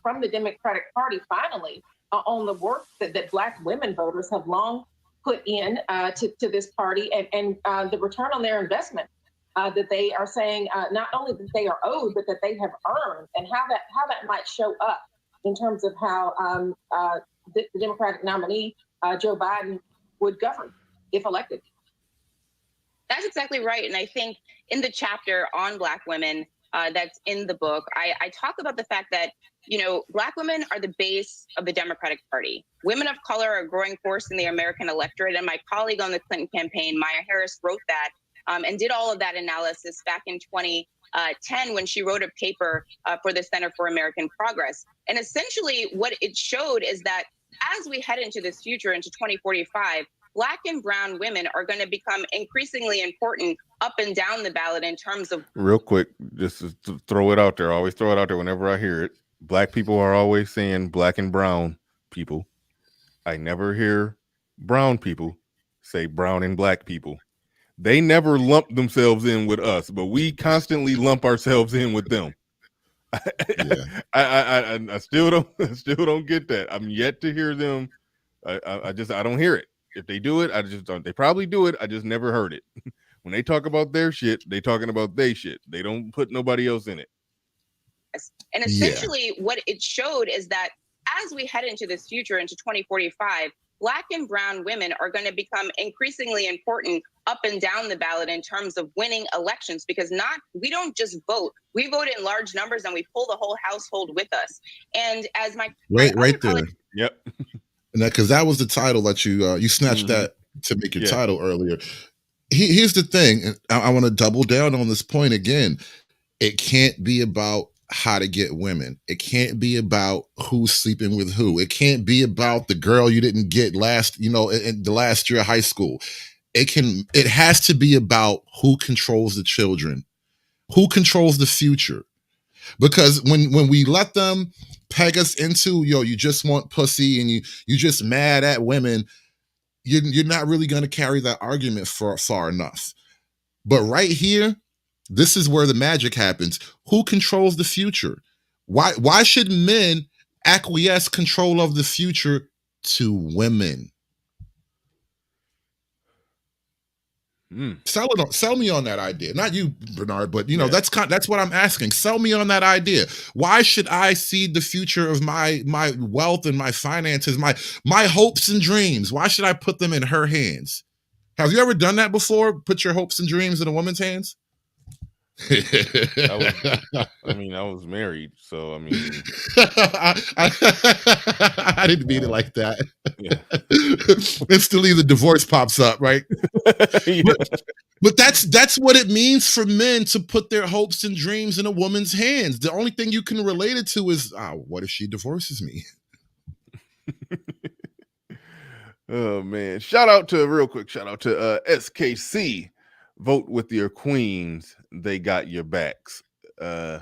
from the Democratic Party finally on the work that Black women voters have long put in to this party and the return on their investment that they are saying not only that they are owed, but that they have earned, and how that might show up in terms of how the Democratic nominee, Joe Biden, would govern if elected. That's exactly right. And I think in the chapter on Black women that's in the book, I talk about the fact that, Black women are the base of the Democratic Party. Women of color are a growing force in the American electorate. And my colleague on the Clinton campaign, Maya Harris, wrote that and did all of that analysis back in 2010 when she wrote a paper for the Center for American Progress. And essentially what it showed is that as we head into this future, into 2045, Black and brown women are going to become increasingly important up and down the ballot in terms of... Real quick, just to throw it out there. I always throw it out there whenever I hear it. Black people are always saying Black and brown people. I never hear brown people say brown and Black people. They never lump themselves in with us, but we constantly lump ourselves in with them. Yeah. I still don't get that. I'm yet to hear them. I don't hear it. If they do it, I just don't. They probably do it. I just never heard it. When they talk about their shit, they talking about they shit. They don't put nobody else in it. And essentially what it showed is that as we head into this future, into 2045, Black and brown women are going to become increasingly important up and down the ballot in terms of winning elections, because we don't just vote. We vote in large numbers and we pull the whole household with us. And as my right there. Yep. Because that was the title that you snatched that to make your title earlier. Here's the thing, and I want to double down on this point again. It can't be about how to get women. It can't be about who's sleeping with who. It can't be about the girl you didn't get in the last year of high school. It has to be about who controls the children, who controls the future. Because when we let them peg us into, you just want pussy and you just mad at women, you're not really going to carry that argument far enough. But right here, this is where the magic happens. Who controls the future? Why should men acquiesce control of the future to women? Sell me on that idea. Not you, Bernard, but that's what I'm asking. Sell me on that idea. Why should I cede the future of my wealth and my finances, my hopes and dreams? Why should I put them in her hands? Have you ever done that before? Put your hopes and dreams in a woman's hands? I was married, so I mean, I didn't mean it like that. Yeah. Instantly, the divorce pops up, right? But that's what it means for men to put their hopes and dreams in a woman's hands. The only thing you can relate it to is, what if she divorces me? Oh man! Shout out to SKC. Vote with your queens. They got your backs. Yeah,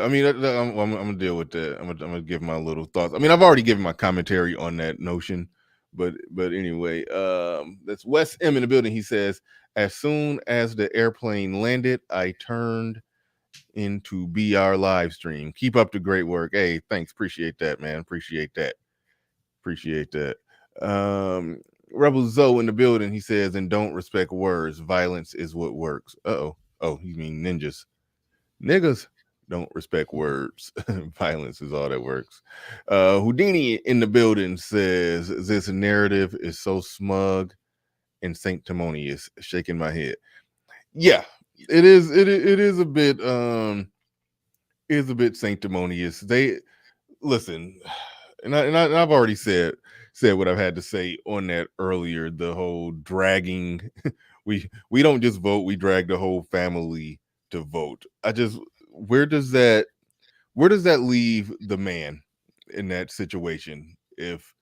I mean, I'm gonna deal with that. I'm gonna give my little thoughts. I mean, I've already given my commentary on that notion, but anyway, that's Wes M in the building. He says, as soon as the airplane landed, I turned into BR live stream. Keep up the great work. Hey, thanks. Appreciate that, man. Appreciate that. Rebel Zoe in the building. He says, and don't respect words. Violence is what works. Uh-oh. Oh, you mean ninjas. Niggas don't respect words. Violence is all that works. Houdini in the building says, this narrative is so smug and sanctimonious. Shaking my head. Yeah, it is. It is a bit. Is a bit sanctimonious. They listen, and I've already said what I've had to say on that earlier. The whole dragging. we don't just vote. We drag the whole family to vote. Where does that leave the man in that situation if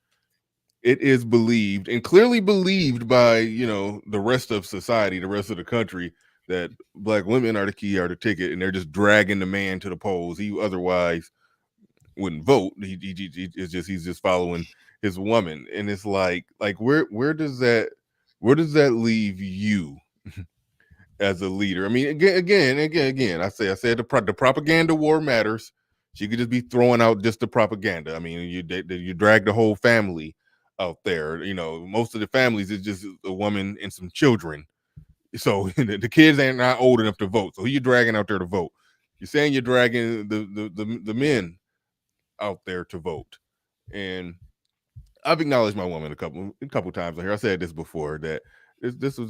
it is believed and clearly believed by the rest of society, the rest of the country, that black women are the key, are the ticket, and they're just dragging the man to the polls. He otherwise wouldn't vote. He's just following his woman, and it's like where does that leave you as a leader? I mean, again, I said the propaganda war matters. She could just be throwing out just the propaganda. I mean, you drag the whole family out there. Most of the families is just a woman and some children. So the kids ain't not old enough to vote. So who you dragging out there to vote? You're saying you're dragging the men out there to vote. And I've acknowledged my woman a couple times on here. I said this before that was this in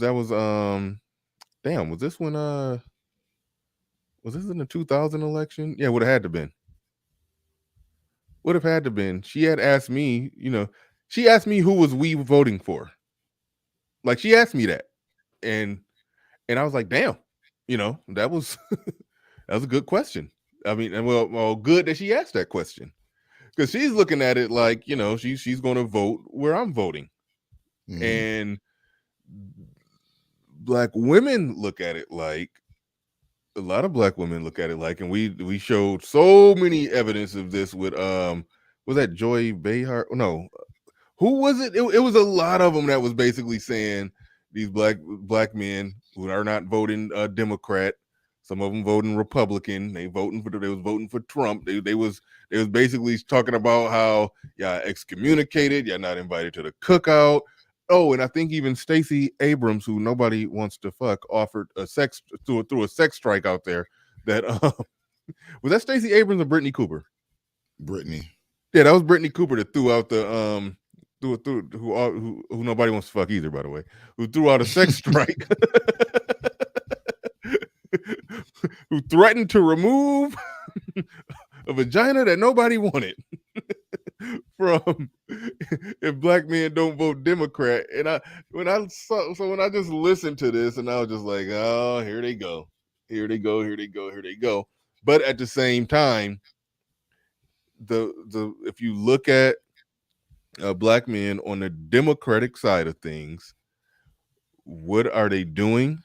the 2000 election? Yeah, would have had to been. Would have had to been. She had asked me, she asked me who was we voting for. Like she asked me that. And I was like, damn, that was that was a good question. I mean, and well, good that she asked that question. Because she's looking at it like, she's going to vote where I'm voting. Mm-hmm. And black women look at it like, a lot of black women look at it like, and we showed so many evidence of this with was that Joy Behar? No, who was it? It was a lot of them that was basically saying these black men who are not voting Democrat, some of them voting Republican, they was voting for Trump. They was basically talking about how y'all excommunicated, y'all not invited to the cookout. Oh, and I think even Stacey Abrams, who nobody wants to fuck, offered through a sex strike out there. That was that Stacey Abrams or Brittany Cooper? Brittany. Yeah, that was Brittany Cooper that threw out the who nobody wants to fuck either, by the way, who threw out a sex strike, who threatened to remove a vagina that nobody wanted from if black men don't vote Democrat. And when I just listened to this, and I was just like, oh, here they go. But at the same time, if you look at black men on the Democratic side of things, what are they doing?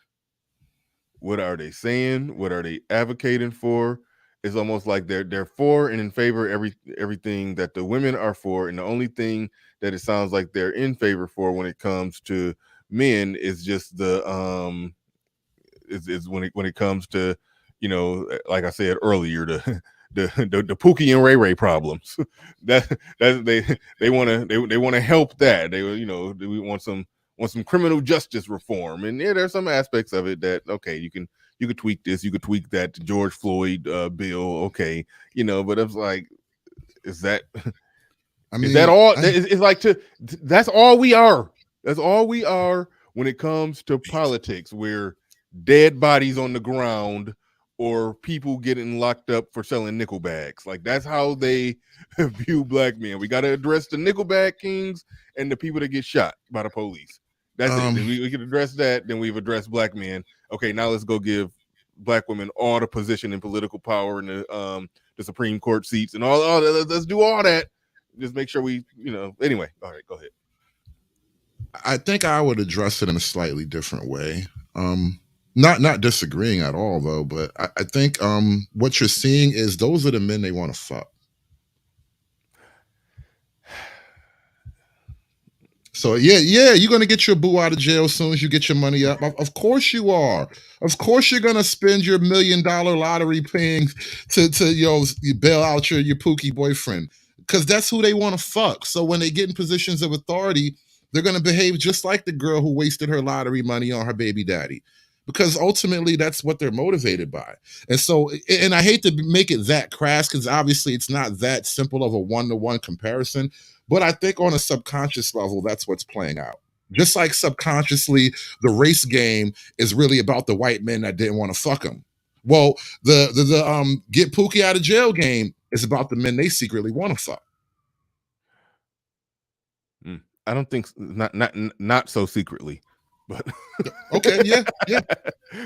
What are they saying? What are they advocating for? It's almost like they're for and in favor of everything that the women are for, and the only thing that it sounds like they're in favor for when it comes to men is just the is when it comes to, like I said earlier, the Pookie and Ray Ray problems. that they want to help that. We want some criminal justice reform, and yeah, there's some aspects of it that okay, you could tweak this, you could tweak that, to George Floyd bill, okay, but it's like, is that is that all? It's like that's all we are. That's all we are when it comes to politics, where dead bodies on the ground or people getting locked up for selling nickel bags. Like that's how they view black men. We got to address the nickel bag kings and the people that get shot by the police. That's it. We can address that. Then we've addressed black men. Okay, now let's go give black women all the position and political power in the Supreme Court seats and all that. Let's do all that. Just make sure we, anyway. All right, go ahead. I think I would address it in a slightly different way. Not disagreeing at all, though, but I think what you're seeing is those are the men they want to fuck. So yeah, you're gonna get your boo out of jail as soon as you get your money up. Of course you are. Of course you're gonna spend your $1 million lottery paying to bail out your Pookie boyfriend, because that's who they want to fuck. So when they get in positions of authority, They're going to behave just like the girl who wasted her lottery money on her baby daddy, because ultimately that's what they're motivated by. And so, and I hate to make it that crass, because obviously it's not that simple of a one-to-one comparison, but I think on a subconscious level, that's what's playing out. Just like subconsciously, the race game is really about the white men that didn't want to fuck them. Well, the get Pookie out of jail game is about the men they secretly want to fuck. I don't think not so secretly, but okay, yeah.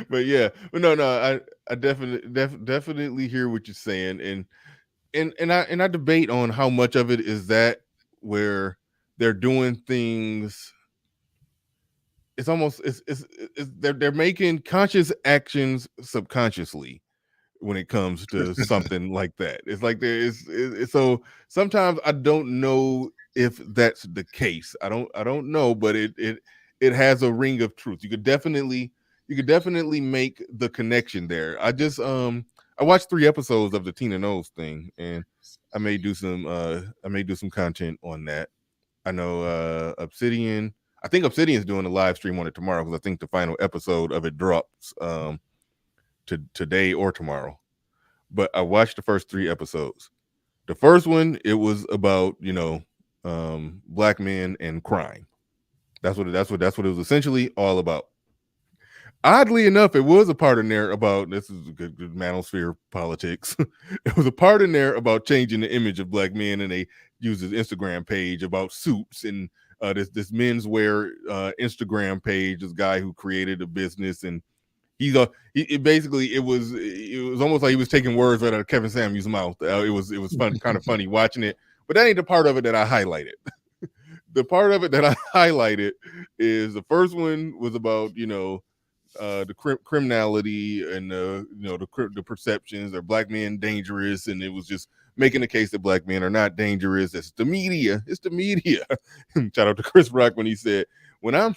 But yeah, but no, I definitely hear what you're saying, and I debate on how much of it is that where they're doing things. It's almost they're making conscious actions subconsciously when it comes to something like that. It's like there is so sometimes I don't know if that's the case. I don't know, but it has a ring of truth. You could definitely make the connection there. I watched 3 episodes of the Tina Knowles thing, and I may do some content on that. I know Obsidian. I think Obsidian's doing a live stream on it tomorrow, because I think the final episode of it drops today or tomorrow. But I watched the first 3 episodes. The first one, it was about black men and crime. That's what it was essentially all about. Oddly enough, it was a part in there about, this is a good manosphere politics. It was a part in there about changing the image of black men, and they used his Instagram page about suits and this menswear Instagram page. This guy who created a business, and it was almost like he was taking words right out of Kevin Samuels' mouth. It was fun, kind of funny watching it. But that ain't the part of it that I highlighted. The part of it that I highlighted is the first one was about the criminality and the perceptions. Are black men dangerous? And it was just making the case that black men are not dangerous. It's the media. Shout out to Chris Rock when he said, when I'm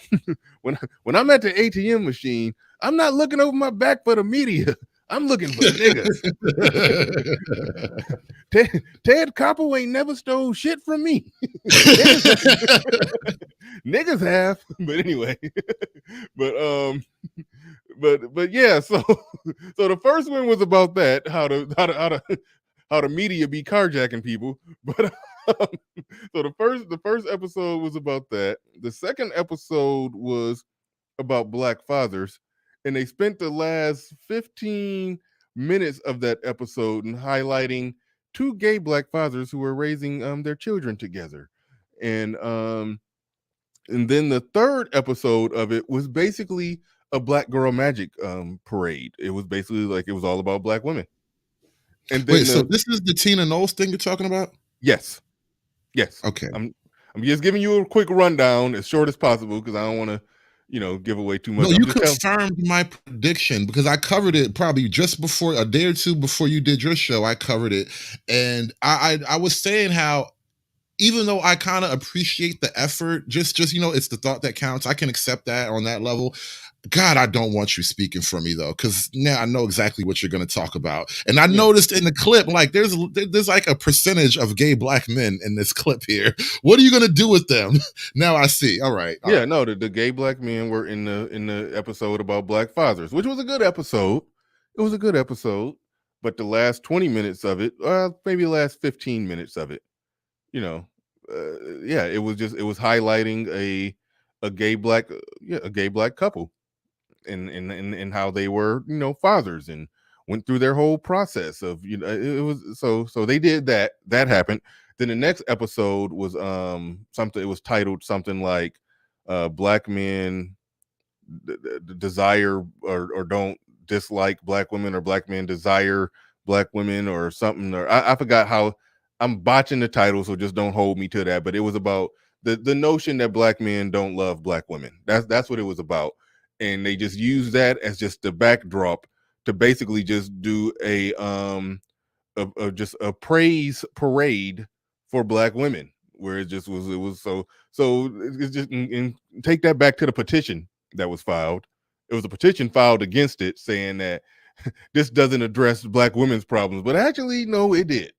when I'm at the ATM machine, I'm not looking over my back for the media. I'm looking for niggas. Ted Koppel ain't never stole shit from me. Niggas have, but anyway. But yeah. So the first one was about that, how the media be carjacking people. But so the first episode was about that. The second episode was about black fathers, and they spent the last 15 minutes of that episode in highlighting 2 gay black fathers who were raising their children together. And then the third episode of it was basically a Black Girl Magic parade. It was basically like it was all about black women. And then so this is the Tina Knowles thing you're talking about? Yes. Okay. I'm just giving you a quick rundown, as short as possible, because I don't want to give away too much. No, you confirmed my prediction, because I covered it probably just before, a day or two before you did your show. I covered it, and I was saying how, even though I kind of appreciate the effort, just it's the thought that counts. I can accept that on that level. God, I don't want you speaking for me though, because now I know exactly what you're going to talk about. And I noticed in the clip, like there's like a percentage of gay black men in this clip here. What are you going to do with them? Now I see. All right. No, the gay black men were in the episode about black fathers, which was a good episode. It was a good episode, but the last 20 minutes of it, maybe the last 15 minutes of it, it was highlighting a gay black couple. And how they were, fathers, and went through their whole process of, it was so they did that happened. Then the next episode was something, it was titled something like black men desire or don't dislike black women, or black men desire black women, or something, or I forgot how. I'm botching the title, so just don't hold me to that, but it was about the notion that black men don't love black women. That's what it was about. And they just use that as just the backdrop to basically just do a praise parade for black women, where it was so it's just, and take that back to the petition that was filed. It was a petition filed against it, saying that this doesn't address black women's problems, but actually, no, it did.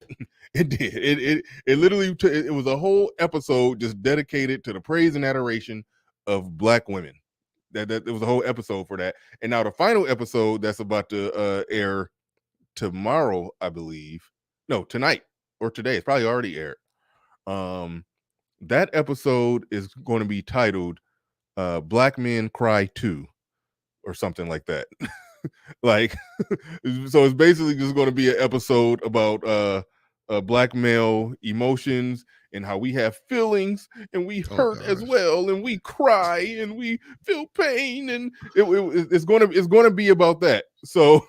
It did. It literally it was a whole episode just dedicated to the praise and adoration of Black women. That it was a whole episode for that. And now the final episode that's about to air tomorrow, I believe. No, tonight or today. It's probably already aired. That episode is going to be titled Black Men Cry Too or something like that. Like, so it's basically just going to be an episode about Black male emotions and how we have feelings and we hurt as well and we cry and we feel pain, and it's going to be about that. So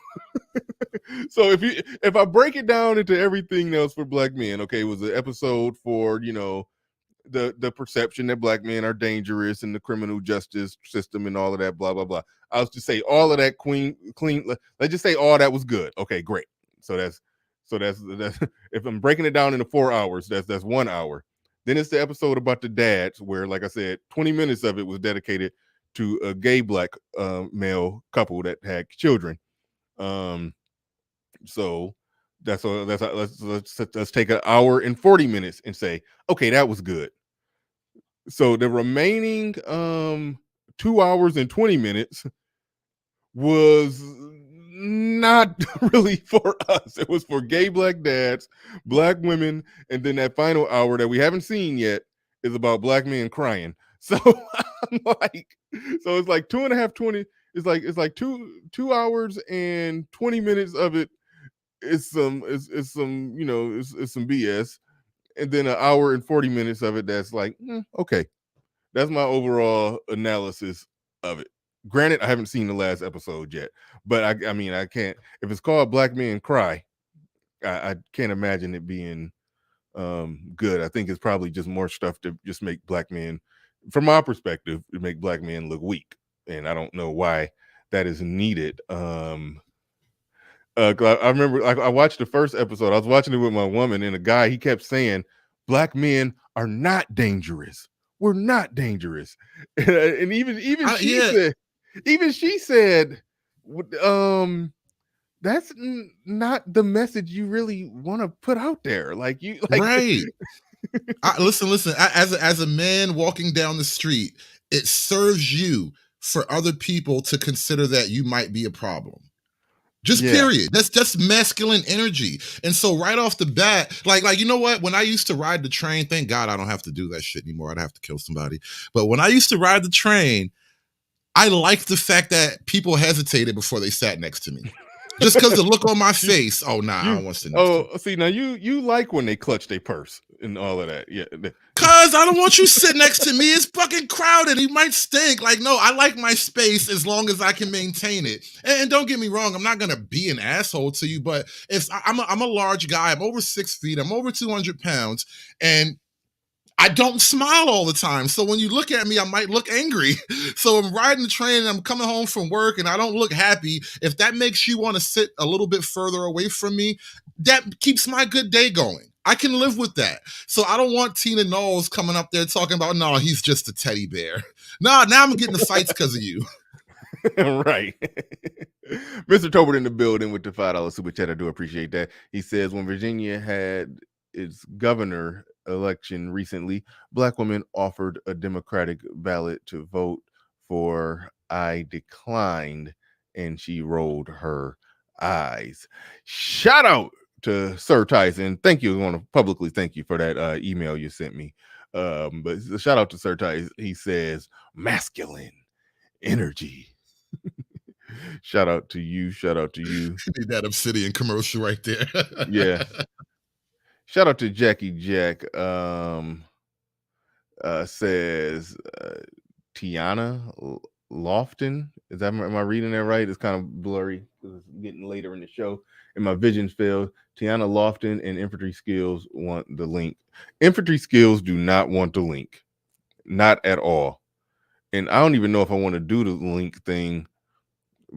so if I break it down into everything else for Black men, okay, it was an episode for, you know, the perception that Black men are dangerous and the criminal justice system and all of that, blah blah blah. I was to say all of that clean. Let's just say all that was good. Okay, great. So that's if I'm breaking it down into 4 hours, that's 1 hour. Then it's the episode about the dads, where, like I said, 20 minutes of it was dedicated to a gay Black male couple that had children. So let's take an hour and 40 minutes and say, okay, that was good. So the remaining 2 hours and 20 minutes was not really for us. It was for gay Black dads, Black women, and then that final hour that we haven't seen yet is about Black men crying. So I'm like, so it's like 2.5, it's like 2 hours and 20 minutes of it is some you know, it's some BS, and then an hour and 40 minutes of it that's like, okay. That's my overall analysis of it. Granted, I haven't seen the last episode yet, but I mean, I can't. If it's called Black Men Cry, I can't imagine it being good. I think it's probably just more stuff to just make Black men, from my perspective, to make Black men look weak, and I don't know why that is needed. I remember I watched the first episode. I was watching it with my woman, and a guy, he kept saying, Black men are not dangerous. We're not dangerous. And even she said, that's not the message you really want to put out there. Like, you like, right. Listen. As a man walking down the street, it serves you for other people to consider that you might be a problem. Just period. That's just masculine energy. And so right off the bat, like, you know what? When I used to ride the train, thank God I don't have to do that shit anymore. I'd have to kill somebody. But when I used to ride the train, I liked the fact that people hesitated before they sat next to me. Just because the look on my face, I don't want to sit next to you. See, now you like when they clutch their purse and all of that. Yeah. Cause I don't want you sitting next to me. It's fucking crowded. You might stink. Like, no, I like my space as long as I can maintain it. And don't get me wrong, I'm not gonna be an asshole to you, but I'm a large guy. I'm over 6 feet. I'm over 200 pounds, and I don't smile all the time. So when you look at me, I might look angry. So I'm riding the train and I'm coming home from work and I don't look happy. If that makes you want to sit a little bit further away from me, that keeps my good day going. I can live with that. So I don't want Tina Knowles coming up there talking about, no, he's just a teddy bear. No, now I'm getting the fights because of you. Right. Mr. Tobert in the building with the $5 super chat. I do appreciate that. He says, when Virginia had its governor election recently, Black women offered a Democratic ballot to vote for. I declined, and she rolled her eyes. Shout out to Sir Tyson. Thank you. I want to publicly thank you for that email you sent me. But shout out to Sir Tyson. He says, masculine energy. Shout out to you. Shout out to you. That Obsidian commercial right there. Yeah. Shout out to Jackie Jack. Says Tiana Lofton. Am I reading that right? It's kind of blurry because it's getting later in the show and my vision failed. Tiana Lofton and Infantry Skills want the link. Infantry Skills do not want the link. Not at all. And I don't even know if I want to do the link thing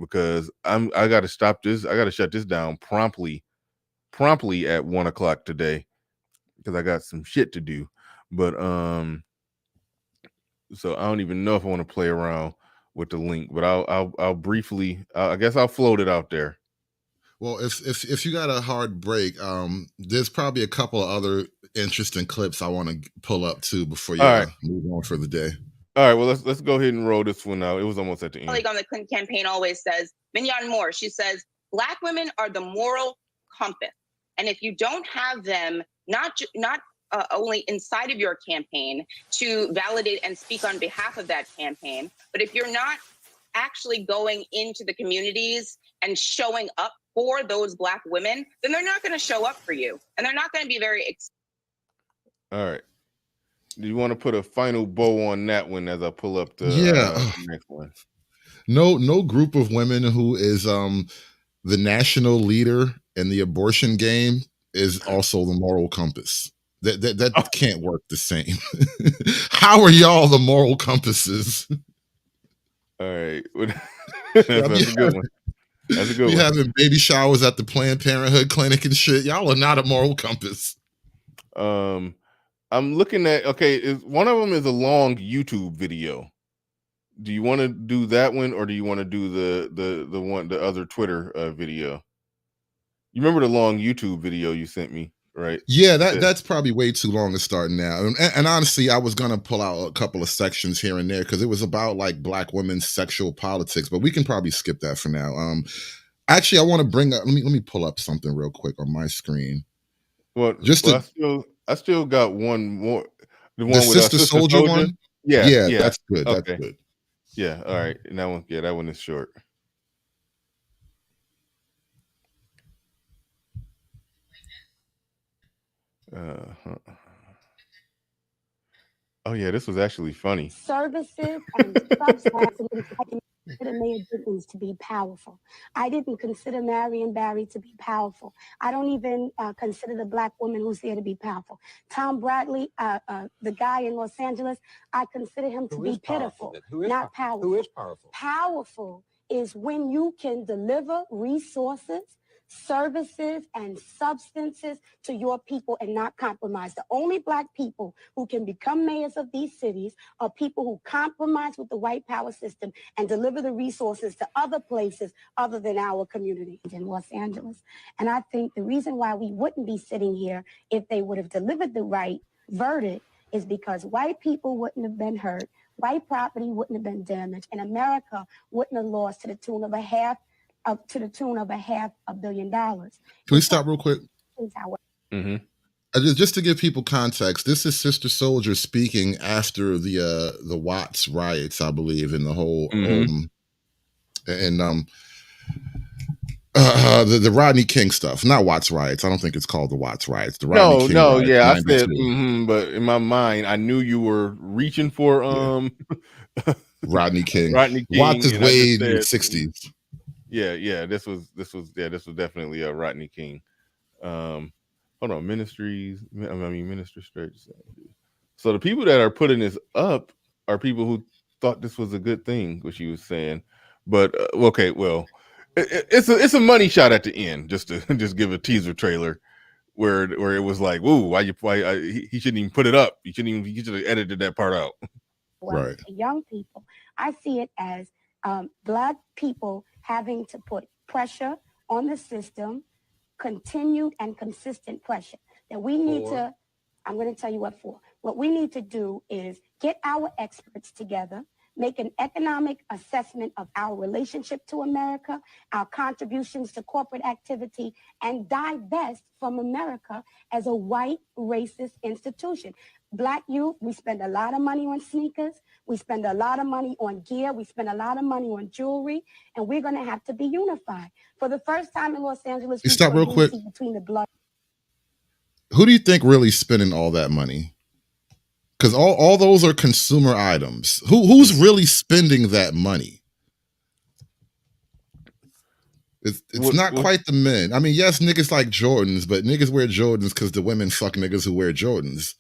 because I got to stop this. I got to shut this down promptly at 1:00 today because I got some shit to do. But so I don't even know if I want to play around with the link. But I'll briefly. I guess I'll float it out there. Well, if you got a hard break, there's probably a couple of other interesting clips I want to pull up too before you move on for the day. All right, well let's go ahead and roll this one out. It was almost at the end. Colleague on the Clinton campaign always says, Mignon Moore, she says, Black women are the moral compass. And if you don't have them, not only inside of your campaign to validate and speak on behalf of that campaign, but if you're not actually going into the communities and showing up for those Black women, then they're not going to show up for you. And they're not going to be very All right. Do you want to put a final bow on that one as I pull up the next one? No group of women who is the national leader in the abortion game is also the moral compass. That can't work the same. How are y'all the moral compasses? All right. That's a good one. That's a good one. We having baby showers at the Planned Parenthood clinic and shit. Y'all are not a moral compass. I'm looking at, one of them is a long YouTube video. Do you want to do that one, or do you want to do the other Twitter video? You remember the long YouTube video you sent me, right? Yeah, that's probably way too long to start now. And honestly, I was gonna pull out a couple of sections here and there because it was about like Black women's sexual politics, but we can probably skip that for now. Actually, I want to bring up. Let me pull up something real quick on my screen. Well, I still got one more. The one the with Sister Soldier one. Yeah, that's good. Okay. That's good. Yeah, all right. And that one is short. Oh yeah, this was actually funny. Services and substances. I didn't consider Mayor Dickens to be powerful. I didn't consider Marion Barry to be powerful. I don't even consider the Black woman who's there to be powerful. Tom Bradley, the guy in Los Angeles, I consider him to be pitiful, not powerful. Who is powerful? Powerful is when you can deliver resources, services, and substances to your people and not compromise. The only Black people who can become mayors of these cities are people who compromise with the white power system and deliver the resources to other places other than our community in Los Angeles. And I think the reason why we wouldn't be sitting here if they would have delivered the right verdict is because white people wouldn't have been hurt, white property wouldn't have been damaged, and America wouldn't have lost to the tune of $500 million. Can we stop real quick? Mm-hmm. Just to give people context, this is Sister Soldier speaking after the Watts riots, I believe, in the whole the Rodney King stuff. Not Watts riots. I don't think it's called the Watts riots. The Rodney King riots, yeah, 92. I said, but in my mind, I knew you were reaching for Rodney King. Rodney King. Watts is way in the 60s. Yeah. This was definitely a Rodney King. Hold on, Ministry Stretch. So the people that are putting this up are people who thought this was a good thing, what she was saying. But okay, well, it's a money shot at the end, just to give a teaser trailer where it was like, whoa, he shouldn't even put it up. He should have edited that part out. Right. Young people, I see it as Black people having to put pressure on the system, continued and consistent pressure that we need to, I'm going to tell you what for. What we need to do is get our experts together, make an economic assessment of our relationship to America, our contributions to corporate activity, and divest from America as a white racist institution. Black youth, we spend a lot of money on sneakers. We spend a lot of money on gear. We spend a lot of money on jewelry, and we're going to have to be unified. For the first time in Los Angeles, you stop real quick. Between the blood. Who do you think really spending all that money? Because all those are consumer items. Who's really spending that money? It's not quite the men. I mean, yes, niggas like Jordans, but niggas wear Jordans because the women fuck niggas who wear Jordans.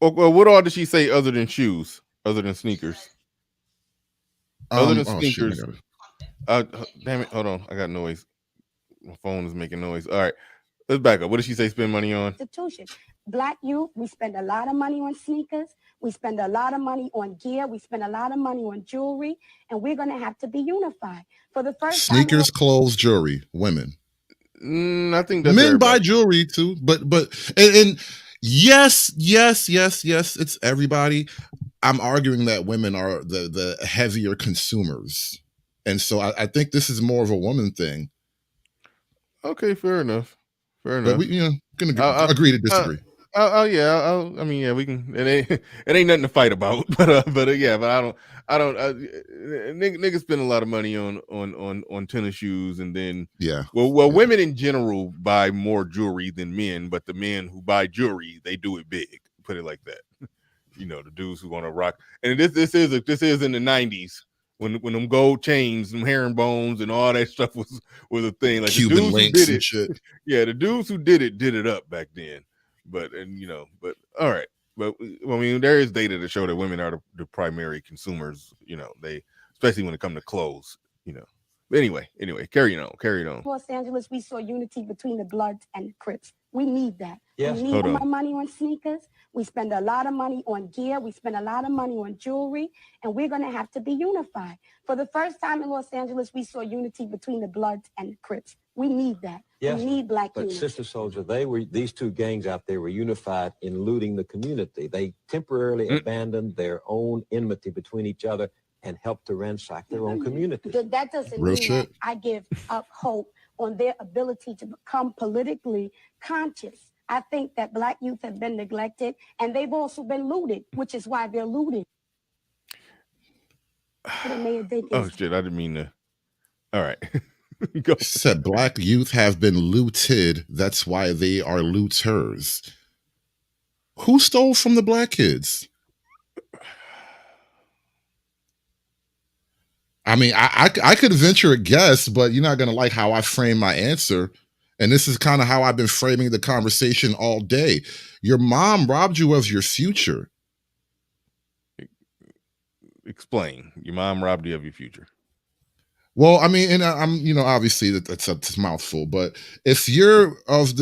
Well, what all did she say other than shoes, other than sneakers? Other than sneakers. Damn it, hold on. I got noise. My phone is making noise. All right, let's back up. What did she say spend money on? Institution. Black youth, we spend a lot of money on sneakers. We spend a lot of money on gear. We spend a lot of money on jewelry, and we're going to have to be unified. For the first sneakers, time, clothes, jewelry, women. I think that's Men buy everybody. jewelry too, but and yes, it's everybody. I'm arguing that women are the heavier consumers, and so I think this is more of a woman thing. Okay, fair enough. Fair But enough. we, gonna Uh, agree to uh, disagree. I mean, yeah, we can. It ain't nothing to fight about. But yeah, but I don't. Niggas spend a lot of money on tennis shoes, and then Yeah. well, women in general buy more jewelry than men, but the men who buy jewelry, they do it big. Put it like that. The dudes who want to rock, and this is in the 90s when them gold chains, them herringbones, and all that stuff was a thing. Like the Cuban dudes who links did and it, shit. yeah, the dudes who did it up back then. But all right. But I mean, there is data to show that women are the primary consumers. They, especially when it comes to clothes. But anyway, carry on. Los Angeles, we saw unity between the Bloods and the Crips. We need that. Yes. We need Hold more on. money on sneakers. We spend a lot of money on gear. We spend a lot of money on jewelry, and we're going to have to be unified. For the first time in Los Angeles, we saw unity between the Bloods and the Crips. We need that. Yes, we need black but unity. Sister Soldier, these two gangs out there were unified in looting the community. They temporarily abandoned their own enmity between each other and helped to ransack their own community. That doesn't Real mean shit. that I give up hope on their ability to become politically conscious. I think that black youth have been neglected, and they've also been looted, which is why they're looting. Oh shit! I didn't mean to. All right. Go. Said black youth have been looted. That's why they are looters. Who stole from the black kids? I mean, I could venture a guess, but you're not going to like how I frame my answer. And this is kind of how I've been framing the conversation all day. Your mom robbed you of your future. Explain. Your mom robbed you of your future. Well, I mean, and I'm, obviously that's a mouthful, but if you're of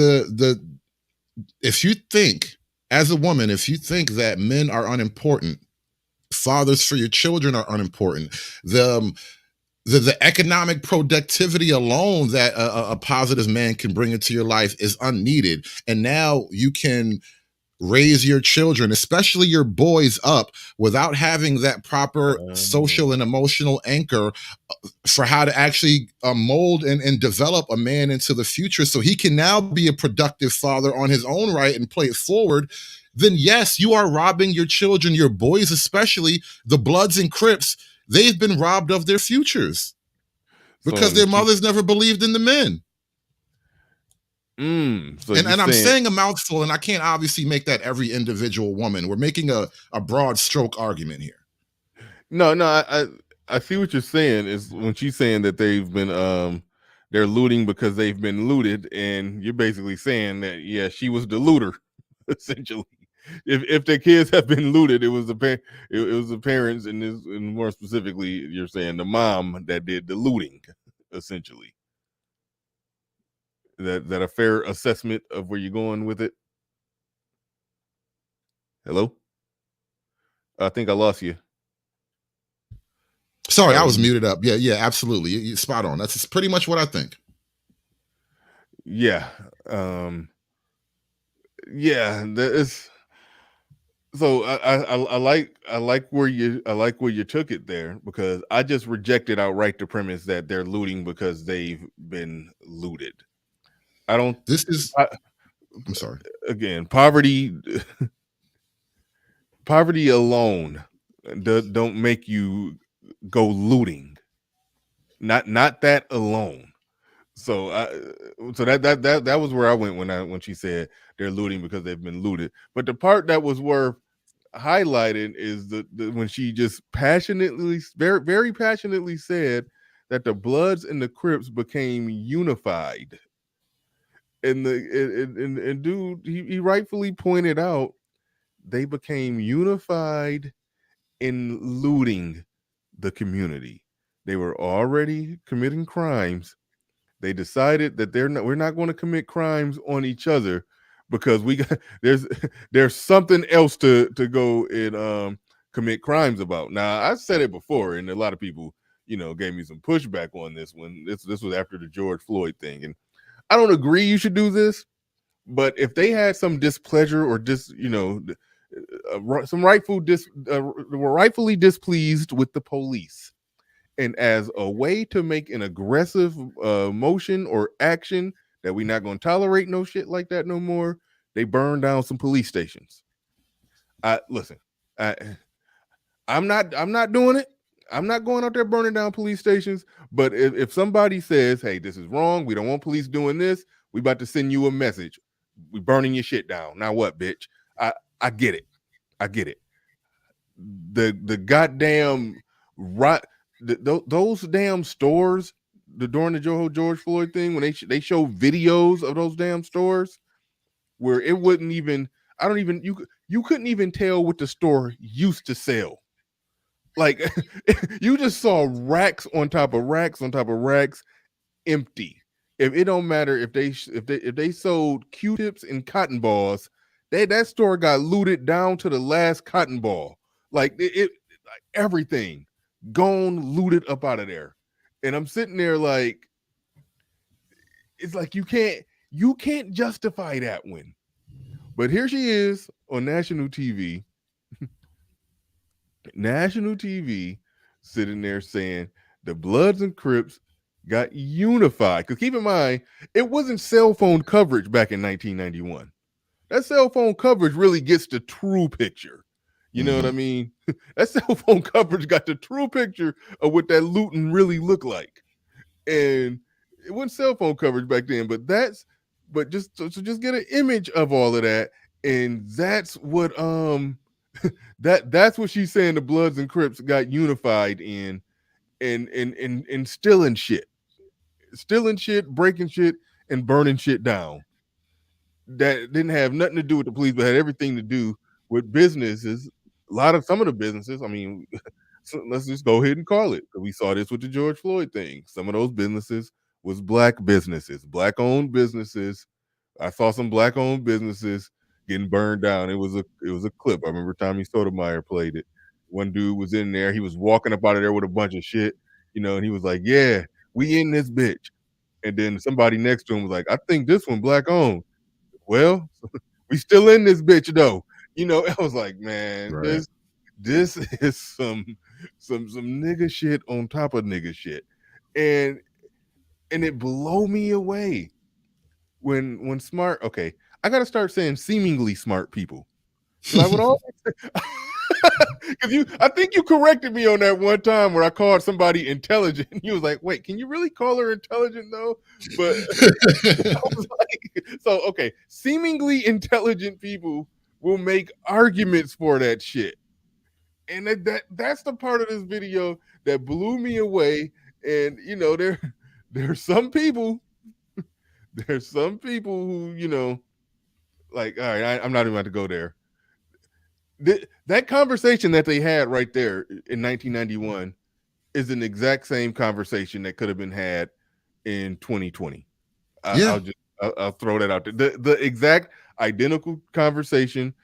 if you think, as a woman, if you think that men are unimportant, fathers for your children are unimportant, the economic productivity alone that a positive man can bring into your life is unneeded, and now you can raise your children, especially your boys, up without having that proper social and emotional anchor for how to actually mold and develop a man into the future so he can now be a productive father on his own right and play it forward, then yes, you are robbing your children, your boys, especially the Bloods and Crips. They've been robbed of their futures because their mothers never believed in the men. So and I'm saying a mouthful, and I can't obviously make that every individual woman. We're making a broad stroke argument here. No, I see what you're saying is when she's saying that they've been they're looting because they've been looted, and you're basically saying that she was the looter, essentially. If the kids have been looted, it was the parents, and more specifically, you're saying the mom that did the looting, essentially. That a fair assessment of where you're going with it? Hello? I think I lost you. Sorry, I was muted up. Yeah, absolutely. You're spot on. That's pretty much what I think. Yeah. That is. So I like where you took it there, because I just rejected outright the premise that they're looting because they've been looted. I don't. I'm sorry. Again, poverty alone don't make you go looting. Not that alone. So that was where I went when she said they're looting because they've been looted. But the part that was worth highlighting is the when she just passionately, very very passionately said that the Bloods and the Crips became unified. And dude, he rightfully pointed out they became unified in looting the community. They were already committing crimes. They decided that we're not going to commit crimes on each other because there's something else to go and commit crimes about. Now, I said it before, and a lot of people, gave me some pushback on this when this was after the George Floyd thing. And I don't agree you should do this, but if they had some displeasure or some were rightfully displeased with the police, and as a way to make an aggressive motion or action that we're not going to tolerate no shit like that no more, they burned down some police stations. Listen, I'm not doing it. I'm not going out there burning down police stations. But if somebody says, hey, this is wrong, we don't want police doing this, we about to send you a message. We burning your shit down. Now what, bitch? I get it. I get it. The goddamn right, those damn stores, during the whole George Floyd thing, when they show videos of those damn stores where it wouldn't even, you couldn't even tell what the store used to sell. Like you just saw racks on top of racks on top of racks empty. If it don't matter if they sold Q-tips and cotton balls, that store got looted down to the last cotton ball. Like like everything gone, looted up out of there. And I'm sitting there like, it's like you can't justify that one. But here she is on national TV. National TV sitting there saying the Bloods and Crips got unified. Because keep in mind, it wasn't cell phone coverage back in 1991. That cell phone coverage really gets the true picture. You know what I mean? That cell phone coverage got the true picture of what that looting really looked like. And it wasn't cell phone coverage back then, but just get an image of all of that. And that's what that's what she's saying the Bloods and Crips got unified in, and stealing shit, breaking shit, and burning shit down. That didn't have nothing to do with the police, but had everything to do with businesses. Some of the businesses, I mean, so let's just go ahead and call it. We saw this with the George Floyd thing. Some of those businesses was black businesses, black-owned businesses. I saw some black-owned businesses getting burned down. It was a clip. I remember Tommy Sotomayor played it. One dude was in there. He was walking up out of there with a bunch of shit, and he was like, "Yeah, we in this bitch." And then somebody next to him was like, "I think this one black-owned." Well, we still in this bitch though. I was like, man, Right. this is some nigga shit on top of nigga shit. And it blow me away when smart, okay, I gotta start saying seemingly smart people. Because I would always I think you corrected me on that one time where I called somebody intelligent. And you was like, wait, can you really call her intelligent though? But I was like, so okay, seemingly intelligent people will make arguments for that shit. And that's the part of this video that blew me away. And there's some people who, like, all right, I'm not even about to go there. That conversation that they had right there in 1991 is an exact same conversation that could have been had in 2020. I'll throw that out there. The exact identical conversation,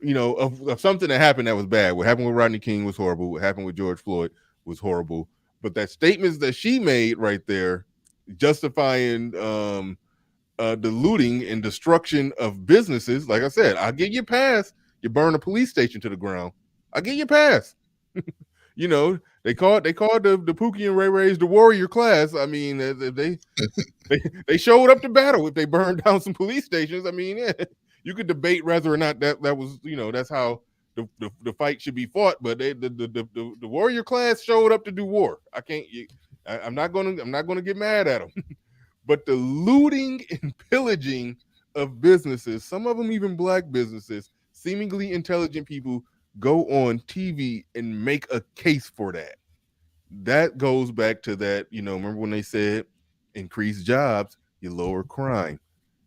of something that happened that was bad. What happened with Rodney King was horrible. What happened with George Floyd was horrible. But that statements that she made right there, justifying the looting and destruction of businesses, like I said, I'll give you a pass. You burn a police station to the ground, I'll give you a pass. They called the Pookie and Ray Rays the warrior class. I mean, they showed up to battle if they burned down some police stations. I mean, yeah, you could debate whether or not that was, that's how the fight should be fought. But the warrior class showed up to do war. I'm not gonna get mad at them. But the looting and pillaging of businesses, some of them even black businesses, seemingly intelligent people go on TV and make a case for that. That goes back to that, remember when they said increase jobs, you lower crime.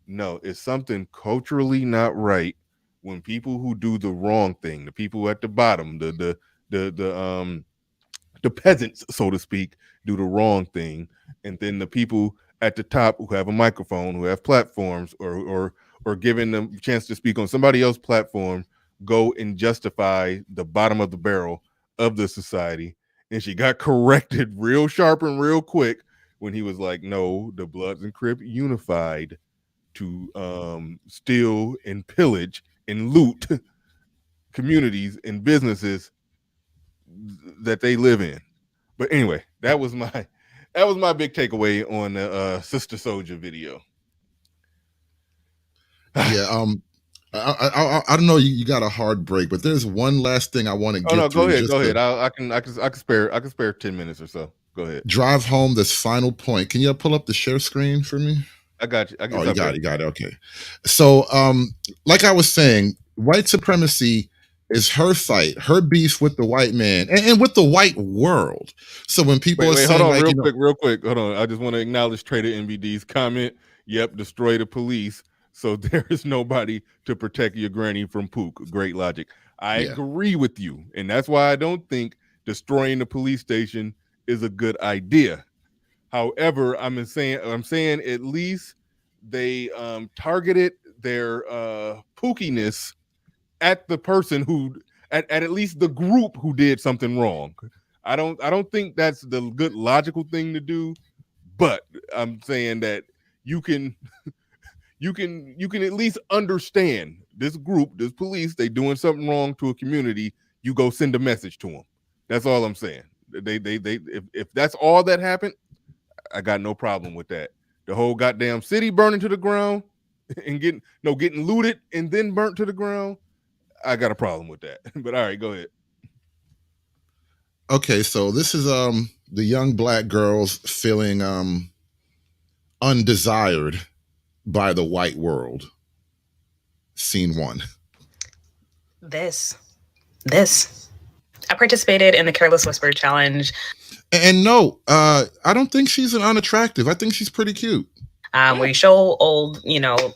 No, it's something culturally not right when people who do the wrong thing, the people at the bottom, the peasants, so to speak, do the wrong thing, and then the people at the top who have a microphone, who have platforms, or giving them a chance to speak on somebody else's platform, go and justify the bottom of the barrel of the society. And she got corrected real sharp and real quick when he was like, no, the Bloods and Crips unified to steal and pillage and loot communities and businesses that they live in. But anyway, that was my big takeaway on the Sister Soldier video. Yeah, I don't know. You got a hard break, but there's one last thing I want to Oh get no, through. go ahead. I can spare 10 minutes or so. Go ahead. Drive home this final point. Can you pull up the share screen for me? I got you. Oh, you got it. Okay. So, like I was saying, white supremacy is her fight, her beef with the white man and with the white world. So when people are saying, hold on, like, real quick, hold on. I just want to acknowledge Trader NBD's comment. Yep, destroy the police, so there is nobody to protect your granny from pook. Great logic. I agree with you, and that's why I don't think destroying the police station is a good idea. However, I'm saying at least they targeted their pookiness at the person who at least the group who did something wrong. I don't think that's the good logical thing to do, but I'm saying that you can at least understand this group, this police, they doing something wrong to a community, you go send a message to them. That's all I'm saying. They if that's all that happened, I got no problem with that. The whole goddamn city burning to the ground and getting looted and then burnt to the ground, I got a problem with that. But all right, go ahead. Okay, so this is the young black girls feeling undesired by the white world. Scene 1. This. I participated in the Careless Whisper Challenge. And no, I don't think she's an unattractive. I think she's pretty cute. Where you show old,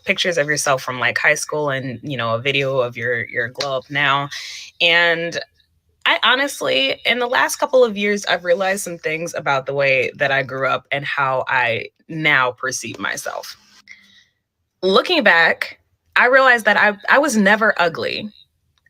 pictures of yourself from like high school and, a video of your glow up now. And I honestly, in the last couple of years, I've realized some things about the way that I grew up and how I now perceive myself. Looking back, I realized that I was never ugly.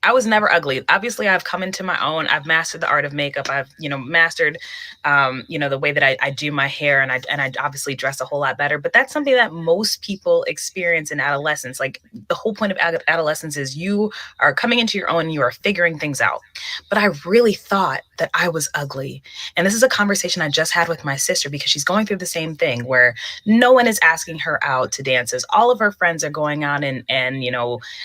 I was never ugly. Obviously, I've come into my own. I've mastered the art of makeup. I've, mastered, the way that I do my hair, and I obviously dress a whole lot better. But that's something that most people experience in adolescence. Like the whole point of adolescence is you are coming into your own. You are figuring things out. But I really thought that I was ugly, and this is a conversation I just had with my sister because she's going through the same thing where no one is asking her out to dances. All of her friends are going out and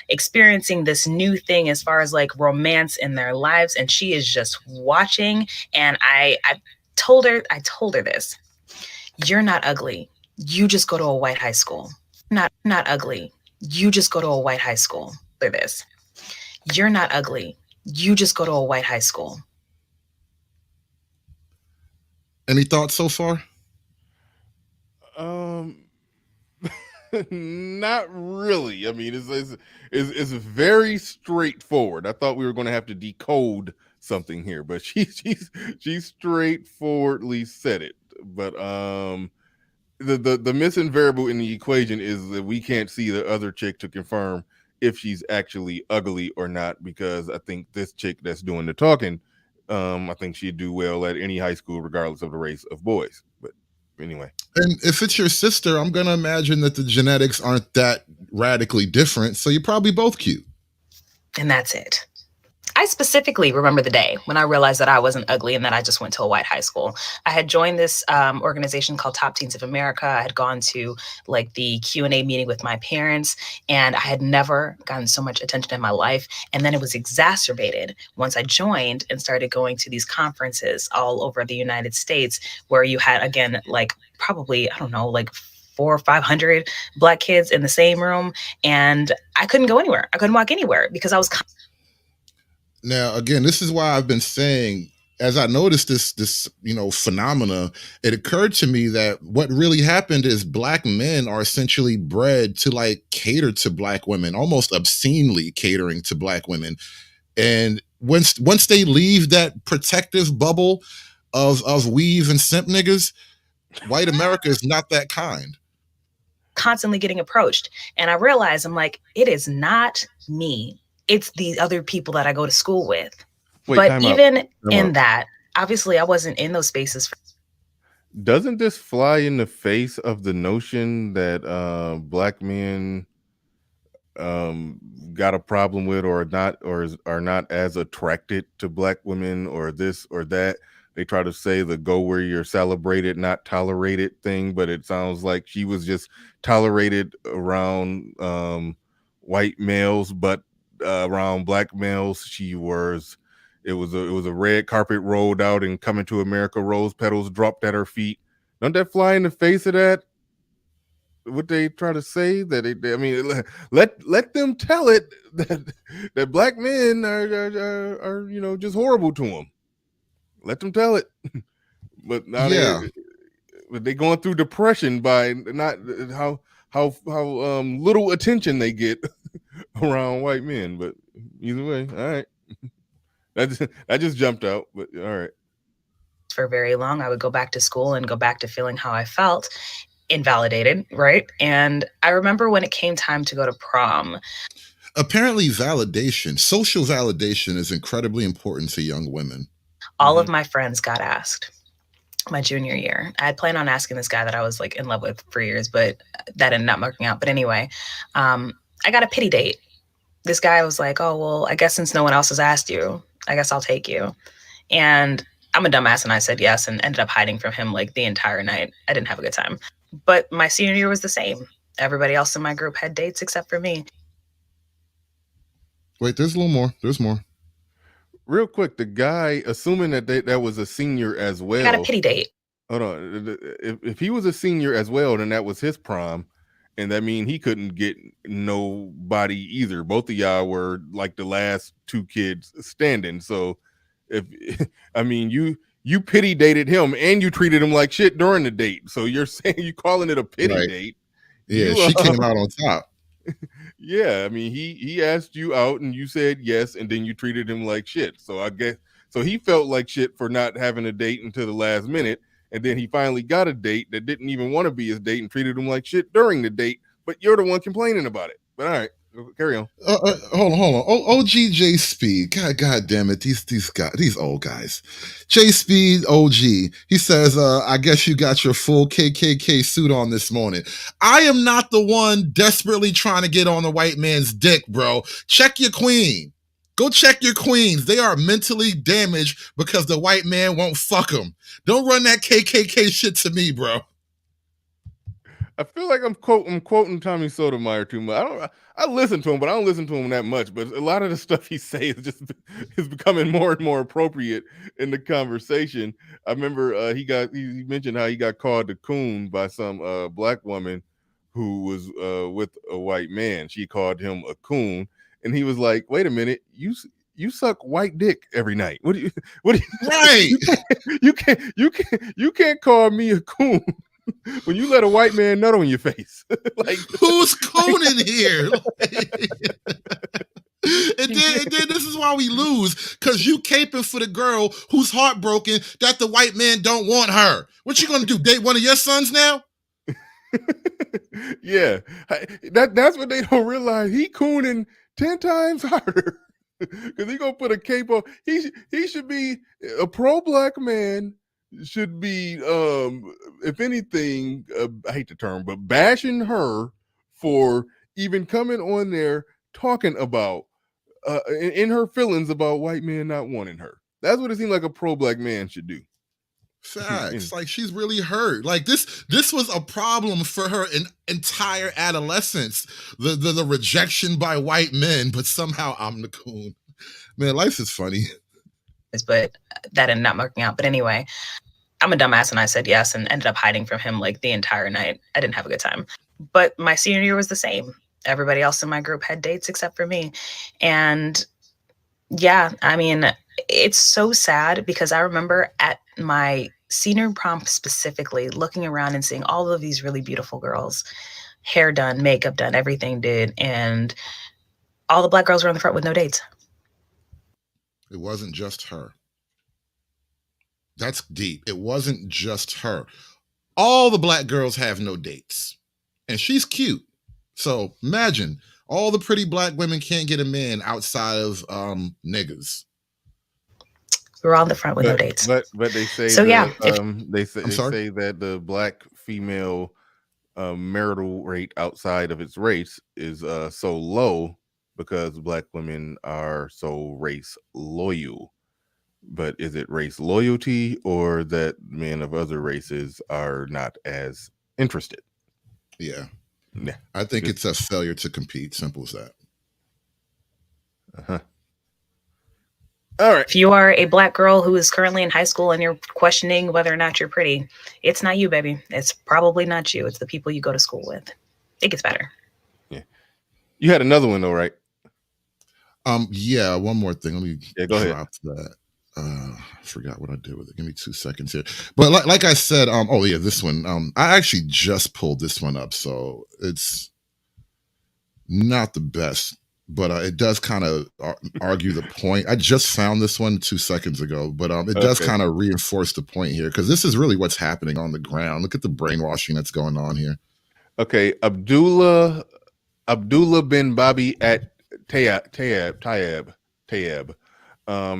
experiencing this new thing as far as like romance in their lives, and she is just watching. And I told her this: you're not ugly, you just go to a white high school. Not ugly, you just go to a white high school. This: you're not ugly, you just go to a white high school. Any thoughts so far? Not really. I mean, it's very straightforward. I thought we were going to have to decode something here, but she's straightforwardly said it. But the missing variable in the equation is that we can't see the other chick to confirm if she's actually ugly or not, because I think this chick that's doing the talking, I think she'd do well at any high school regardless of the race of boys. But anyway. And if it's your sister, I'm going to imagine that the genetics aren't that radically different. So you're probably both cute. And that's it. I specifically remember the day when I realized that I wasn't ugly and that I just went to a white high school. I had joined this organization called Top Teens of America. I had gone to like the Q&A meeting with my parents, and I had never gotten so much attention in my life. And then it was exacerbated once I joined and started going to these conferences all over the United States, where you had, again, like probably, I don't know, like 400 or 500 Black kids in the same room. And I couldn't go anywhere. I couldn't walk anywhere because I was... Now, again, this is why I've been saying, as I noticed this phenomena, it occurred to me that what really happened is Black men are essentially bred to like cater to Black women, almost obscenely catering to Black women. And once they leave that protective bubble of weave and simp niggas, white America is not that kind. Constantly getting approached. And I realized, I'm like, it is not me. It's the other people that I go to school with. Wait, but even in that, obviously I wasn't in those spaces. Doesn't this fly in the face of the notion that black men got a problem with, or not, are not as attracted to black women, or this or that? They try to say the go where you're celebrated, not tolerated thing, but it sounds like she was just tolerated around white males, but around black males she was, it was a red carpet rolled out, and Coming to America rose petals dropped at her feet. Don't that fly in the face of that? What they try to say, that I mean, let them tell it, that black men are just horrible to them. Let them tell it. But now Yeah. they going through depression by not how little attention they get around white men. But either way, all right. That just jumped out, but all right. For very long, I would go back to school and go back to feeling how I felt, invalidated, right? And I remember when it came time to go to prom. Apparently, social validation is incredibly important to young women. All of my friends got asked my junior year. I had planned on asking this guy that I was like in love with for years, but that ended up working out. But anyway, I got a pity date. This guy was like, oh, well, I guess since no one else has asked you, I guess I'll take you. And I'm a dumbass, and I said yes, and ended up hiding from him like the entire night. I didn't have a good time. But my senior year was the same. Everybody else in my group had dates except for me. Wait, there's a little more. There's more. Real quick, the guy, assuming that was a senior as well. I got a pity date. Hold on. If he was a senior as well, then that was his prom, and that means he couldn't get nobody either. Both of y'all were like the last two kids standing. So if I mean, you pity dated him and you treated him like shit during the date. So you're saying, you calling it a pity date? Yeah, she came out on top. Yeah, I mean, he asked you out and you said yes, and then you treated him like shit. So I guess, so he felt like shit for not having a date until the last minute, and then he finally got a date that didn't even want to be his date and treated him like shit during the date, but you're the one complaining about it. But all right, carry on. Hold on. OG J Speed. God damn it. These guys, these old guys. J Speed OG. He says, I guess you got your full KKK suit on this morning. I am not the one desperately trying to get on the white man's dick, bro. Check your queen. Go check your queens. They are mentally damaged because the white man won't fuck them. Don't run that KKK shit to me, bro. I feel like I'm quoting Tommy Sotomayor too much. I listen to him, but I don't listen to him that much. But a lot of the stuff he says is becoming more and more appropriate in the conversation. I remember he mentioned how he got called a coon by some black woman who was with a white man. She called him a coon, and he was like, "Wait a minute, you suck white dick every night. What do you right? You can't call me a coon." When you let a white man nut on your face. Like, who's cooning here? And then this is why we lose, because you caping for the girl who's heartbroken that the white man don't want her. What you gonna do, date one of your sons now? Yeah, that's what they don't realize. He cooning 10 times harder because he gonna put a cape on. He should be a pro-black man. Should be, if anything, I hate the term, but bashing her for even coming on there talking about in her feelings about white men not wanting her. That's what it seemed like a pro-black man should do. Facts. Like, she's really hurt. Like, this was a problem for her in entire adolescence. The rejection by white men, but somehow I'm the coon. Man, life is funny. But that ended up working out. But anyway, I'm a dumbass, and I said yes, and ended up hiding from him like the entire night. I didn't have a good time. But my senior year was the same. Everybody else in my group had dates except for me. And yeah, I mean, it's so sad because I remember at my senior prom specifically looking around and seeing all of these really beautiful girls, hair done, makeup done, everything did. And all the black girls were on the front with no dates. It wasn't just her. That's deep. It wasn't just her. All the black girls have no dates. And she's cute. So imagine all the pretty black women can't get a man outside of niggas. We were on the front with no dates. But they say So yeah, they I'm sorry? say that the black female marital rate outside of its race is so low because black women are so race loyal. But is it race loyalty or that men of other races are not as interested? Yeah. Yeah. I think it's a failure to compete. Simple as that. Uh-huh. All right. If you are a black girl who is currently in high school and you're questioning whether or not you're pretty, it's not you, baby. It's probably not you. It's the people you go to school with. It gets better. Yeah. You had another one though, right? Yeah, one more thing. Let me go ahead. drop that. I forgot what I did with it. Give me 2 seconds here. But like I said, oh yeah, this one. I actually just pulled this one up, so it's not the best, but it does kind of argue the point. I just found this one 2 seconds ago, but it does kind of reinforce the point here because this is really what's happening on the ground. Look at the brainwashing that's going on here. Okay, Abdullah bin Bobby at Tayeb.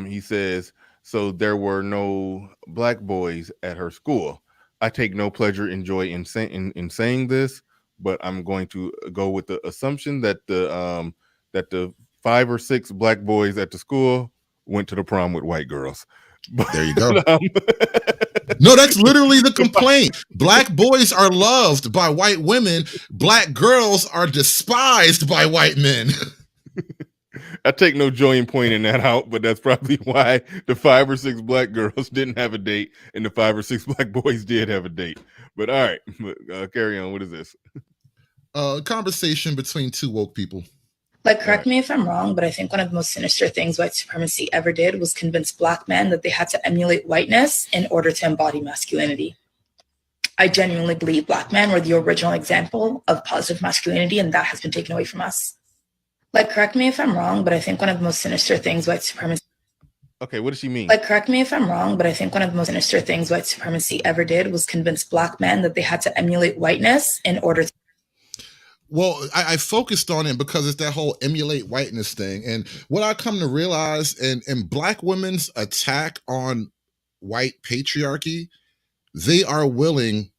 He says, so there were no black boys at her school. I take no pleasure in joy in saying this, but I'm going to go with the assumption that the 5 or 6 black boys at the school went to the prom with white girls. There you go. No, that's literally the complaint. Black boys are loved by white women. Black girls are despised by white men. I take no joy in pointing that out, but that's probably why the 5 or 6 black girls didn't have a date and the 5 or 6 black boys did have a date. But all right, carry on. What is this? Conversation between 2 woke people. Like, correct me if I'm wrong, but I think one of the most sinister things white supremacy ever did was convince black men that they had to emulate whiteness in order to embody masculinity. I genuinely believe black men were the original example of positive masculinity, and that has been taken away from us. Like, correct me if I'm wrong, but I think one of the most sinister things white supremacy... Okay, what does she mean? Like, correct me if I'm wrong, but I think one of the most sinister things white supremacy ever did was convince black men that they had to emulate whiteness in order to... Well, I focused on it because it's that whole emulate whiteness thing. And what I come to realize in black women's attack on white patriarchy, they are willing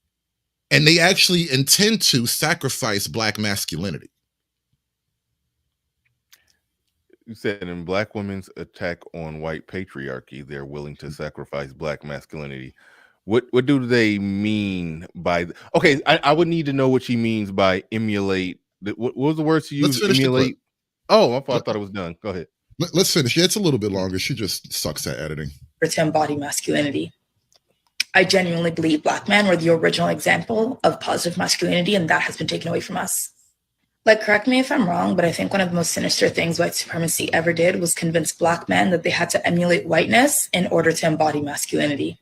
and they actually intend to sacrifice black masculinity. You said in black women's attack on white patriarchy, they're willing to sacrifice black masculinity. What do they mean by? Okay, I would need to know what she means by emulate. What was the word she used? Emulate. Oh, I thought it was done. Go ahead. Let's finish. Yeah, it's a little bit longer. She just sucks at editing. To embody masculinity. I genuinely believe black men were the original example of positive masculinity, and that has been taken away from us. Like, correct me if I'm wrong, but I think one of the most sinister things white supremacy ever did was convince black men that they had to emulate whiteness in order to embody masculinity.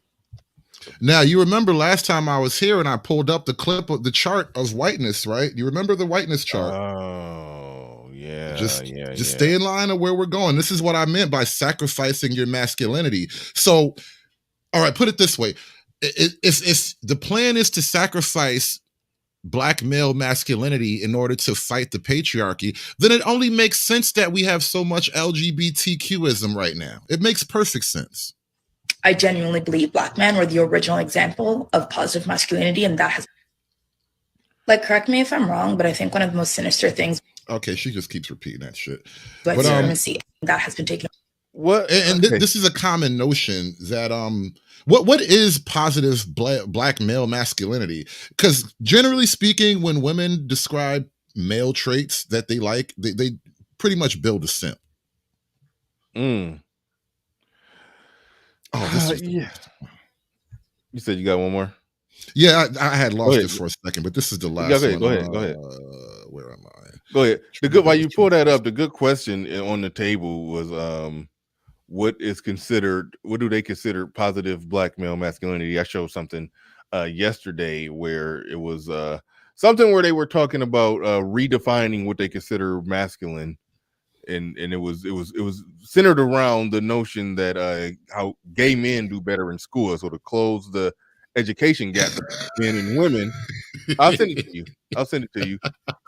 Now, you remember last time I was here and I pulled up the clip of the chart of whiteness, right? You remember the whiteness chart? Oh, yeah. Just stay in line of where we're going. This is what I meant by sacrificing your masculinity. So, all right, put it this way. If the plan is to sacrifice black male masculinity in order to fight the patriarchy, then it only makes sense that we have so much LGBTQism right now. It makes perfect sense. I genuinely believe black men were the original example of positive masculinity, and that has... Like, correct me if I'm wrong, but I think one of the most sinister things... Okay, she just keeps repeating that shit. But that has been taken... What? And this is a common notion that what is positive black male masculinity? Because generally speaking, when women describe male traits that they like, they pretty much build a simp. Oh, this yeah. You said you got one more? Yeah, I had lost it for a second, but this is the last one. Go ahead. Where am I? Go ahead. While you pull that up, the good question on the table was what do they consider positive black male masculinity? I showed something yesterday where it was something where they were talking about redefining what they consider masculine. And it was centered around the notion that how gay men do better in school, so to close the education gap between men and women. I'll send it to you.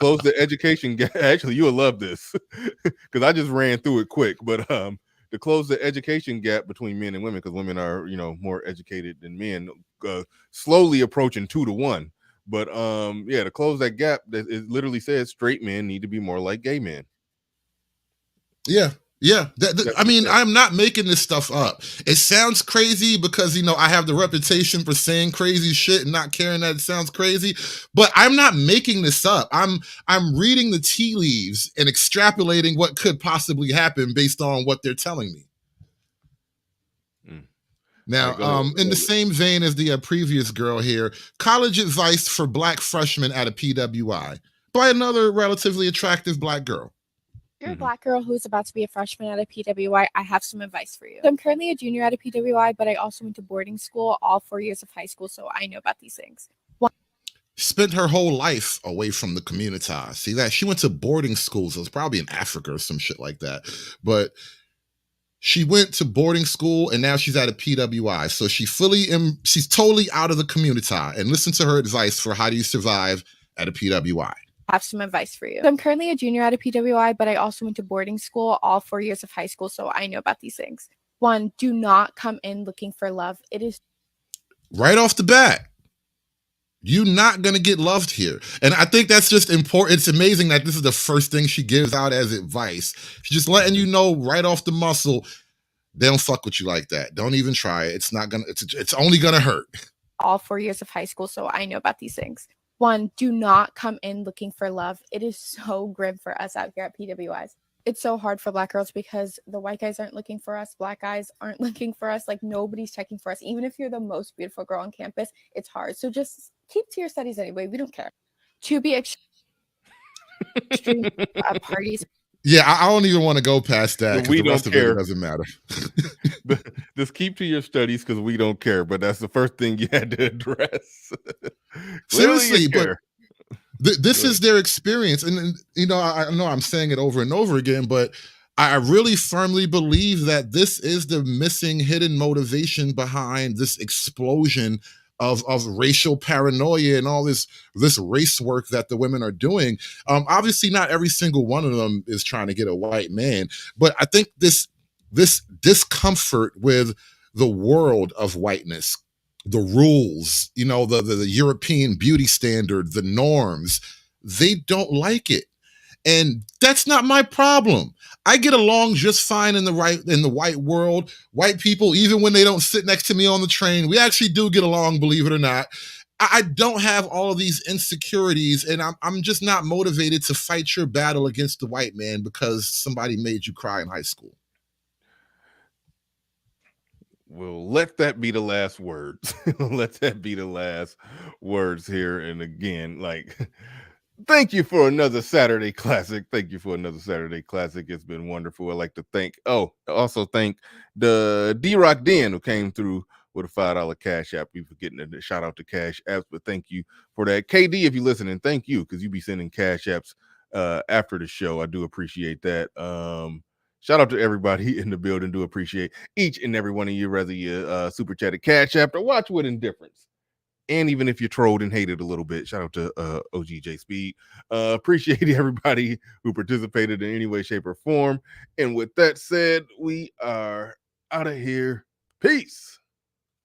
Close the education gap. Actually, you'll love this because I just ran through it quick. But to close the education gap between men and women, because women are, more educated than men, slowly approaching 2-to-1. But yeah, to close that gap, it literally says straight men need to be more like gay men. Yeah. I mean, I'm not making this stuff up. It sounds crazy because, I have the reputation for saying crazy shit and not caring that it sounds crazy, but I'm not making this up. I'm reading the tea leaves and extrapolating what could possibly happen based on what they're telling me. Now, right, in the same vein as the previous girl here, college advice for Black freshmen at a PWI by another relatively attractive Black girl. If you're a Black girl who's about to be a freshman at a PWI, I have some advice for you. So I'm currently a junior at a PWI, but I also went to boarding school all 4 years of high school, so I know about these things. Spent her whole life away from the community. See that? She went to boarding schools. So it was probably in Africa or some shit like that. But she went to boarding school and now she's at a PWI. So she's totally out of the community. And listen to her advice for how do you survive at a PWI. Have some advice for you. So I'm currently a junior at a PWI, but I also went to boarding school all 4 years of high school, so I know about these things. 1, do not come in looking for love. It is right off the bat. You're not going to get loved here. And I think that's just important. It's amazing that this is the first thing she gives out as advice. She's just letting you know right off the muscle, they don't fuck with you like that. Don't even try it. It's only going to hurt. All 4 years of high school, so I know about these things. 1, do not come in looking for love. It is so grim for us out here at PWIs. It's so hard for Black girls because the white guys aren't looking for us. Black guys aren't looking for us. Like, nobody's checking for us. Even if you're the most beautiful girl on campus, it's hard. So just keep to your studies anyway. We don't care. To be extreme parties. Yeah, I don't even want to go past that because the rest of it doesn't matter. Just keep to your studies because we don't care. But that's the first thing you had to address. Seriously, but this is their experience. And, I know I'm saying it over and over again, but I really firmly believe that this is the missing hidden motivation behind this explosion of racial paranoia and all this race work that the women are doing. Obviously, not every single one of them is trying to get a white man, but I think this discomfort with the world of whiteness, the rules, the European beauty standard, the norms, they don't like it. And that's not my problem. I get along just fine in the white world. White people, even when they don't sit next to me on the train, we actually do get along, believe it or not. I don't have all of these insecurities, and I'm just not motivated to fight your battle against the white man because somebody made you cry in high school. Well, let that be the last words. Let that be the last words here. And again, thank you for another Saturday Classic. Thank you for another Saturday Classic. It's been wonderful. I'd like to also thank the D-Rock Den who came through with a $5 Cash App. We forgetting to shout out to Cash Apps, but thank you for that. KD, if you're listening, thank you, because you be sending Cash Apps after the show. I do appreciate that. Shout out to everybody in the building. Do appreciate each and every one of you, whether you super chatted Cash App or watch with indifference. And even if you trolled and hated a little bit, shout out to OGJ Speed. Appreciate everybody who participated in any way, shape, or form. And with that said, we are out of here. Peace.